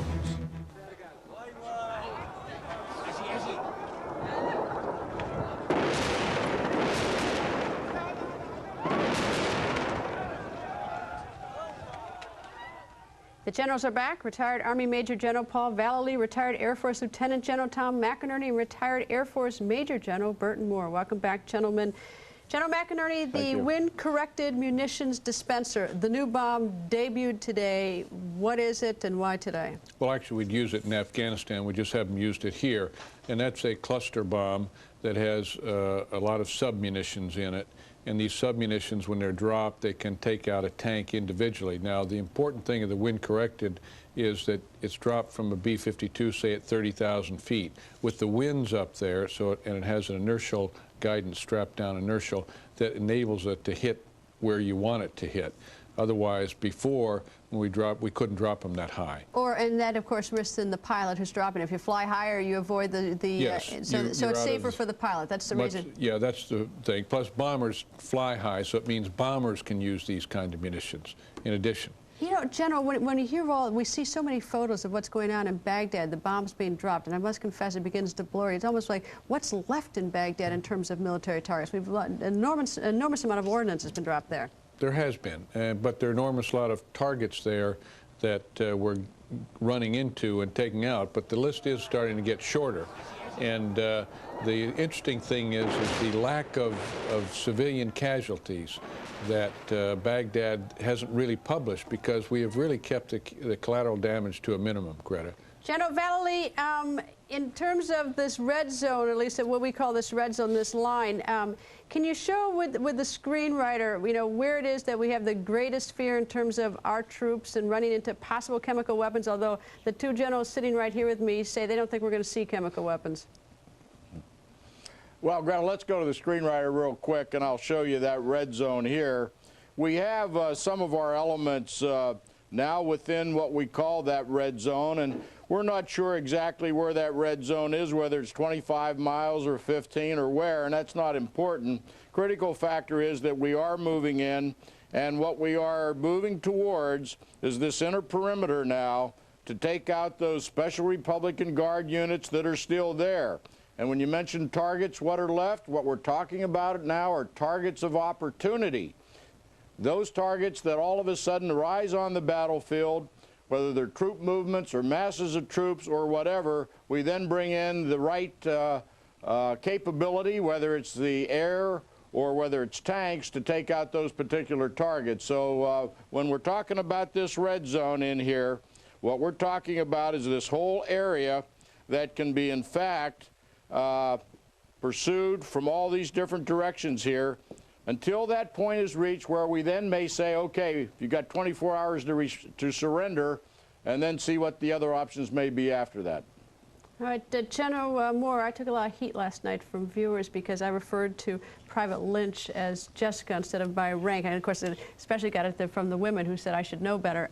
[SPEAKER 12] The generals are back. Retired Army Major General Paul Vallely, retired Air Force Lieutenant General Tom McInerney, and retired Air Force Major General Burton Moore. Welcome back, gentlemen. General McInerney, the wind-corrected munitions dispenser, the new bomb debuted today. What is it and why today?
[SPEAKER 29] Well, actually, we'd use it in Afghanistan. We just haven't used it here. And that's a cluster bomb that has a lot of submunitions in it. And these submunitions, when they're dropped, they can take out a tank individually. Now, the important thing of the wind-corrected is that it's dropped from a B-52, say, at 30,000 feet. With the winds up there, and it has an inertial guidance, strapped-down inertial, that enables it to hit where you want it to hit. Otherwise, before, when we couldn't drop them that high.
[SPEAKER 12] And that, of course, risks in the pilot who's dropping. If you fly higher, you avoid
[SPEAKER 29] Yes,
[SPEAKER 12] so it's safer for the pilot. That's the reason.
[SPEAKER 29] Yeah, that's the thing. Plus, bombers fly high, so it means bombers can use these kind of munitions in addition.
[SPEAKER 12] You know, General, when you hear we see so many photos of what's going on in Baghdad, the bombs being dropped, and I must confess it begins to blur. It's almost like what's left in Baghdad in terms of military targets. We've an enormous amount of ordnance has been dropped there.
[SPEAKER 29] There has been, but there are an enormous lot of targets there that we're running into and taking out, but the list is starting to get shorter. And the interesting thing is the lack of civilian casualties that Baghdad hasn't really published, because we have really kept the collateral damage to a minimum, Greta.
[SPEAKER 12] General Vallely, in terms of this red zone, at least what we call this red zone, this line, can you show with the screenwriter, you know, where it is that we have the greatest fear in terms of our troops and running into possible chemical weapons, although the two generals sitting right here with me say they don't think we're going to see chemical weapons?
[SPEAKER 1] Well, Greta, let's go to the screenwriter real quick, and I'll show you that red zone here. We have some of our elements now within what we call that red zone, and we're not sure exactly where that red zone is, whether it's 25 miles or 15 or where, and that's not important. Critical factor is that we are moving in, and what we are moving towards is this inner perimeter now to take out those Special Republican Guard units that are still there. And when you mention targets, what are left? What we're talking about now are targets of opportunity. Those targets that all of a sudden rise on the battlefield, whether they're troop movements or masses of troops or whatever, we then bring in the right capability, whether it's the air or whether it's tanks, to take out those particular targets. So when we're talking about this red zone in here, what we're talking about is this whole area that can be, in fact, pursued from all these different directions here until that point is reached where we then may say, okay, you've got 24 hours to surrender, and then see what the other options may be after that.
[SPEAKER 12] All right, General Moore, I took a lot of heat last night from viewers because I referred to Private Lynch as Jessica instead of by rank, and of course especially got it from the women who said I should know better.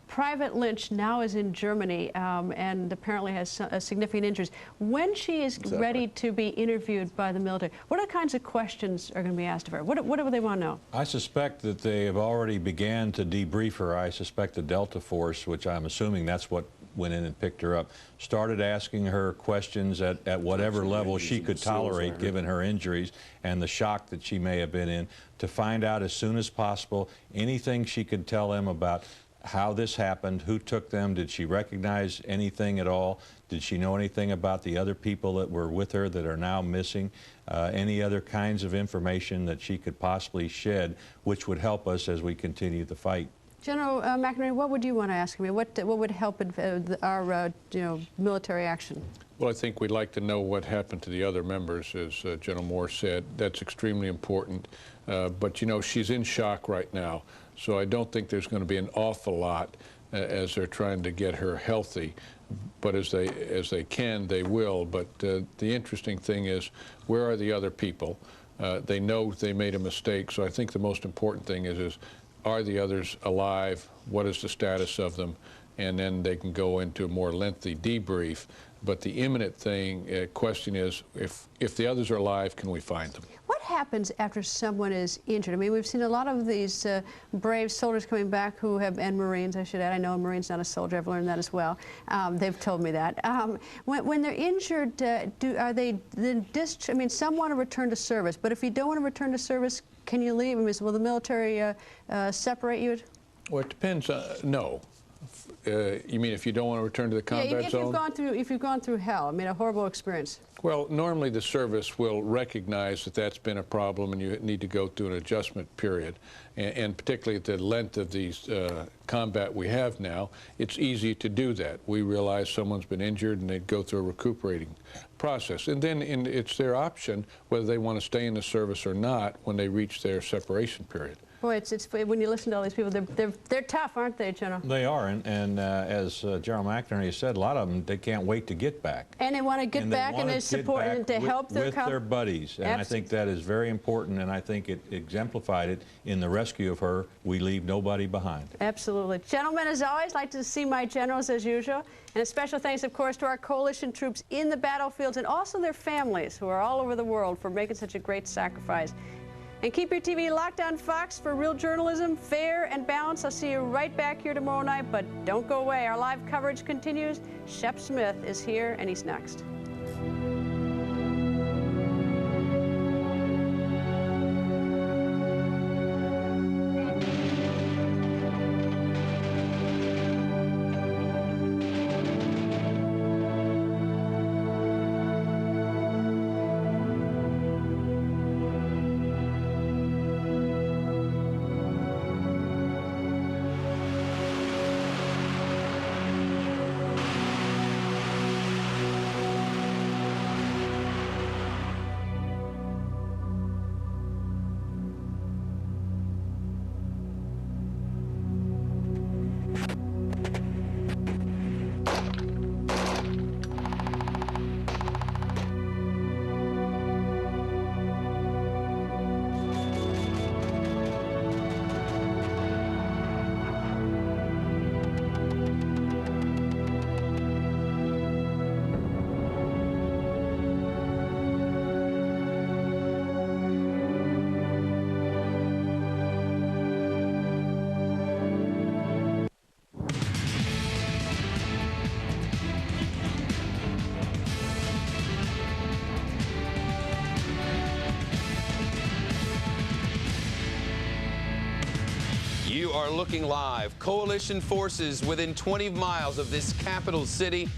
[SPEAKER 12] Private Lynch now is in Germany and apparently has significant injuries. When she is ready to be interviewed by the military, what are the kinds of questions are going to be asked of her? What do they want to know?
[SPEAKER 3] I suspect that they have already began to debrief her. I suspect the Delta Force, which I'm assuming that's what went in and picked her up, started asking her questions at whatever level she could tolerate given her injuries and the shock that she may have been in, to find out as soon as possible anything she could tell them about how this happened, who took them, did she recognize anything at all, did she know anything about the other people that were with her that are now missing, any other kinds of information that she could possibly shed, which would help us as we continue the fight.
[SPEAKER 12] General McInerney, what would you want to ask me? What would help our military action?
[SPEAKER 29] Well, I think we'd like to know what happened to the other members, as General Moore said. That's extremely important. But, you know, she's in shock right now, so I don't think there's going to be an awful lot as they're trying to get her healthy. But as they can, they will. But the interesting thing is, where are the other people? They know they made a mistake, so I think the most important thing is are the others alive? What is the status of them? And then they can go into a more lengthy debrief. But the imminent question is, if the others are alive, can we find them?
[SPEAKER 12] What happens after someone is injured? I mean, we've seen a lot of these brave soldiers coming back who have, and Marines, I should add. I know a Marine's not a soldier. I've learned that as well. They've told me that. When they're injured, are they then discharged? I mean, some want to return to service, but if you don't want to return to service, can you leave? I mean, will the military separate you?
[SPEAKER 29] Well, it depends. No. You mean if you don't want to return to the combat zone?
[SPEAKER 12] If you've gone through hell, I mean, a horrible experience.
[SPEAKER 29] Well, normally the service will recognize that that's been a problem and you need to go through an adjustment period. And particularly at the length of these combat we have now, it's easy to do that. We realize someone's been injured and they go through a recuperating process. And then it's their option whether they want to stay in the service or not when they reach their separation period.
[SPEAKER 12] Boy, it's when you listen to all these people, they're tough, aren't they, General?
[SPEAKER 3] They are, and as General McInerney said, a lot of them, they can't wait to get back.
[SPEAKER 12] And they want to get back and they support and to help
[SPEAKER 3] their buddies. And I think that is very important, and I think it exemplified it in the rescue of her. We leave nobody behind.
[SPEAKER 12] Absolutely. Gentlemen, as always, like to see my generals as usual. And a special thanks, of course, to our coalition troops in the battlefields and also their families who are all over the world for making such a great sacrifice. And keep your TV locked on Fox for real journalism, fair and balanced. I'll see you right back here tomorrow night, but don't go away. Our live coverage continues. Shep Smith is here, and he's next.
[SPEAKER 15] You are looking live. Coalition forces within 20 miles of this capital city,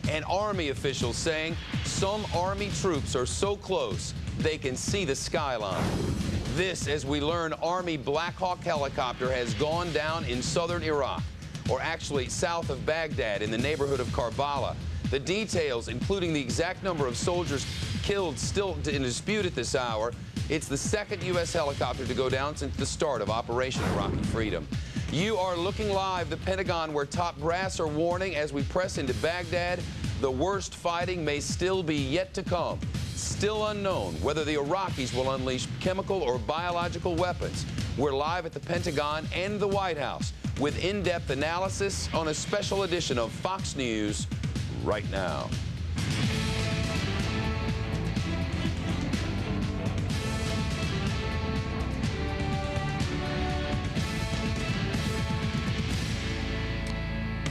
[SPEAKER 15] and Army officials saying some Army troops are so close they can see the skyline. This, as we learn, Army Black Hawk helicopter has gone down in southern Iraq, or actually south of Baghdad in the neighborhood of Karbala. The details, including the exact number of soldiers killed, still in dispute at this hour. It's the second U.S. helicopter to go down since the start of Operation Iraqi Freedom. You are looking live. The Pentagon, where top brass are warning as we press into Baghdad, the worst fighting may still be yet to come. Still unknown whether the Iraqis will unleash chemical or biological weapons. We're live at the Pentagon and the White House with in-depth analysis on a special edition of Fox News right now.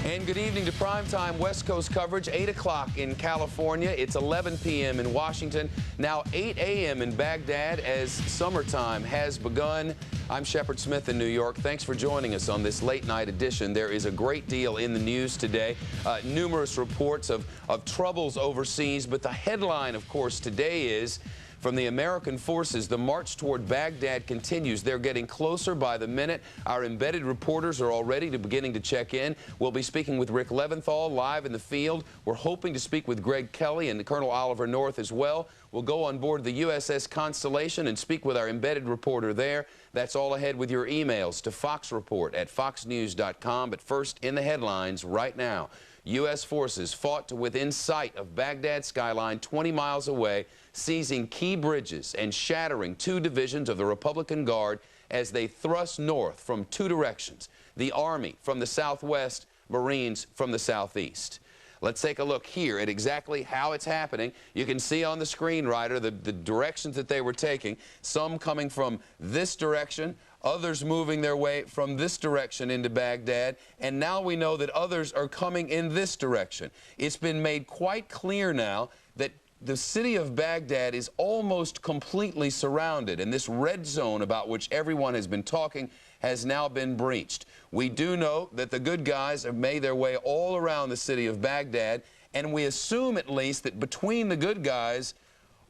[SPEAKER 15] And good evening to primetime West Coast coverage, 8 o'clock in California. It's 11 p.m. in Washington, now 8 a.m. in Baghdad as summertime has begun. I'm Shepard Smith in New York. Thanks for joining us on this late night edition. There is a great deal in the news today, numerous reports of troubles overseas, but the headline, of course, today is from the American forces, the march toward Baghdad continues. They're getting closer by the minute. Our embedded reporters are already beginning to check in. We'll be speaking with Rick Leventhal live in the field. We're hoping to speak with Greg Kelly and Colonel Oliver North as well. We'll go on board the USS Constellation and speak with our embedded reporter there. That's all ahead with your emails to foxreport@foxnews.com. But first, in the headlines right now, U.S. forces fought to within sight of Baghdad skyline 20 miles away, seizing key bridges and shattering 2 divisions of the Republican Guard as they thrust north from 2 directions, the Army from the southwest, Marines from the southeast. Let's take a look here at exactly how it's happening. You can see on the screen, Ryder, the directions that they were taking, some coming from this direction, others moving their way from this direction into Baghdad, and now we know that others are coming in this direction. It's been made quite clear now that the city of Baghdad is almost completely surrounded, and this red zone about which everyone has been talking has now been breached. We do know that the good guys have made their way all around the city of Baghdad, and we assume at least that between the good guys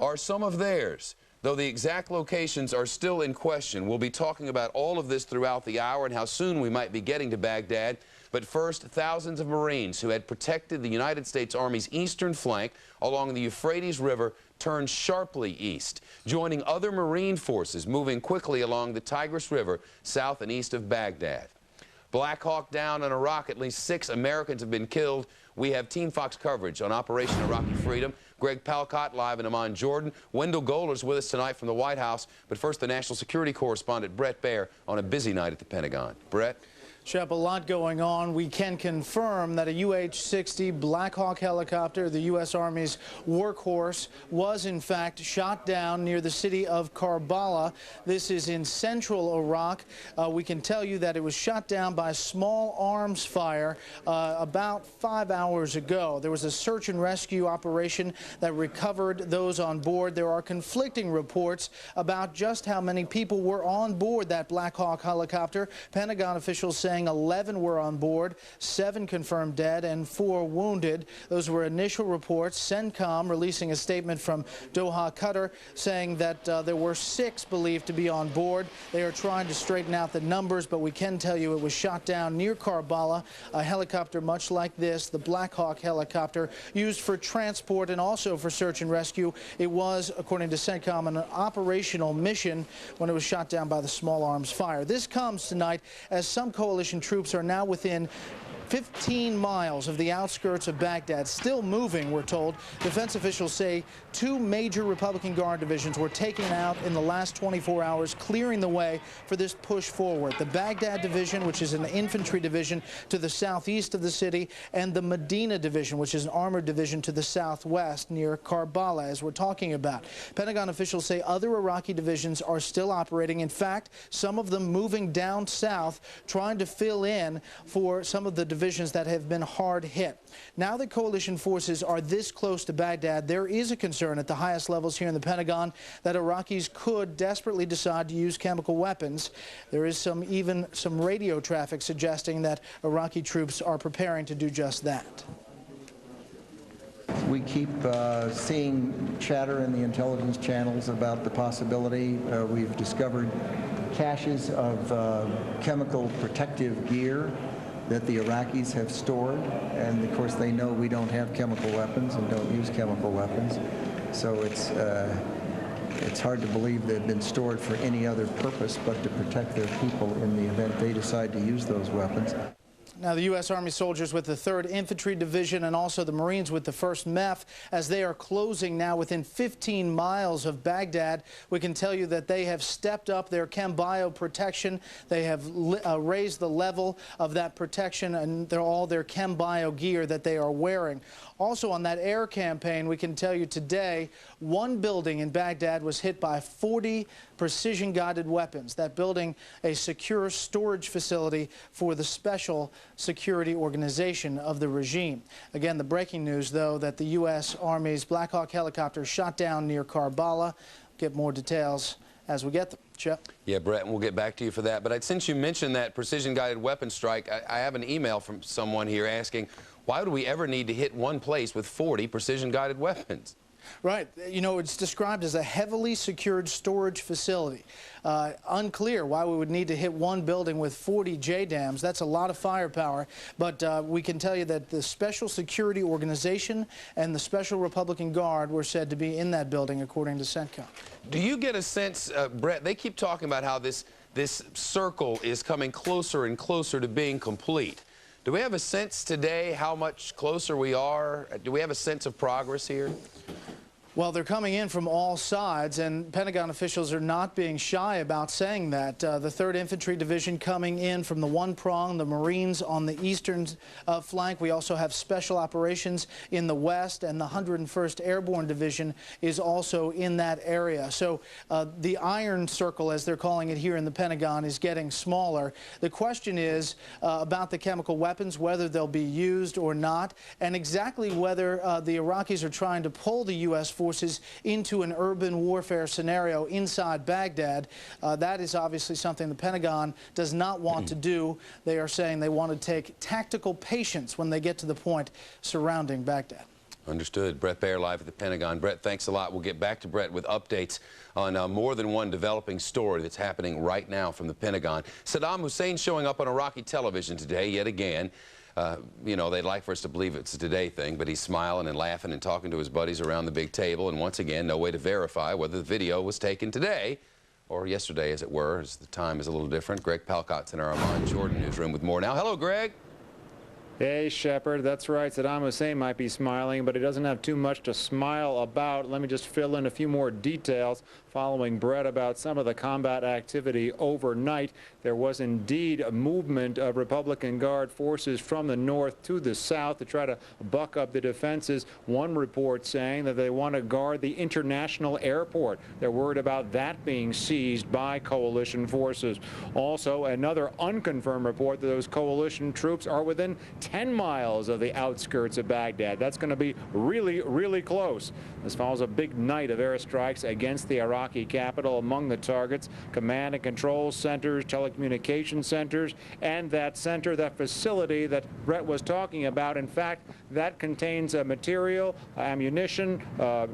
[SPEAKER 15] are some of theirs, though the exact locations are still in question. We'll be talking about all of this throughout the hour and how soon we might be getting to Baghdad. But first, thousands of Marines who had protected the United States Army's eastern flank along the Euphrates River turned sharply east, joining other Marine forces moving quickly along the Tigris River south and east of Baghdad. Black Hawk down in Iraq, at least 6 Americans have been killed. We have Team Fox coverage on Operation Iraqi Freedom. Greg Palcott live in Amman, Jordan. Wendell Golders with us tonight from the White House. But first, the national security correspondent Brett Baer on a busy night at the Pentagon. Brett?
[SPEAKER 2] Shep, a lot going on. We can confirm that a UH-60 Black Hawk helicopter, the U.S. Army's workhorse, was in fact shot down near the city of Karbala. This is in central Iraq. We can tell you that it was shot down by small arms fire about 5 hours ago. There was a search and rescue operation that recovered those on board. There are conflicting reports about just how many people were on board that Black Hawk helicopter. Pentagon officials saying 11 were on board, 7 confirmed dead, and 4 wounded. Those were initial reports. CENTCOM releasing a statement from Doha, Qatar, saying that there were 6 believed to be on board. They are trying to straighten out the numbers, but we can tell you it was shot down near Karbala. A helicopter much like this, the Black Hawk helicopter, used for transport and also for search and rescue. It was, according to CENTCOM, an operational mission when it was shot down by the small arms fire. This comes tonight as some coalition troops are now within 15 miles of the outskirts of Baghdad, still moving, we're told. Defense officials say 2 major Republican Guard divisions were taken out in the last 24 hours, clearing the way for this push forward. The Baghdad Division, which is an infantry division to the southeast of the city, and the Medina Division, which is an armored division to the southwest near Karbala, as we're talking about. Pentagon officials say other Iraqi divisions are still operating. In fact, some of them moving down south, trying to fill in for some of the divisions divisions that have been hard hit. Now that coalition forces are this close to Baghdad, there is a concern at the highest levels here in the Pentagon that Iraqis could desperately decide to use chemical weapons. There is even some radio traffic suggesting that Iraqi troops are preparing to do just that.
[SPEAKER 4] We keep seeing chatter in the intelligence channels about the possibility. We've discovered caches of chemical protective gear that the Iraqis have stored, and of course they know we don't have chemical weapons and don't use chemical weapons, so it's hard to believe they've been stored for any other purpose but to protect their people in the event they decide to use those weapons.
[SPEAKER 2] Now, the U.S. Army soldiers with the 3rd Infantry Division and also the Marines with the 1st MEF, as they are closing now within 15 miles of Baghdad, we can tell you that they have stepped up their chem-bio protection. They have raised the level of that protection and all their chem-bio gear that they are wearing. Also on that air campaign, we can tell you today, one building in Baghdad was hit by 40 precision-guided weapons. That building, a secure storage facility for the Special Security Organization of the regime. Again, the breaking news, though, that the U.S. Army's Black Hawk helicopter shot down near Karbala. Get more details as we get them. Chip?
[SPEAKER 15] Yeah, Brett, and we'll get back to you for that. But since you mentioned that precision-guided weapon strike, I have an email from someone here asking, why would we ever need to hit one place with 40 precision-guided weapons?
[SPEAKER 2] Right. You know, it's described as a heavily secured storage facility. Unclear why we would need to hit one building with 40 JDAMs. That's a lot of firepower. But we can tell you that the Special Security Organization and the Special Republican Guard were said to be in that building, according to CENTCOM.
[SPEAKER 15] Do you get a sense, Brett, they keep talking about how this circle is coming closer and closer to being complete. Do we have a sense today how much closer we are? Do we have a sense of progress here?
[SPEAKER 2] Well, they're coming in from all sides, and Pentagon officials are not being shy about saying that. The 3rd Infantry Division coming in from the one prong, the Marines on the eastern flank. We also have Special Operations in the west, and the 101st Airborne Division is also in that area. So the Iron Circle, as they're calling it here in the Pentagon, is getting smaller. The question is about the chemical weapons, whether they'll be used or not, and exactly whether the Iraqis are trying to pull the U.S. forces into an urban warfare scenario inside Baghdad. That is obviously something the Pentagon does not want to do. They are saying they want to take tactical patience when they get to the point surrounding Baghdad.
[SPEAKER 15] Understood. Brett Baer live at the Pentagon. Brett, thanks a lot. We'll get back to Brett with updates on more than one developing story that's happening right now from the Pentagon. Saddam Hussein showing up on Iraqi television today yet again. You know, they'd like for us to believe it's a today thing, but he's smiling and laughing and talking to his buddies around the big table, and once again, no way to verify whether the video was taken today or yesterday, as it were, as the time is a little different. Greg Palcott's in our Armand Jordan newsroom with more now. Hello, Greg.
[SPEAKER 9] Hey, Shepard, that's right. Saddam Hussein might be smiling, but he doesn't have too much to smile about. Let me just fill in a few more details following Brett about some of the combat activity overnight. There was indeed a movement of Republican Guard forces from the north to the south to try to buck up the defenses. One report saying that they want to guard the international airport. They're worried about that being seized by coalition forces. Also, another unconfirmed report that those coalition troops are within 10 miles of the outskirts of Baghdad. That's going to be really, really close. This follows a big night of airstrikes against the Iraqi capital. Among the targets, command and control centers, telecommunication centers, and that center, that facility that Brett was talking about. In fact, that contains material, ammunition,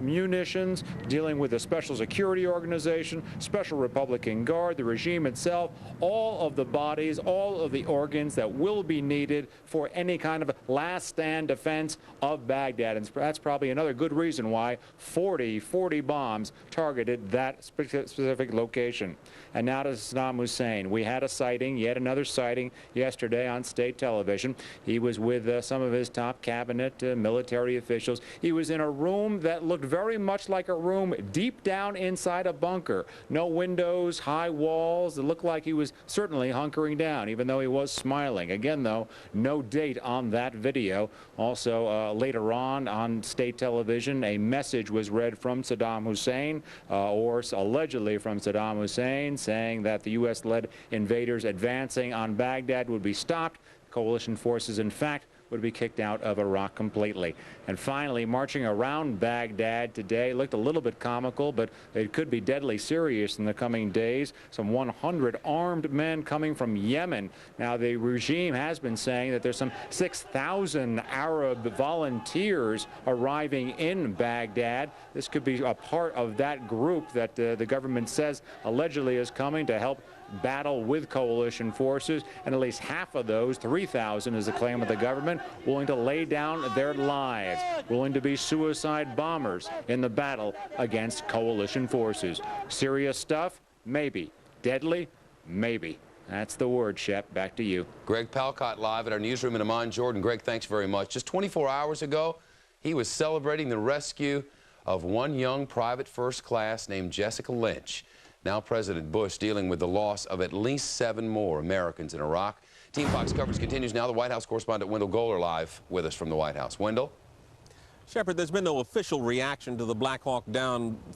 [SPEAKER 9] munitions, dealing with the Special Security Organization, Special Republican Guard, the regime itself, all of the bodies, all of the organs that will be needed for any kind of last stand defense of Baghdad. And that's probably another good reason why 40 bombs targeted that specific location. And now to Saddam Hussein. We had a sighting, yet another sighting yesterday on state television. He was with some of his top cabinet military officials. He was in a room that looked very much like a room deep down inside a bunker. No windows, high walls. It looked like he was certainly hunkering down, even though he was smiling. Again, though, no date on that video. Also, later on state television, a message was read from Saddam Hussein, or allegedly from Saddam Hussein, saying that the U.S.-led invaders advancing on Baghdad would be stopped. Coalition forces, in fact, would be kicked out of Iraq completely. And finally, marching around Baghdad today looked a little bit comical, but it could be deadly serious in the coming days. Some 100 armed men coming from Yemen. Now, the regime has been saying that there's some 6,000 Arab volunteers arriving in Baghdad. This could be a part of that group that the government says allegedly is coming to help battle with coalition forces, and at least half of those, 3,000 is the claim of the government, willing to lay down their lives, willing to be suicide bombers in the battle against coalition forces. Serious stuff? Maybe. Deadly? Maybe. That's the word, Shep. Back to you.
[SPEAKER 15] Greg Palcott live at our newsroom in Amman, Jordan. Greg, thanks very much. Just 24 hours ago, he was celebrating the rescue of one young private first class named Jessica Lynch. Now President Bush dealing with the loss of at least 7 more Americans in Iraq. Team Fox coverage continues now. The White House correspondent Wendell Goler live with us from the White House. Wendell?
[SPEAKER 10] Shepard, there's been no official reaction to the Black Hawk Down from